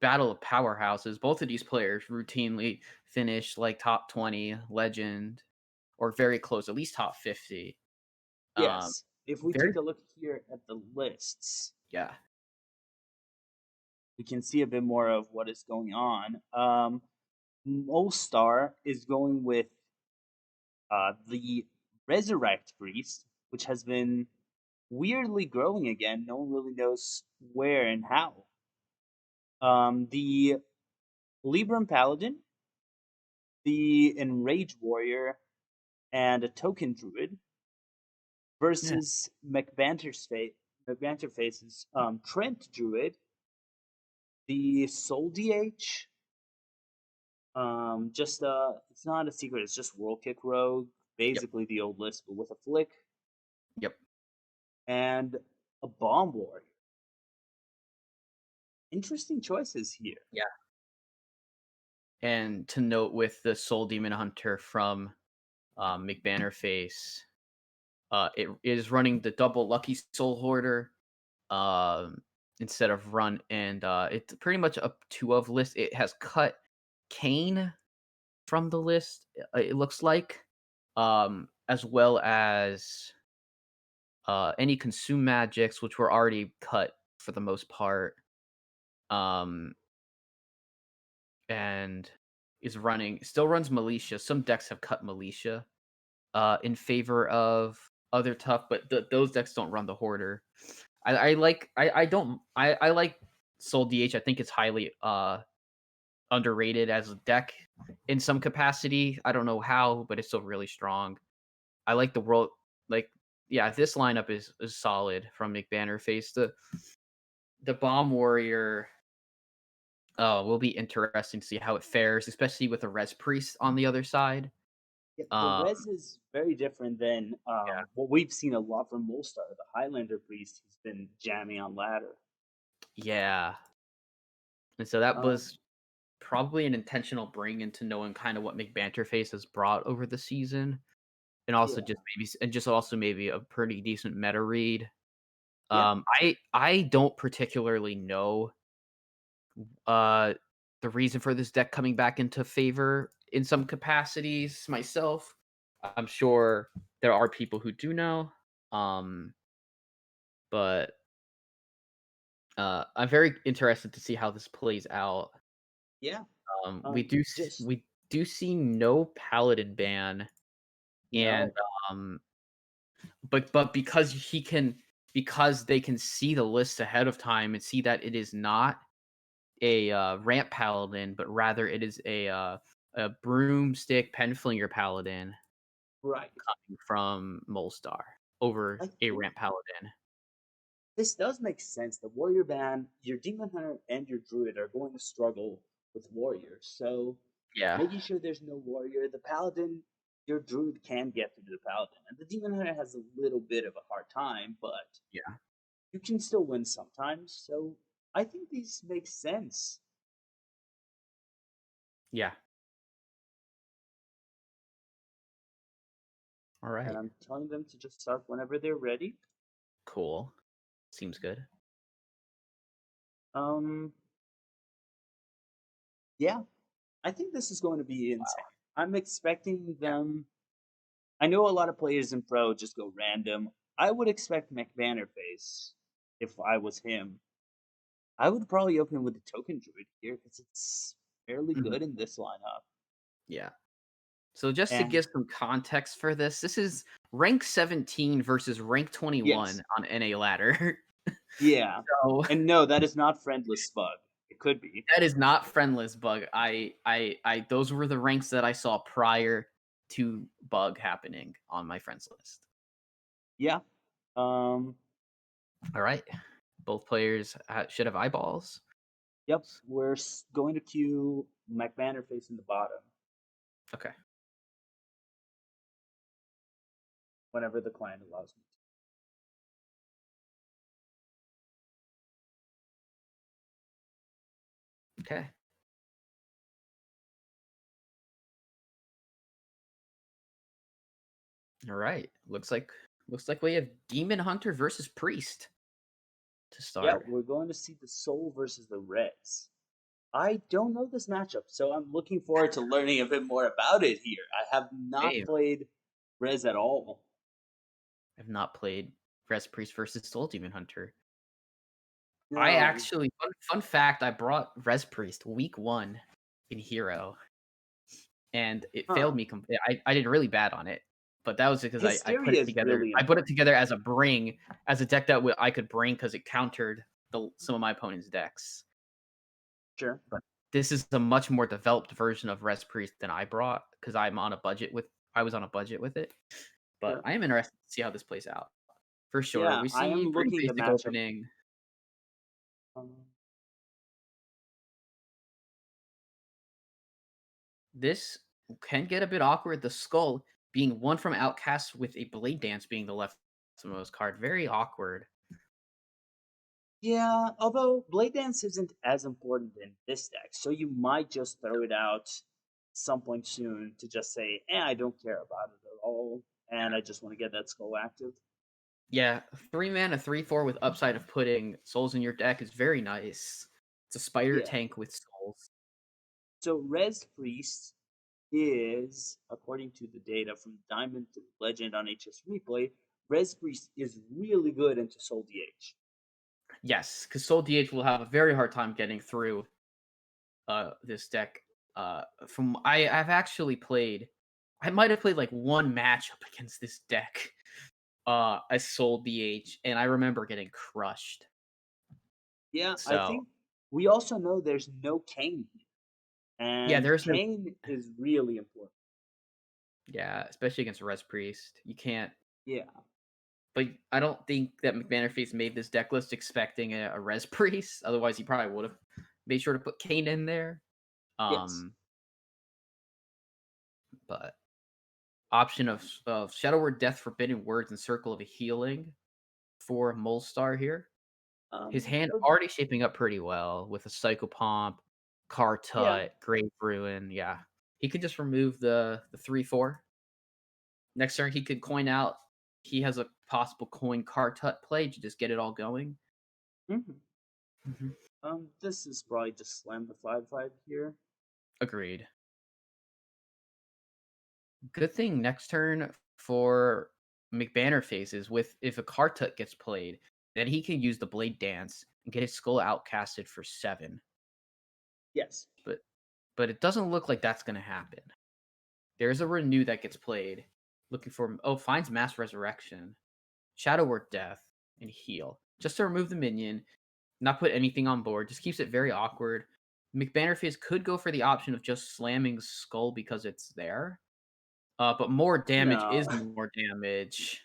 battle of powerhouses. Both of these players routinely finish like top 20 legend or very close, at least top 50. Um, yes, if we very take a look here at the lists, yeah. we can see a bit more of what is going on. Molestar is going with the Resurrect Priest, which has been weirdly growing again. No one really knows where and how. The Libram Paladin, the Enrage Warrior, and a Token Druid Yeah. versus McBanterFace's Trent Druid, the Soul DH. Just it's not a secret. It's just World Kick Rogue, Yep. basically the old list, but with a flick, Yep. and a Bomb Warrior. Interesting choices here. Yeah. And to note with the Soul Demon Hunter from McBanterFace, it is running the double Lucky Soul Hoarder instead of run, and it's pretty much a 2 of list. It has cut Kane from the list, it looks like, as well as any consume magics, which were already cut for the most part, um, and still runs Militia. Some decks have cut Militia in favor of other tough, but those decks don't run the Hoarder. I like I like Soul DH. I think it's highly underrated as a deck in some capacity. I don't know how, but it's still really strong. I like the world like yeah, this lineup is solid from McBanterFace. The Bomb Warrior will be interesting to see how it fares, especially with a Res Priest on the other side. Yeah, the Um, res is very different than what we've seen a lot from Molestar, the Highlander Priest, who's been jamming on ladder. yeah. And so that Um, was probably an intentional bring into knowing kind of what McBanterFace has brought over the season. And also yeah, just also maybe a pretty decent meta read. yeah, I don't particularly know uh the reason for this deck coming back into favor in some capacities myself. I'm sure there are people who do know. Um but I'm very interested to see how this plays out. yeah. Just We do see no paladin ban, and no, um but because they can see the list ahead of time and see that it is not a ramp paladin, but rather it is a broomstick penflinger paladin right. coming from Molestar over I a think ramp paladin. this does make sense. The warrior ban, your demon hunter and your druid are going to struggle with warriors. So Yeah, making sure there's no warrior, the paladin, your druid can get through the paladin, and the demon hunter has a little bit of a hard time, but yeah, you can still win sometimes. So I think these make sense, yeah. All and right, I'm telling them to just start whenever they're ready. cool. Seems good. Um, yeah, I think this is going to be insane. I'm expecting Yeah. them. I know a lot of players in pro just go random. I would expect McBanterface if I was him. I would probably open with the token druid here because it's fairly Mhm. good in this lineup. Yeah. So just to And give some context for this is rank 17 versus rank 21 yes, on NA ladder. yeah. So And no, that is not friendless bug. It could be. that is not friendless bug. I those were the ranks that I saw prior to bug happening on my friends list. Yeah. All right. Both players should have eyeballs. Yep. We're going to queue McBanterFace in the bottom Okay. whenever the client allows me. Okay. All right. Looks like we have Demon Hunter versus Priest to Yeah, start. we're going to see the Soul versus the Reds. I don't know this matchup, so I'm looking forward to learning a bit more about it here. I have not Same. played Rez at all. I've not played Res Priest versus Soul Demon Hunter. No. I actually fun fact, I brought Res Priest week 1 in Hero. And it failed me I did really bad on it. But that was because I put Hysteria it is together. really I put it together as a bring, as a deck that I could bring because it countered some of my opponent's decks. Sure. But this is a much more developed version of Res Priest than I brought because I was on a budget with it. But Sure. I am interested to see how this plays out. For sure. Yeah, We I see am pretty looking the basic matchup. opening. This can get a bit awkward. The skull being one from Outcast with a Blade Dance being the leftmost card. Very awkward. Yeah, although Blade Dance isn't as important in this deck, so you might just throw it out some point soon to just say, I don't care about it at all, and I just want to get that skull active. Yeah, 3 mana, 3/4 with upside of putting souls in your deck is very nice. It's a spider tank with souls. So Res Priest is, according to the data from Diamond to Legend on HS Replay, Res Priest is really good into Soul DH. Yes, because Soul DH will have a very hard time getting through this deck. I've actually played, I might have played like one matchup against this deck as Soul DH, and I remember getting crushed. Yeah, So, I think we also know there's no Kane here. And yeah, there's Kane is really important. Yeah, especially against Res Priest. You can't. Yeah. But I don't think that McBanterFace made this deck list expecting a Res Priest. Otherwise, he probably would have made sure to put Kane in there. Yes. But option of Shadow Word, Death, Forbidden Words, and Circle of Healing for Molestar here. His hand already shaping up pretty well with a Psychopomp, Kartut, Grave Ruin. Yeah, he could just remove the 3/4. Next turn, he could coin out. He has a possible coin Kartut play to just get it all going. This is probably just slam the 5/5 here. Agreed. Good thing next turn for McBanterFace is if a Kartut gets played, then he can use the Blade Dance and get his skull outcasted for 7. Yes. But it doesn't look like that's gonna happen. There's a Renew that gets played. Looking for finds Mass Resurrection, Shadow Word, Death, and Heal. Just to remove the minion, not put anything on board, just keeps it very awkward. McBanterFace could go for the option of just slamming Skull because it's there. But more damage is more damage.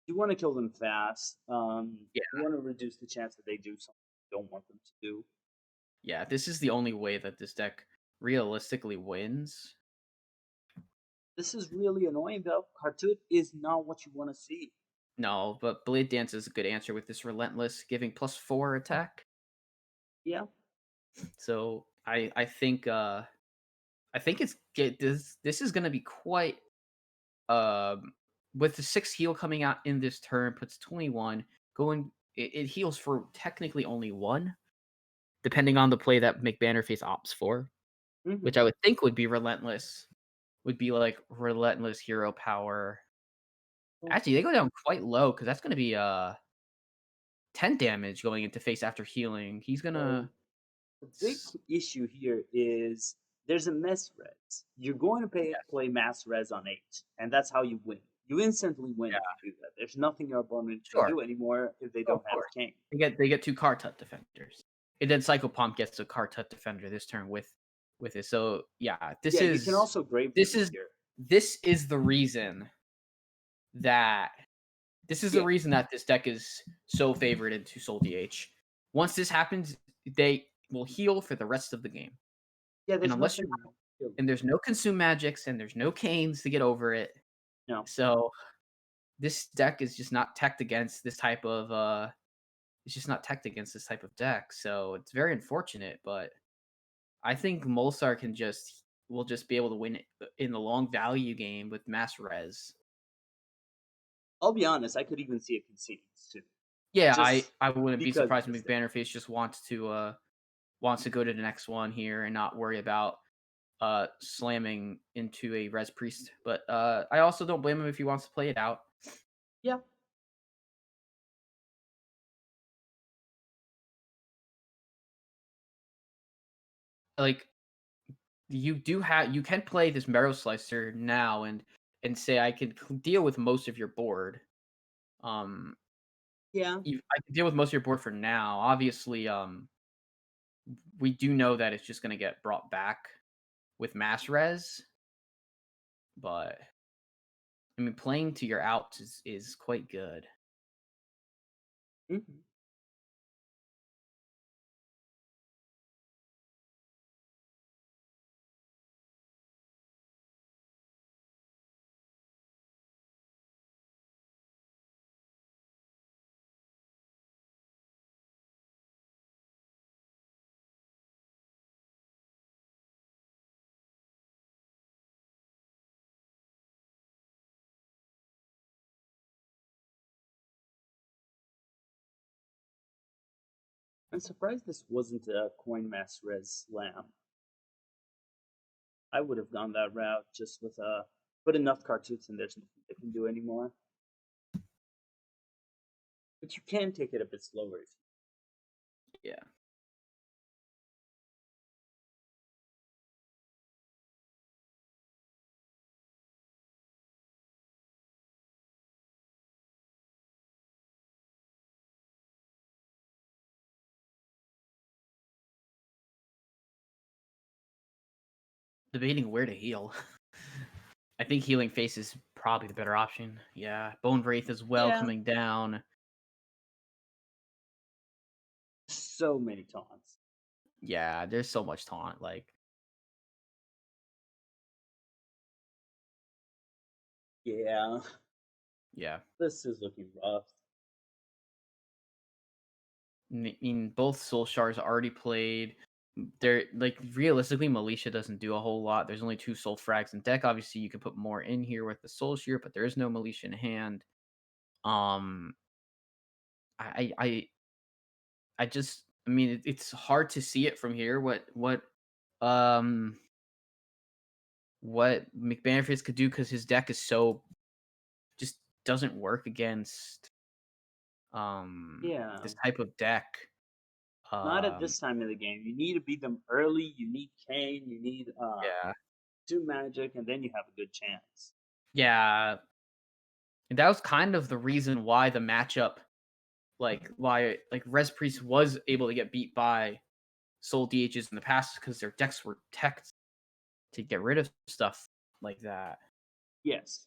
You want to kill them fast. Yeah. You want to reduce the chance that they do something you don't want them to do. Yeah, this is the only way that this deck realistically wins. This is really annoying though. Kartut is not what you want to see. No, but Blade Dance is a good answer with this Relentless, giving +4 attack. Yeah. So I think this is gonna be quite with the 6 heal coming out in this turn puts 21 going. It heals for technically only 1, depending on the play that McBanterFace opts for, which I would think would be Relentless. Would be like Relentless Hero Power. Actually, they go down quite low because that's going to be 10 damage going into face after healing. He's gonna. The big issue here is there's a mass res. You're going to play mass res on 8, and that's how you win. You instantly win if you do that. There's nothing your opponent can do anymore if they don't have king. They get 2 card tut defenders. And then Psychopomp gets a card tut defender this turn with it. So yeah, you can also grave here. This is the reason that this deck is so favored into Soul DH. Once this happens, they will heal for the rest of the game. Yeah, and unless there's no consume magics and there's no canes to get over it. No. So this deck is just not teched against this type of it's just not teched against this type of deck. So it's very unfortunate, but I think Molsar will just be able to win in the long value game with mass res. I'll be honest, I could even see it conceding too. Yeah, I wouldn't be surprised if McBanterFace just wants to go to the next one here and not worry about slamming into a res priest. But I also don't blame him if he wants to play it out. Yeah. Like you can play this Marrow Slicer now and say I can deal with most of your board. Yeah. I can deal with most of your board for now. Obviously, we do know that it's just going to get brought back with mass res, but I mean, playing to your outs is quite good. Mm-hmm. I'm surprised this wasn't a coin mass res slam. I would have gone that route just with put enough cartouches and there's nothing they can do anymore. But you can take it a bit slower. Yeah. Debating where to heal. I think healing face is probably the better option. Yeah, Bone Wraith as well coming down. So many taunts. Yeah, there's so much taunt. Yeah. Yeah. This is looking rough. I mean, both Soul Shards already played. They're realistically, Militia doesn't do a whole lot. There's only 2 Soul Frags in deck. Obviously, you can put more in here with the Soul Shear, but there is no Militia in hand. I mean, it's hard to see it from here. What McBanterFace could do because his deck is so just doesn't work against this type of deck. Not at this time of the game. You need to beat them early. You need Kane. You need 2 magic, and then you have a good chance. Yeah, and that was kind of the reason why the matchup, why Res Priest was able to get beat by Soul DHs in the past, because their decks were teched to get rid of stuff like that. Yes.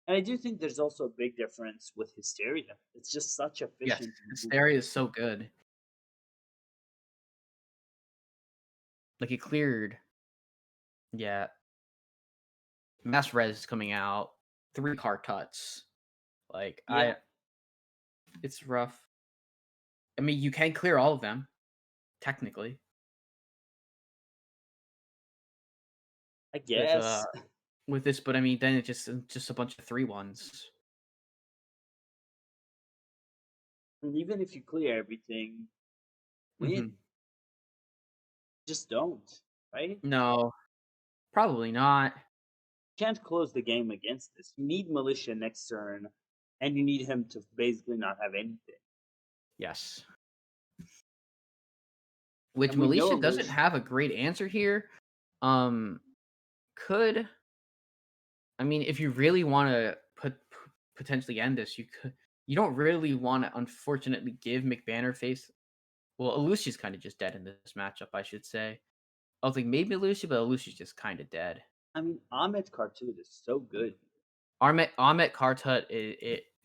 And I do think there's also a big difference with Hysteria. It's just such efficient. Yes, Hysteria is so good. It cleared. Yeah. Mass Res is coming out. 3 card tuts. It's rough. I mean, you can clear all of them, technically. I guess. With this, but I mean, then it's just a bunch of 3/1s. And even if you clear everything, win. Just don't, right? No, probably not. You can't close the game against this. You need Militia next turn, and you need him to basically not have anything. Yes. Which Militia doesn't have a great answer here, could I mean, if you really want to potentially end this, you could. You don't really want to, unfortunately, give McBanterFace. Well, Alucia's kind of just dead in this matchup, I should say. I was like maybe Alucia, but Alucia's just kind of dead. I mean, Ahmed Cartoon is so good. Ahmet Kartut,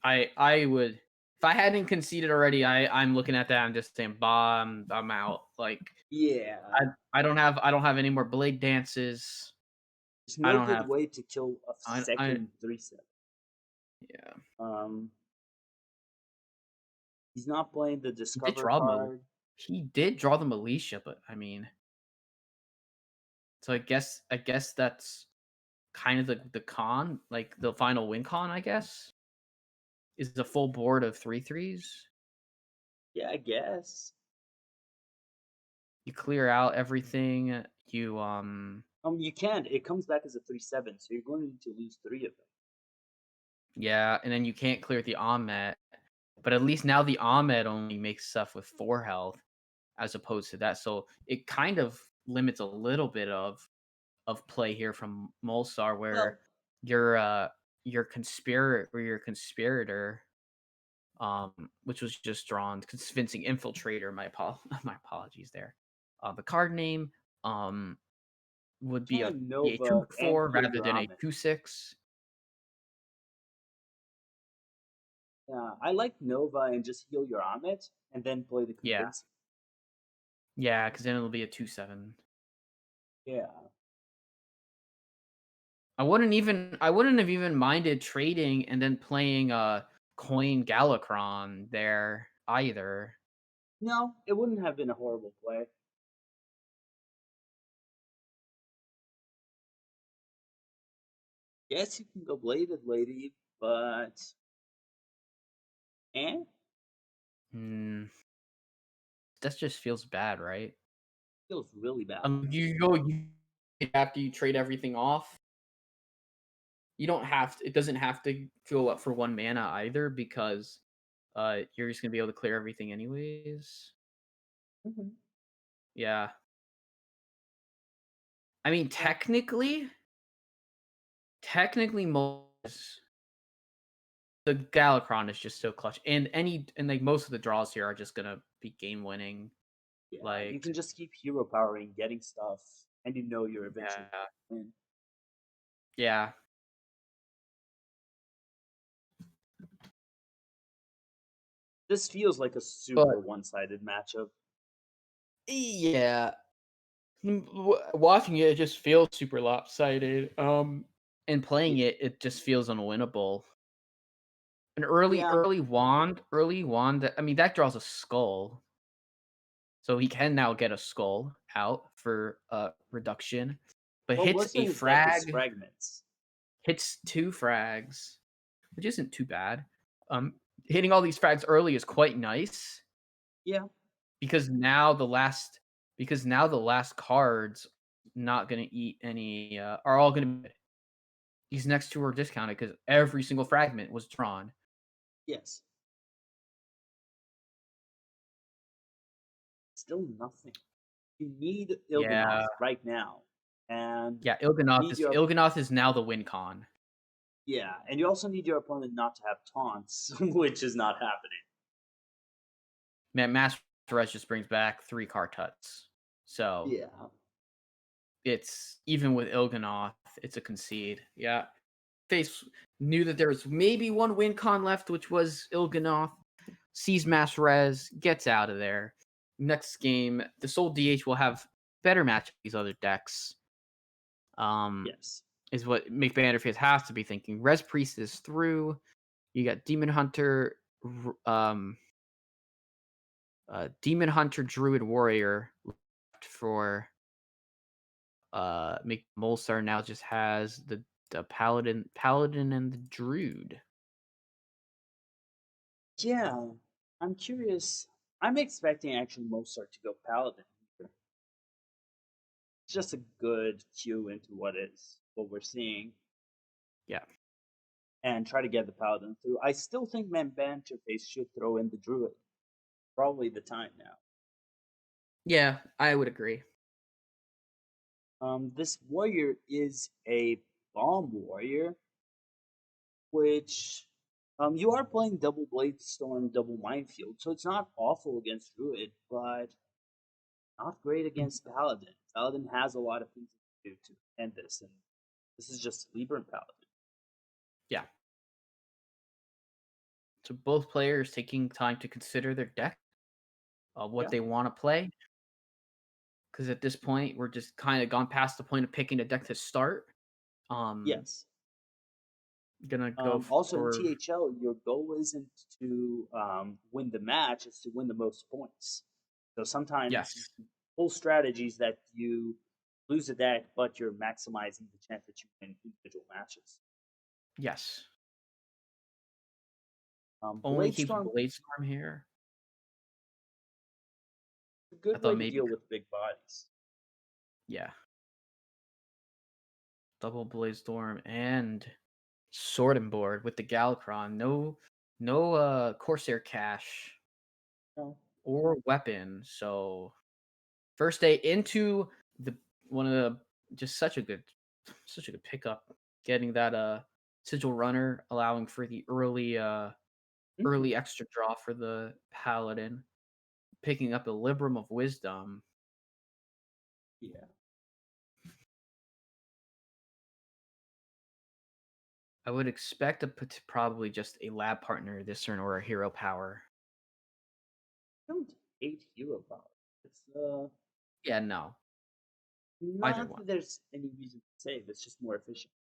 I would, if I hadn't conceded already, I'm looking at that. I'm just saying, bah, I'm out. Like, Yeah, I don't have any more blade dances. there's I no don't good have. way to kill a I second 3-7. Yeah. He's not playing the He did Discover draw card. He did draw the Militia, but I mean, so I guess that's kind of the con, like the final win con. I guess is the full board of 3/3s. Yeah, I guess. You clear out everything. You You can't. It comes back as a 3-7, so you're going to need to lose 3 of them. Yeah, and then you can't clear the Ahmet. But at least now the Ahmed only makes stuff with 4 health as opposed to that. So it kind of limits a little bit of play here from Molstar, where your conspirator, which was just drawn, convincing infiltrator. My apologies there. The card name would be a Nova 2/4 and heal rather your than a Ahmed. 2/6. Yeah, I like Nova and just heal your Ahmed and then play the convincing. Yeah, because then it'll be a 2/7. Yeah. I wouldn't have even minded trading and then playing Coin Galakron there either. No, it wouldn't have been a horrible play. Yes, you can go Bladed Lady, but That just feels bad, right? Feels really bad. You after you trade everything off. You don't have to, it doesn't have to go up for 1 mana either, because you're just gonna be able to clear everything anyways. Mm-hmm. Yeah. I mean, technically, the Galakron is just so clutch, and like most of the draws here are just gonna be game winning. Yeah, Like, you can just keep hero powering, getting stuff, and you know you're eventually win. Yeah. This feels like a super one-sided matchup. Yeah. Watching it just feels super lopsided. And playing it just feels unwinnable. An early wand. I mean, that draws a skull, so he can now get a skull out for reduction, but hits a fragments. Hits 2 frags, which isn't too bad. Hitting all these frags early is quite nice. Yeah, because now the last cards not gonna eat any are all gonna. These next 2 are discounted because every single fragment was drawn. Yes. Still nothing. You need Il'gynoth right now. And yeah, Il'gynoth is now the win con. Yeah, and you also need your opponent not to have taunts, which is not happening. Man, Master Res just brings back 3 Kartuts. So yeah, it's even with Il'gynoth, it's a concede. Yeah. Face knew that there was maybe 1 win con left, which was Il'gynoth. Sees Mass Res, gets out of there. Next game, the Soul DH will have better match with these other decks. Yes. Is what McBanterFace has to be thinking. Res Priest is through. You got Demon Hunter, Druid Warrior left for Molstar now just has the Paladin and the Druid. Yeah, I'm curious. I'm expecting actually Mozart to go Paladin. It's just a good cue into what we're seeing. Yeah. And try to get the Paladin through. I still think McBanterFace should throw in the Druid. Probably the time now. Yeah, I would agree. This warrior is a bomb warrior, which you are playing double blade storm, double minefield, so it's not awful against druid, but not great against paladin. Paladin has a lot of things to do to end this, and this is just Libra and paladin. Yeah. So both players taking time to consider their deck, what Yeah. they want to play. Because at this point, we're just kind of gone past the point of picking a deck to start. Yes. Gonna go Also in for THL, your goal isn't to win the match; it's to win the most points. So sometimes yes, you pull strategies that you lose a deck, but you're maximizing the chance that you win individual matches. yes. Only keeps Bladestorm Bladestorm here. is a good I way thought to maybe, deal with big bodies. yeah. Double Bladestorm and Sword and Board with the Galakron. No Corsair Cache No. or weapon. So first day into the one of the just such a good pickup. Getting that sigil runner, allowing for the early Mhm. extra draw for the paladin. Picking up a Librum of Wisdom. Yeah. I would expect probably just a lab partner this turn or a hero power. I don't hate hero power. It's Yeah, no. Either not one. that there's any reason to save. It's just more efficient.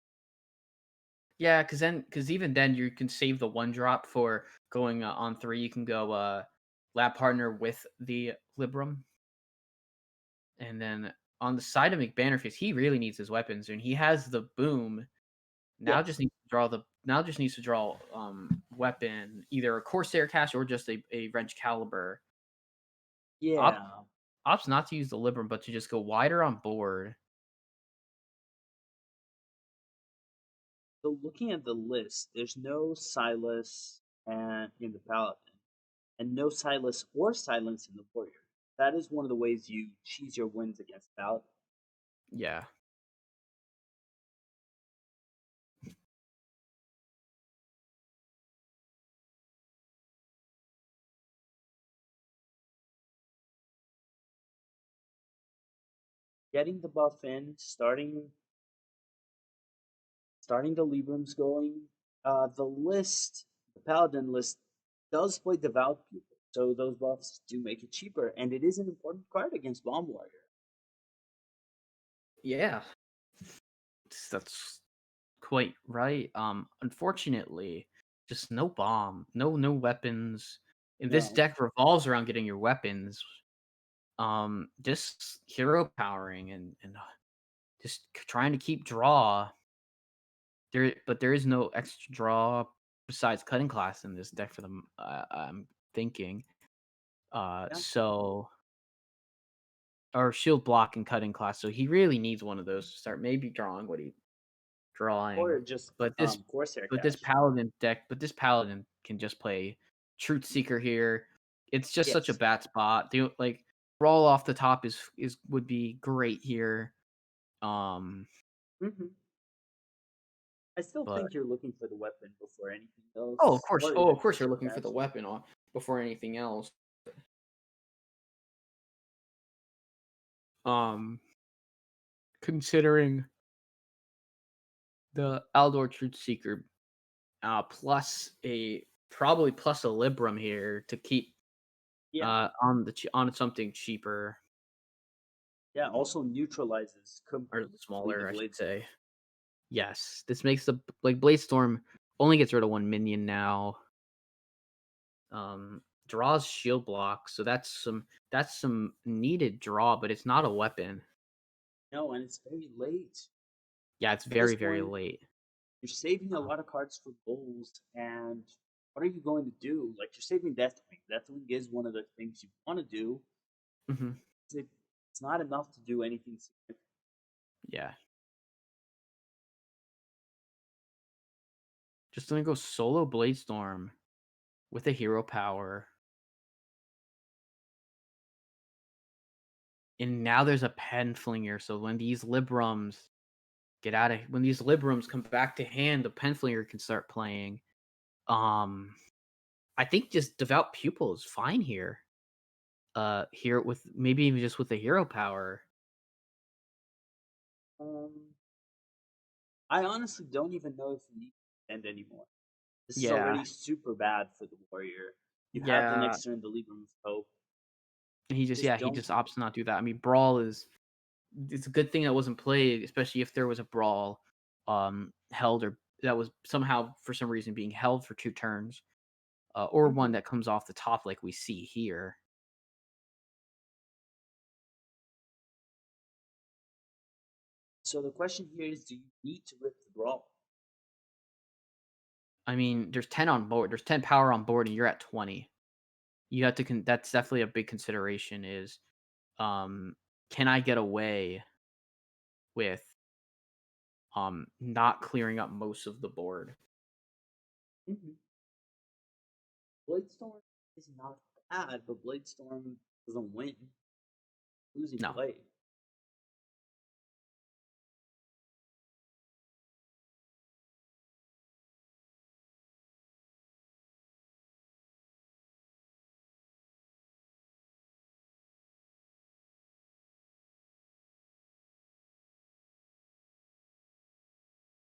Yeah, because even then you can save the one drop for going on 3. You can go lab partner with the Librum, and then on the side of McBanterFace, he really needs his weapons, and he has the boom. Now Yes. just needs to draw weapon, either a Corsair Cache or just a Wrench Caliber. Yeah. Opts not to use the Librum, but to just go wider on board. So looking at the list, there's no Silas and in the Paladin, and no Silas or Silence in the Warrior. That is one of the ways you cheese your wins against Paladin. Yeah. Getting the buff in, starting the Librams going. The Paladin list does play Devout Pupil, so those buffs do make it cheaper, and it is an important card against Bomb Warrior. Yeah. That's quite right. Unfortunately, just no bomb, no weapons. And this No. deck revolves around getting your weapons. Just hero powering and just trying to keep draw. But there is no extra draw besides cutting class in this deck for them. I'm thinking. Yeah. So or shield block and cutting class. So he really needs one of those to start maybe drawing what he drawing. Or just But this Corsair this Cache. paladin can just play Truth Seeker here. It's just such a Yes. bad spot. Like roll off the top is would be great here. Hmm. I still But think you're looking for the weapon before anything else. oh, of course. Or Oh, even of course you're Corsair looking for the Cache. weapon on before anything else. Considering the Aldor Truth Seeker plus a Librum here to keep Yeah. on something cheaper Yeah. Also neutralizes or completely the smaller, I should Blade. say. Yes, this makes the Bladestorm only gets rid of 1 minion now. Draws shield block, so that's some needed draw, but it's not a weapon. No, and it's very late. Yeah, it's At this very point, late. you're saving a lot of cards for goals, and what are you going to do? Like, you're saving Deathwing. Deathwing is one of the things you want to do. Hmm. It's not enough to do anything significant. Yeah. Just gonna go solo Bladestorm with a hero power. and now there's a pen flinger. So when these Librums when these Librums come back to hand, the pen flinger can start playing. I think just Devout Pupil is fine here. Here with maybe even just with the hero power. I honestly don't even know if you need to end anymore. This is Yeah. already super bad for the warrior. You have the Yeah. next turn the Libram of Hope. And he just Just he don't- just opts not to do that. I mean, Brawl it's a good thing that wasn't played, especially if there was a Brawl held or that was somehow for some reason being held for 2 turns. Or one that comes off the top like we see here. So the question here is, do you need to rip the Brawl? I mean, there's 10 on board. There's 10 power on board, and you're at 20. You have to. That's definitely a big consideration. Is, can I get away with, not clearing up most of the board? Bladestorm is not bad, but Bladestorm doesn't win. Losing No. play.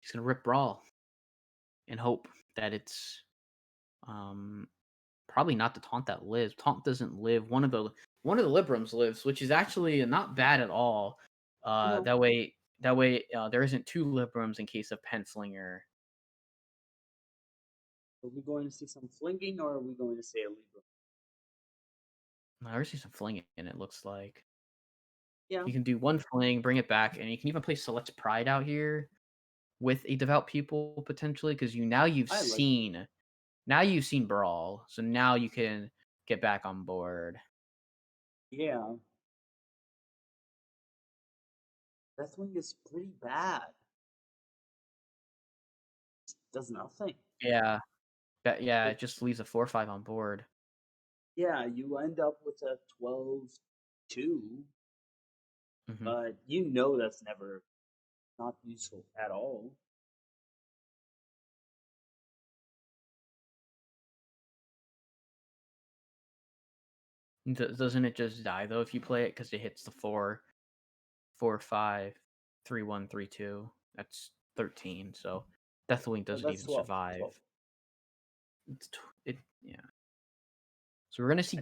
He's gonna rip Brawl, and hope that it's, probably not the taunt that lives. Taunt doesn't live. One of the Librams lives, which is actually not bad at all. No. That way there isn't 2 Librams in case of Penslinger. Are we going to see some flinging, or are we going to see a Libra? I already see some flinging, it looks like. Yeah. You can do 1 fling, bring it back, and you can even play Select Pride out here with a Devout Pupil potentially, because you've seen Brawl, so now you can get back on board. Yeah. Deathwing is pretty bad. It does nothing. Yeah. It just leaves a 4/5 on board. Yeah, you end up with a 12-2, but you know that's never not useful at all. Doesn't it just die though if you play it because it hits the 4, 5, 3, 1, 3, 2? That's 13. So Deathwing doesn't that's even 12, survive. 12. Yeah. So we're gonna see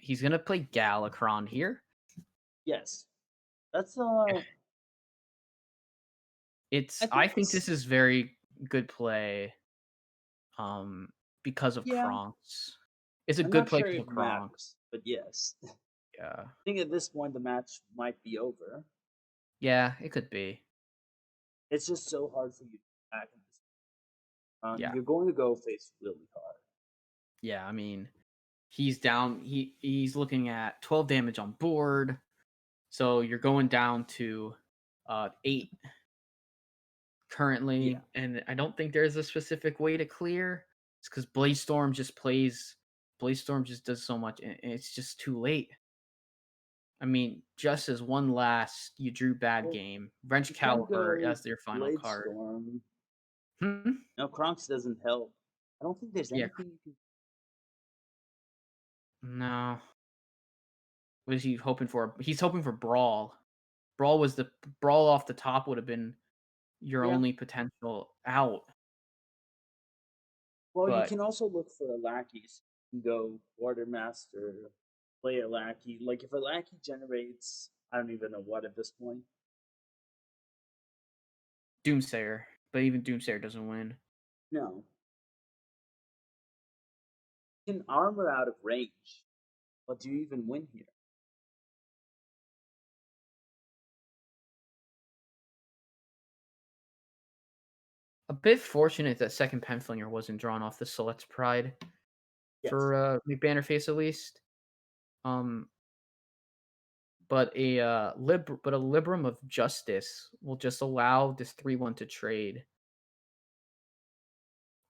he's gonna play Galakron here. Yes, that's I think this is very good play. Because of Yeah. Kronks. It's a I'm good not play sure because it of Kronks. matters, but yes. Yeah. I think at this point the match might be over. Yeah, it could be. It's just so hard for you to attack in this. Yeah. You're going to go face really hard. Yeah, I mean, he's down. He's looking at 12 damage on board. So you're going down to 8 currently, Yeah. and I don't think there's a specific way to clear. It's because Blaze Storm just does so much, and it's just too late. I mean, just as one last, you drew bad game. Wrench You can Caliber go as your final Blade card. Storm. Hmm? No, Kronks doesn't help. I don't think there's Yeah. anything you can. No. What is he hoping for? He's hoping for Brawl. Brawl off the top would have been your Yeah. only potential out. Well, you But can also look for a lackey. So you can go Quartermaster, play a lackey. Like if a lackey generates, I don't even know what at this point. Doomsayer. But even Doomsayer doesn't win. No. You can armor out of range, but do you even win here? A bit fortunate that second Penflinger wasn't drawn off the Select Pride for McBanterFace at least. But a Libram of Justice will just allow this 3/1 to trade.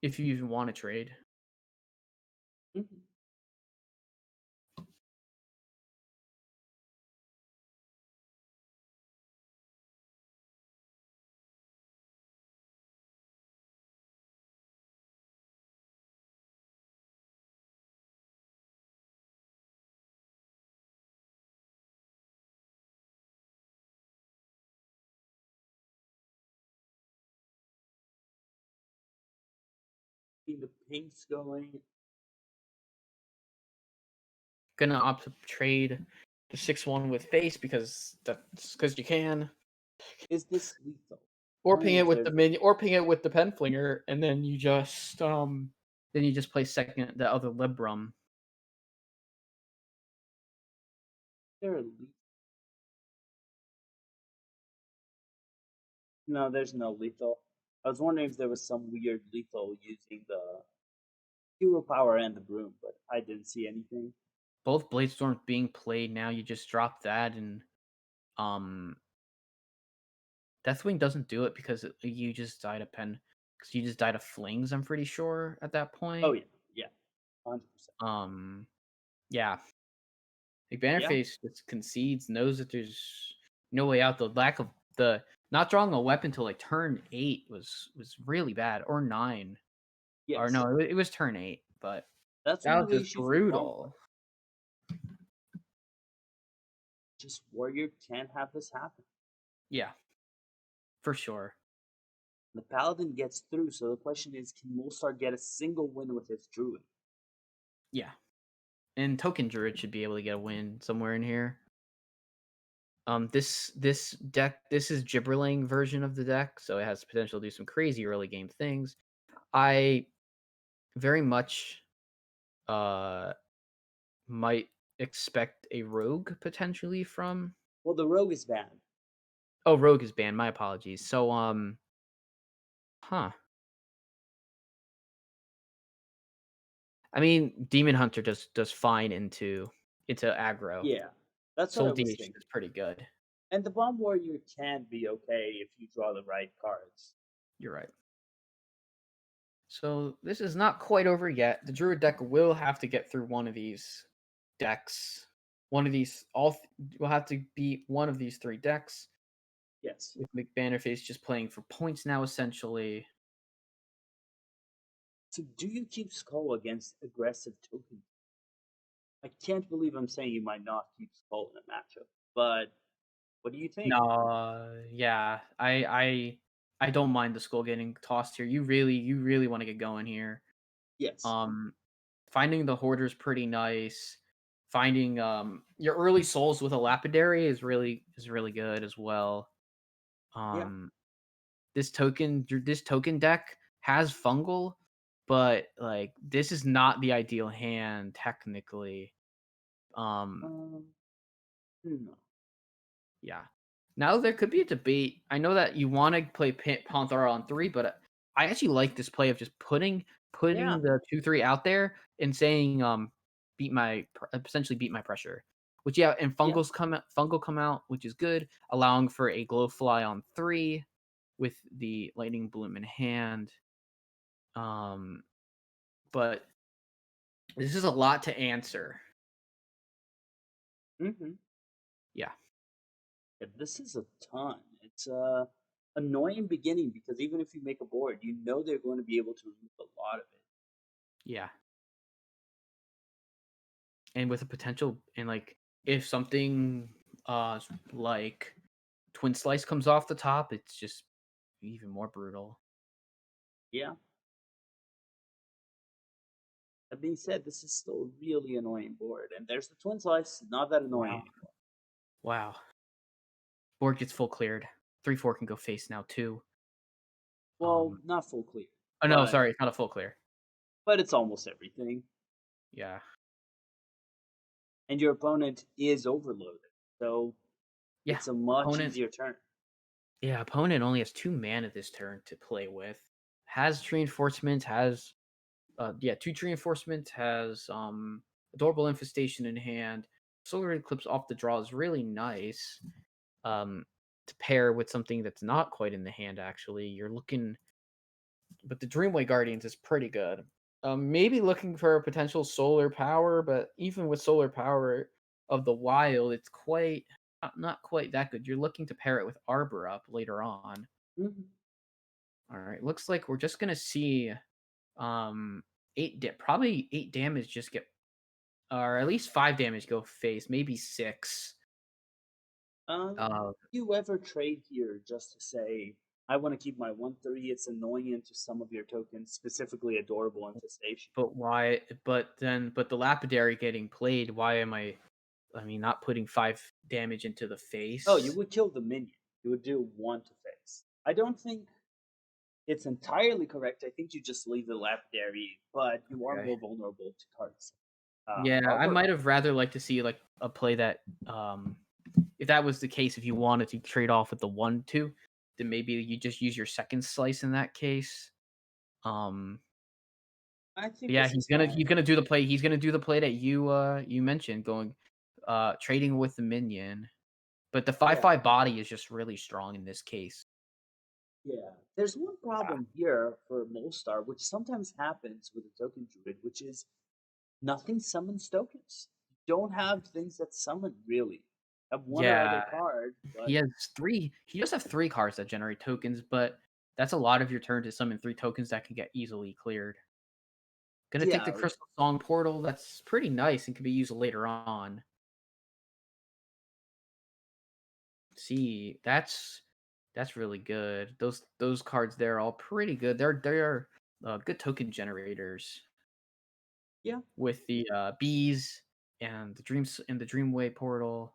If you even want to trade. The pink's going. Gonna opt to trade the 6/1 with face because you can, Is this lethal? or Only ping it if with the there's- minion, or ping it with the pen flinger, and then you just play second the other Librum. there a lethal? No, there's no lethal. I was wondering if there was some weird lethal using the hero power and the broom, but I didn't see anything. Both Blade Storms being played now. You just drop that, and Deathwing doesn't do it because you just died a pen. Because you just died of flings. I'm pretty sure at that point. Oh yeah, 100%. Yeah. McBanterFace just concedes, knows that there's no way out. The lack of the not drawing a weapon till like turn 8 was really bad, or 9, Yes. or no, it was turn 8, but That's that one was of the just issues with brutal. just Warrior can't have this happen. Yeah, for sure. The Paladin gets through, so the question is, can Molestar get a single win with his Druid? Yeah, and Token Druid should be able to get a win somewhere in here. This deck, this is Gibberling version of the deck, so it has potential to do some crazy early game things. I very much might expect a rogue potentially from. Well, the Rogue is banned. Oh, rogue is banned. My apologies. So I mean, Demon Hunter does fine into aggro. Yeah, that's Soul what I was DH thinking. is pretty good. And the Bomb Warrior can be okay if you draw the right cards. You're right. So this is not quite over yet. The Druid deck will have to get through one of these decks. One of these, will have to beat one of these 3 decks. Yes. With McBanterFace just playing for points now, essentially. So do you keep Skull against aggressive token? I can't believe I'm saying you might not keep Skull in a matchup, but what do you think? No, yeah, I don't mind the Skull getting tossed here. You really want to get going here. Yes. Finding the Hoarder's pretty nice. Finding your early souls with a Lapidary is really good as well. This token deck has Fungal, but like this is not the ideal hand technically. No. Yeah. Now there could be a debate. I know that you want to play Panthara on 3, but I actually like this play of just putting Yeah. the 2/3 out there and saying essentially beat my pressure. Which and Fungal come out, which is good, allowing for a Glowfly on 3 with the Lightning Bloom in hand. But this is a lot to answer. Mm-hmm. Yeah. This is a ton. It's a annoying beginning because even if you make a board, you know they're going to be able to remove a lot of it. Yeah. And with a potential, and like if something like Twin Slice comes off the top, it's just even more brutal. Yeah. That being said, this is still a really annoying board, and there's the Twin Slice, not that annoying anymore. Wow. Board gets full cleared. 3/4 can go face now too. Well, not full clear. Oh no, sorry, it's not a full clear. But it's almost everything. Yeah. And your opponent is overloaded, so it's a much easier turn. Yeah, opponent only has 2 mana this turn to play with. Has Tree Enforcement, has 2 Tree Enforcement, has Adorable Infestation in hand. Solar Eclipse off the draw is really nice. To pair with something that's not quite in the hand, actually. You're looking, but the Dreamway Guardians is pretty good. Maybe looking for a potential solar power, but even with solar power of the wild, it's not quite that good. You're looking to pair it with Arbor up later on. Mm-hmm. All right, looks like we're just gonna see probably 8 damage just get, or at least 5 damage go face, maybe 6. Do you ever trade here just to say I want to keep my 1-3. It's annoying into some of your tokens, specifically Adorable Infestation. But why? But the lapidary getting played. Why am I mean, not putting 5 damage into the face? Oh, you would kill the minion. You would do 1 to face. I don't think it's entirely correct. I think you just leave the lapidary, but you are Okay. more vulnerable to cards. Yeah, I Arbor- might have rather liked to see like a play that, if that was the case, if you wanted to trade off with the 1-2, then maybe you just use your second slice in that case. I think Yeah, this he's is gonna fine. he's gonna do the play. He's gonna do the play that you mentioned, going trading with the minion. But the 5/5 body is just really strong in this case. Yeah, there's one problem here for Molestar, which sometimes happens with a token druid, which is nothing summons tokens. You don't have things that summon really. You have one or other Yeah, card, but he has 3. He does have 3 cards that generate tokens, but that's a lot of your turn to summon 3 tokens that can get easily cleared. Gonna take the yeah, Crystal Song Portal. That's pretty nice and can be used later on. See, that's really good. Those cards there are all pretty good. They're good token generators. Yeah. With the bees and the Dreamway portal,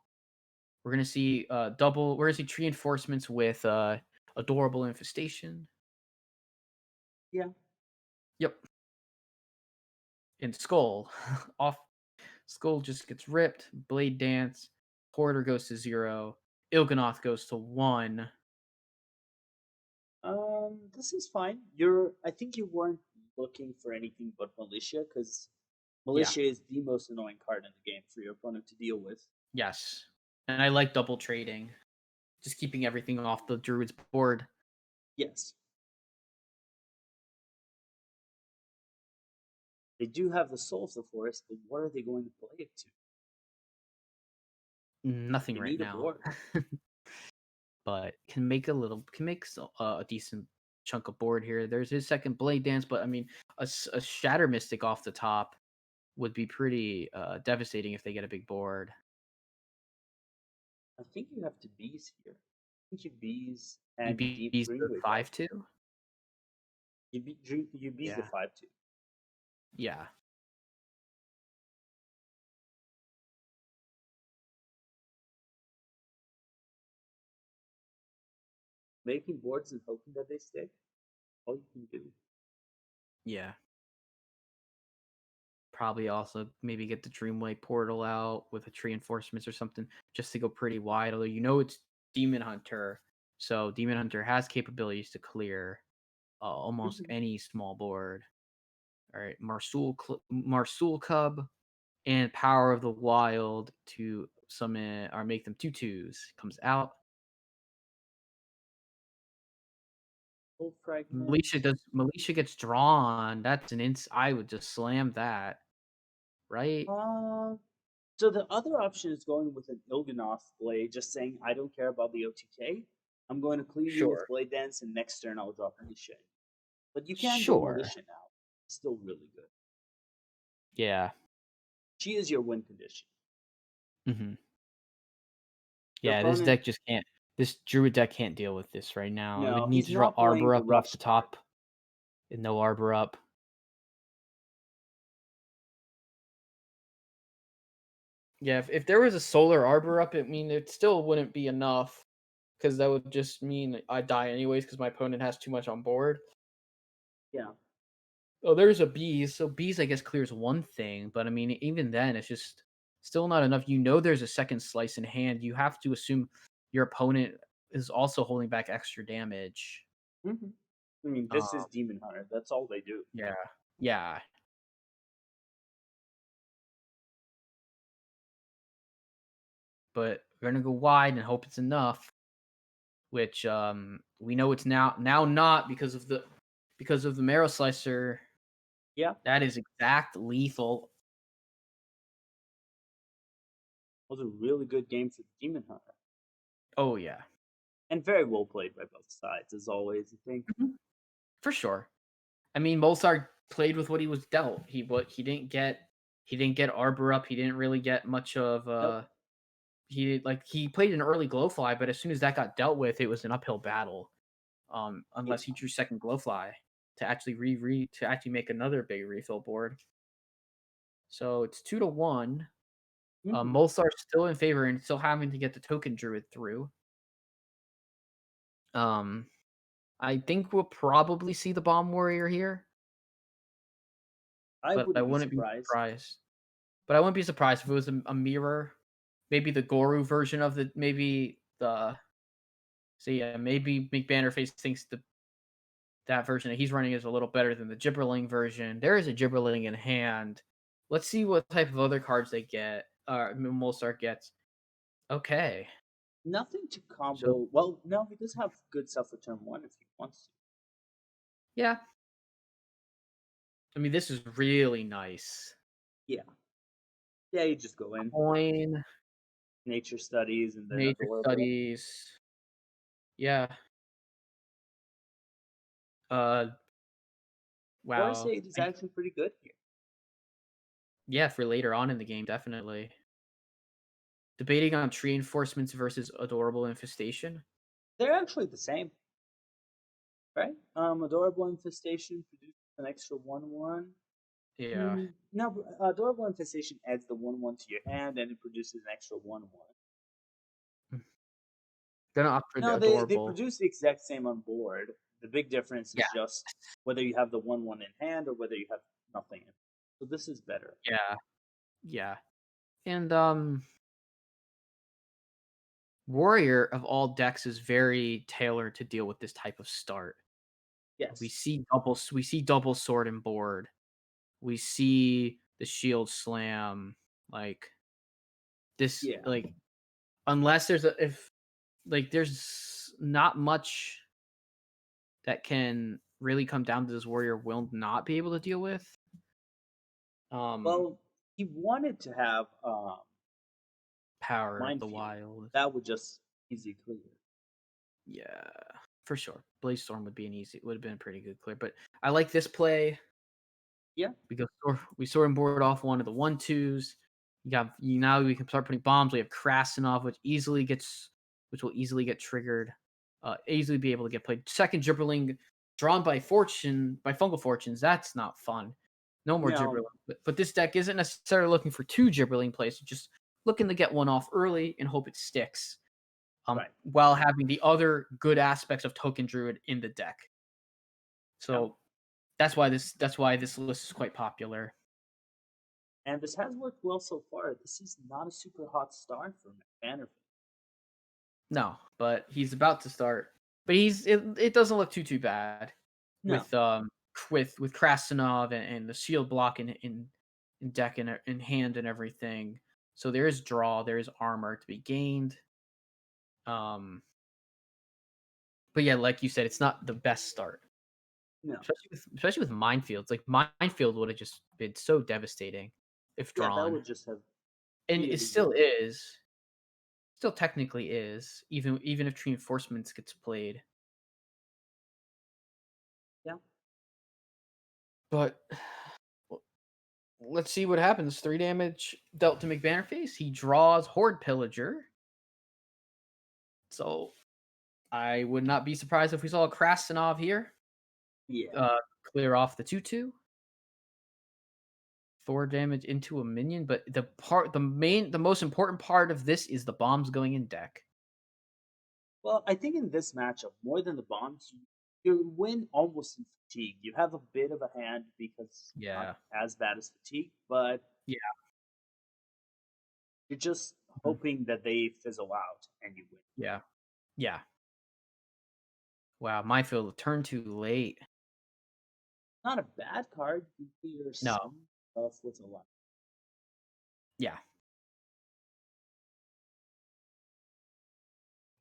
we're gonna see We're gonna see tree enforcements with Adorable Infestation. yeah. Yep. And Skull off. Skull just gets ripped. Blade Dance. Porter goes to 0. Il'gynoth goes to 1. This is fine. I think you weren't looking for anything but Militia, because Militia is the most annoying card in the game for your opponent to deal with. Yes. And I like double trading. Just keeping everything off the Druid's board. Yes. They do have the Soul of the Forest, but what are they going to play it to? Nothing They right need a now. board. But can make a decent chunk of board here. There's his second Blade Dance, but I mean, a Shatter Mystic off the top would be pretty devastating if they get a big board. I think you have to bees here. I think you bees You and deep bees the Dreamwave. 5/2. You bees the 5/2. Yeah. Making boards and hoping that they stick. All you can do. Yeah. Probably also maybe get the Dreamway portal out with a tree enforcements or something just to go pretty wide. Although you know it's Demon Hunter, so Demon Hunter has capabilities to clear almost any small board. All right, Marsul Cub and Power of the Wild to summon or make them 2/2s comes out. Full fragment. Militia gets drawn. That's an I would just slam that, right? So the other option is going with an Il'gynoth blade, just saying I don't care about the OTK. I'm going to clear you with Sure. Blade Dance, and next turn I'll drop Militia. But you can go Sure. Militia now. It's still really good. Yeah. She is your win condition. Mm-hmm. Your Yeah, this opponent- deck just can't. This Druid deck can't deal with this right now. It No, would need he's to draw not playing Arbor the up rough off the start. top. And no Arbor up. Yeah, if there was a Solar Arbor up, I mean, it still wouldn't be enough. Because that would just mean I die anyways because my opponent has too much on board. Yeah. Oh, there's a bees. So bees, I guess, clears one thing. But I mean, even then, it's just still not enough. You know there's a second slice in hand. You have to assume your opponent is also holding back extra damage. Mm-hmm. I mean, this is Demon Hunter. That's all they do. Yeah. Yeah. But we're gonna go wide and hope it's enough. Which we know it's now not because of the Marrow Slicer. Yeah. That is exact lethal. It was a really good game for Demon Hunter. Oh yeah. And very well played by both sides, as always, I think. For sure. I mean, Mozart played with what he was dealt. He didn't get Arbor up. He didn't really get much of Nope. he played an early Glowfly, but as soon as that got dealt with, it was an uphill battle. unless he drew second Glowfly to actually to actually make another big refill board. So it's 2-1. Molestar's still in favor and still having to get the token druid through. I think we'll probably see the bomb warrior here. I But I wouldn't be surprised. But I wouldn't be surprised if it was a mirror, maybe the Goru version of the maybe McBanterFace thinks that version that he's running is a little better than the Gibberling version. There is a Gibberling in hand. Let's see what type of other cards they get. Molestar gets. Okay. Nothing to combo. So- well, no, he does have good stuff for turn 1 if he wants to. Yeah. I mean, this is really nice. Yeah, you just go in Coin, nature studies and then nature adorable. studies. Yeah. Wow. Forest Aid is actually pretty good here. Yeah, for later on in the game, definitely. Debating on tree enforcements versus adorable infestation. They're actually the same, right? Adorable infestation produces an extra 1/1. Yeah. No, adorable infestation adds the 1/1 to your hand, and it produces an extra 1/1. Gonna opt for No, the they adorable. produce the exact same on board. The big difference is just whether you have the 1/1 in hand or whether you have nothing in. So this is better. Yeah. And Warrior of all decks is very tailored to deal with this type of start. Yes. We see double sword and board. We see the shield slam. Like this, Yeah. like unless there's not much that can really come down to this warrior will not be able to deal with. Well, he wanted to have Power of the Minefield. Wild. That would just easy clear. Yeah, for sure. Blaze Storm would have been a pretty good clear. But I like this play. Yeah. Because we sword and board off one of the 1/2s. Now we can start putting bombs. We have Krasinov, which will easily get triggered. Easily be able to get played. Second Gibberling drawn by Fungal Fortunes. That's not fun. No more Gibberling. But this deck isn't necessarily looking for 2 Gibberling plays. It's just looking to get one off early and hope it sticks. Right. While having the other good aspects of Token Druid in the deck. So that's why this list is quite popular. And this has worked well so far. This is not a super hot start for McBanterFace. No, but he's about to start. But it doesn't look too bad. No. With Krasinov and the shield block in deck and in hand and everything. So there is draw, there is armor to be gained. But yeah, like you said, it's not the best start. No. Especially with Minefields. Like Minefield would have just been so devastating if drawn. Yeah, that would just have. And it still is. Still technically is, even if Tree Enforcements gets played. Yeah. But let's see what happens. 3 damage dealt to McBanterFace. He draws Horde Pillager. So I would not be surprised if we saw a Krasinov here. Yeah. Clear off the 2/2. 4 damage into a minion, but the most important part of this is the bombs going in deck. Well, I think in this matchup, more than the bombs, you win almost in fatigue. You have a bit of a hand because it's not as bad as fatigue, but you're just hoping that they fizzle out and you win. Yeah. Wow, Minefield turned too late. Not a bad card. You clear some stuff with a lot. Yeah.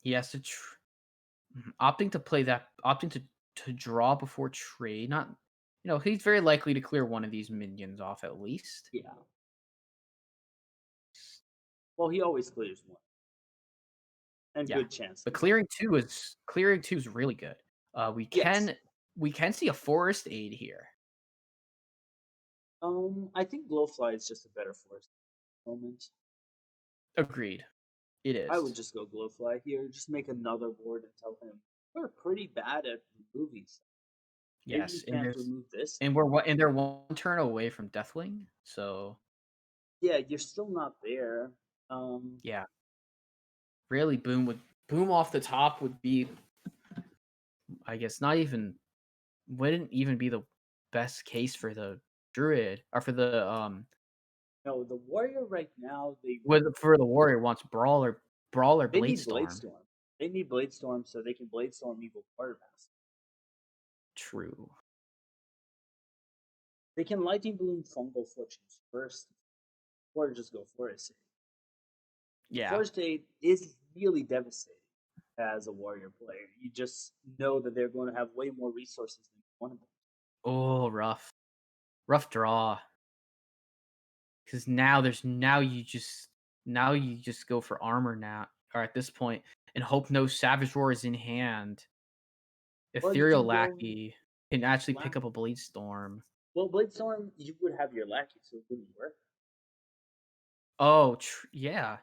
He has to opting to draw before trade. Not, he's very likely to clear one of these minions off at least. Yeah. Well, he always clears one. And good chance. But clearing two is really good. We can see a Forest Aid here. I think Glowfly is just a better Forest moment. Agreed. It is. I would just go Glowfly here. Just make another board and tell him we're pretty bad at removing stuff. Maybe Yes, we can't remove this. and they're one turn away from Deathwing, so Yeah, you're still not there. yeah. Really, boom off the top would be, I guess, wouldn't even be the best case for the druid or for the No, the warrior right now for the warrior wants brawler they need Bladestorm. Bladestorm. They need Bladestorm so they can Bladestorm Evil Quartermaster. True. They can Lightning Bloom Fungal Fortunes first, or just go Forest Aid. Yeah. Forest Aid is really devastating as a warrior player. You just know that they're going to have way more resources than one of them. Oh, rough draw. Because now you just go for armor now, or at this point, and hope no Savage Roar is in hand. Well, you Ethereal can go Lackey can actually pick up a Bladestorm. Well, Bladestorm, you would have your Lackey, so it wouldn't work. Oh, yeah.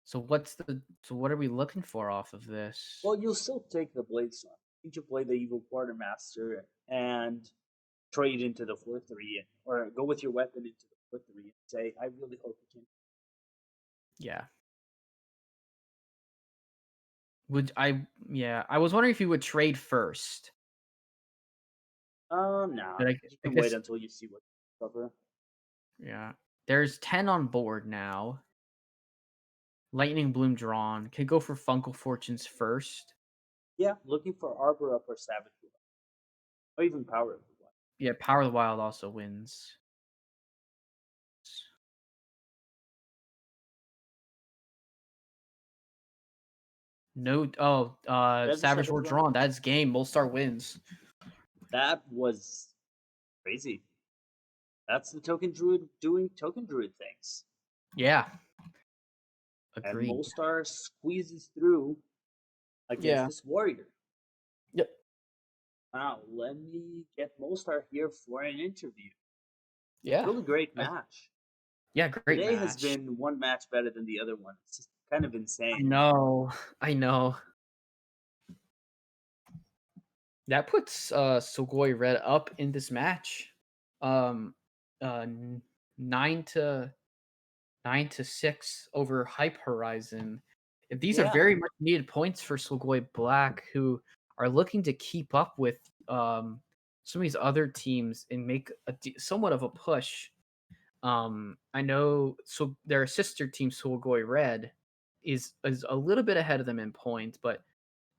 So what are we looking for off of this? Well, you'll still take the Bladestorm. You can play the Evil Quartermaster and trade into the 4/3, or go with your weapon into the 4/3 and say, I really hope you can. Yeah. I was wondering if you would trade first. No. You can wait until you see what you cover. Yeah. There's 10 on board now. Lightning Bloom drawn. Can go for Funkle Fortunes first. Yeah, looking for Arbor Up or Savage Roar. Or even Power of the Wild. Yeah, Power of the Wild also wins. Savage Roar drawn. That's game. Molestar wins. That was crazy. That's the Token Druid doing Token Druid things. Yeah. Agreed. And Molestar squeezes through against this warrior. Yep. Wow, let me get Molestar here for an interview. Yeah. Really great match. Yeah, great Today match. has been one match better than the other one. It's just kind of insane. I know. That puts Swagoi Red up in this match. 9-6 over HypeHorizen. If these are very much needed points for Swagoi Black, who are looking to keep up with some of these other teams and make somewhat of a push. I know their sister team Swagoi Red is a little bit ahead of them in points, but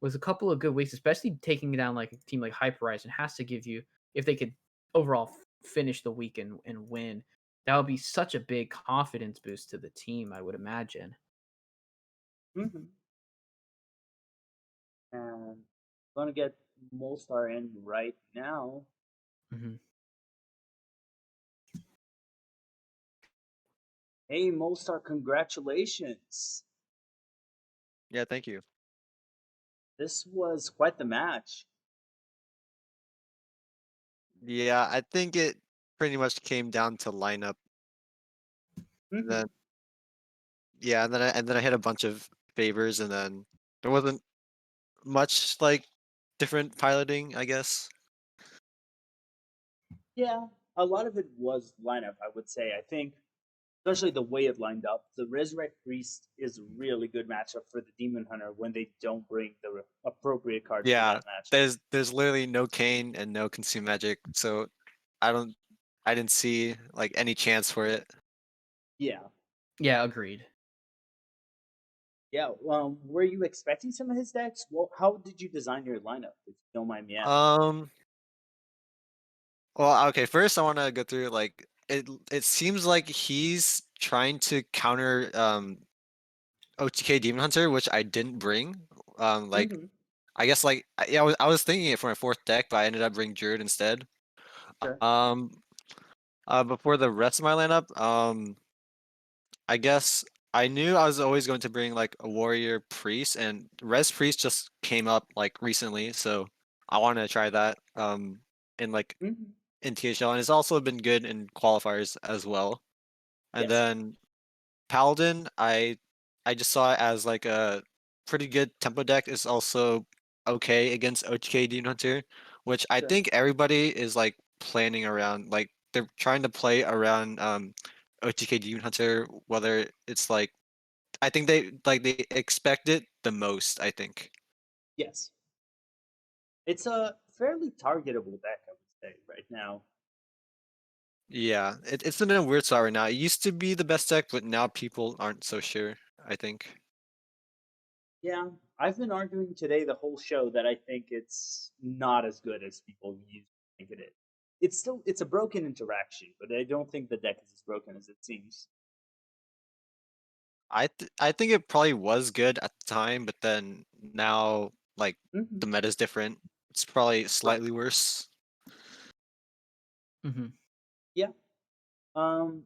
was a couple of good weeks, especially taking down like a team like HypeHorizen has to give you, if they could overall finish the week and win, that would be such a big confidence boost to the team, I would imagine. Mm-hmm. And I'm gonna get Molestar in right now. Mm-hmm. Hey, Molestar, congratulations. Yeah, thank you. This was quite the match. Yeah, I think it pretty much came down to lineup. Mm-hmm. Then, yeah, and then I hit a bunch of favors, and then there wasn't much like different piloting, I guess. Yeah, a lot of it was lineup, I would say. I think, especially the way it lined up, the Resurrect Priest is a really good matchup for the Demon Hunter when they don't bring the appropriate cards for that match. There's literally no Cane and no Consume Magic, so I didn't see like any chance for it. Yeah, agreed. Yeah, were you expecting some of his decks? Well, how did you design your lineup, if you don't mind me asking? Well, okay, first I want to go through like it seems like he's trying to counter OTK Demon Hunter, which I didn't bring. I guess like yeah, I was thinking it for my fourth deck, but I ended up bringing Druid instead. Sure. Before the rest of my lineup, I guess I knew I was always going to bring like a warrior priest, and Res Priest just came up like recently, so I wanted to try that in like in THL, and it's also been good in qualifiers as well. And then Paladin, I just saw it as like a pretty good tempo deck. It's also okay against OTK Demon Hunter, which I Sure. think everybody is like planning around. Like they're trying to play around OTK Demon Hunter, whether it's like I think they expect it the most, I think. Yes. It's a fairly targetable deck, I would say, right now. Yeah, it's in a weird spot right now. It used to be the best deck, but now people aren't so sure, I think. Yeah, I've been arguing today the whole show that I think it's not as good as people usually think it is. It's a broken interaction, but I don't think the deck is as broken as it seems. I think it probably was good at the time, but then now like Mm-hmm. the meta's different. It's probably slightly worse. Mm-hmm. Yeah.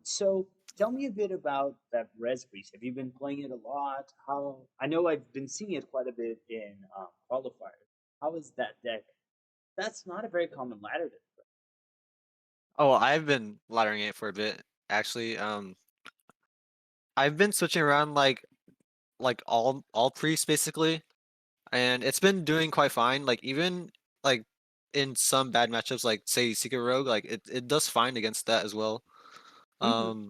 So tell me a bit about that Res Priest. Have you been playing it a lot? How I know I've been seeing it quite a bit in qualifiers. How is that deck? That's not a very common ladder deck. Oh, I've been laddering it for a bit actually. I've been switching around like all priests basically, and it's been doing quite fine. Like even like in some bad matchups, like say Secret Rogue, like it does fine against that as well. Mm-hmm.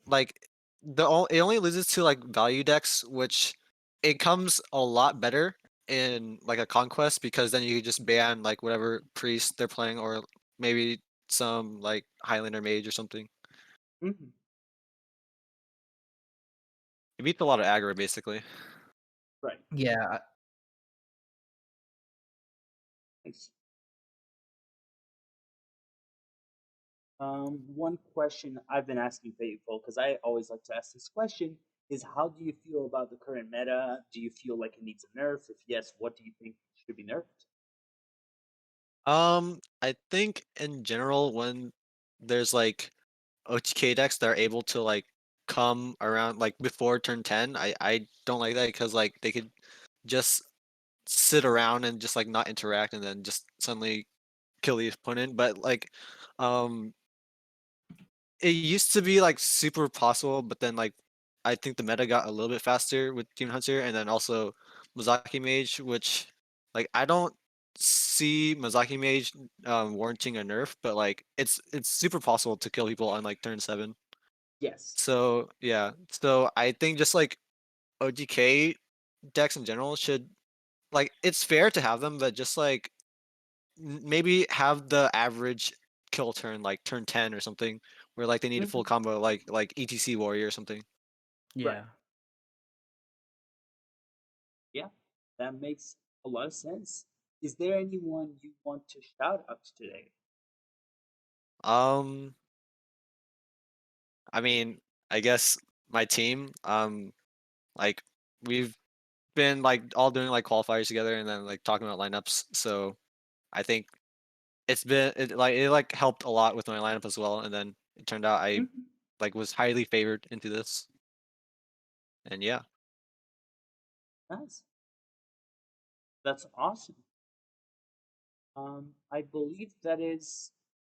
Like it only loses to like value decks, which it comes a lot better in like a conquest because then you just ban like whatever priest they're playing or maybe some like Highlander mage or something. Mm-hmm. It beats a lot of aggro basically. Right. Yeah, Nice. One question I've been asking Faithful, because I always like to ask this question, is how do you feel about the current meta? Do you feel like it needs a nerf? If yes, what do you think should be nerfed? I think in general when there's like OTK decks that are able to like come around like before turn 10, I don't like that because like they could just sit around and just like not interact and then just suddenly kill the opponent. But like um it used to be like super possible, but then like I think the meta got a little bit faster with Demon Hunter and then also Mozaki Mage, which like I don't see Mozaki Mage warranting a nerf, but like it's super possible to kill people on like turn 7. Yes. So yeah, so I think just like OGK decks in general should like it's fair to have them, but just like maybe have the average kill turn like turn 10 or something where like they need a full Mhm. combo like ETC warrior or something. Right. yeah. Yeah, that makes a lot of sense. Is there anyone you want to shout out today? Um I mean, I guess my team like we've been like all doing like qualifiers together and then like talking about lineups. So I think it like helped a lot with my lineup as well and then it turned out I Mhm. like was highly favored into this. And yeah. Nice. That's awesome. I believe that is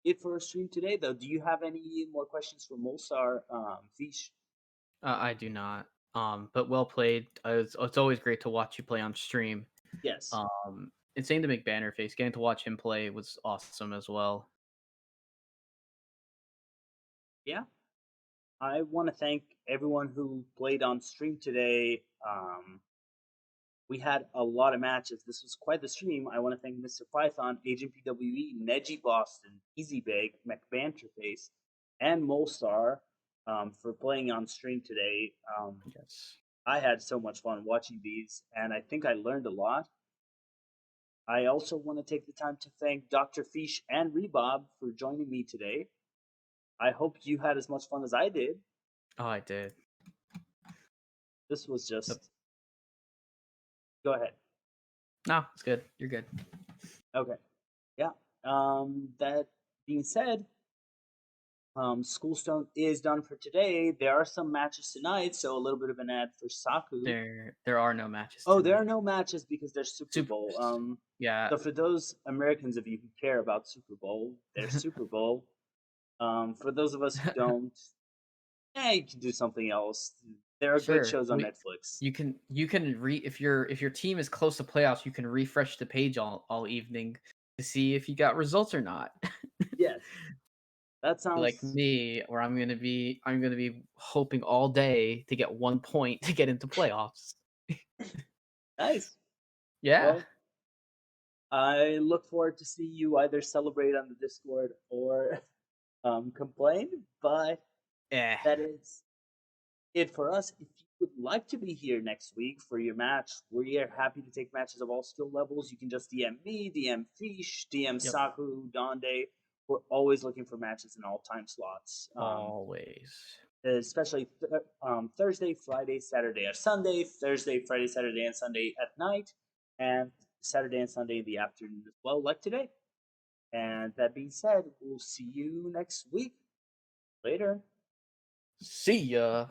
it for our stream today, though. Do you have any more questions for Molsar, Fish? I do not. But well played. It's always great to watch you play on stream. Yes. And same to McBanterFace. Getting to watch him play was awesome as well. Yeah. I want to thank everyone who played on stream today. We had a lot of matches. This was quite the stream. I want to thank MrPython, AgentPWE, Nejiboston, ezbake, McBanterFace, and Molstar for playing on stream today. Yes. I had so much fun watching these, and I think I learned a lot. I also want to take the time to thank Doctorfeesh and Rebob for joining me today. I hope you had as much fun as I did. Oh, I did. This was Yep. just. Go ahead. No, it's good. You're good. Okay. Yeah. That being said, Schoolstone is done for today. There are some matches tonight, so a little bit of an ad for Saku. There are no matches. Oh, there are tonight. no matches because there's Super Bowl. Yeah. So for those Americans of you who care about Super Bowl, there's Super Bowl. For those of us who don't, you can do something else. There are Sure, good shows on we- Netflix. You can if your team is close to playoffs, you can refresh the page all evening to see if you got results or not. Yes, that sounds Like me, where I'm gonna be hoping all day to get 1 point to get into playoffs. nice. Yeah. Well, I look forward to see you either celebrate on the Discord or complain. But Eh. that is it for us. If you would like to be here next week for your match, we are happy to take matches of all skill levels. You can just DM me, DM Feesh, DM Yep. Saku, Donde. We're always looking for matches in all time slots. Always. Especially Thursday, Friday, Saturday, or Sunday, Thursday, Friday, Saturday, and Sunday at night, and Saturday and Sunday in the afternoon as well, like today. And that being said, we'll see you next week. Later. See ya.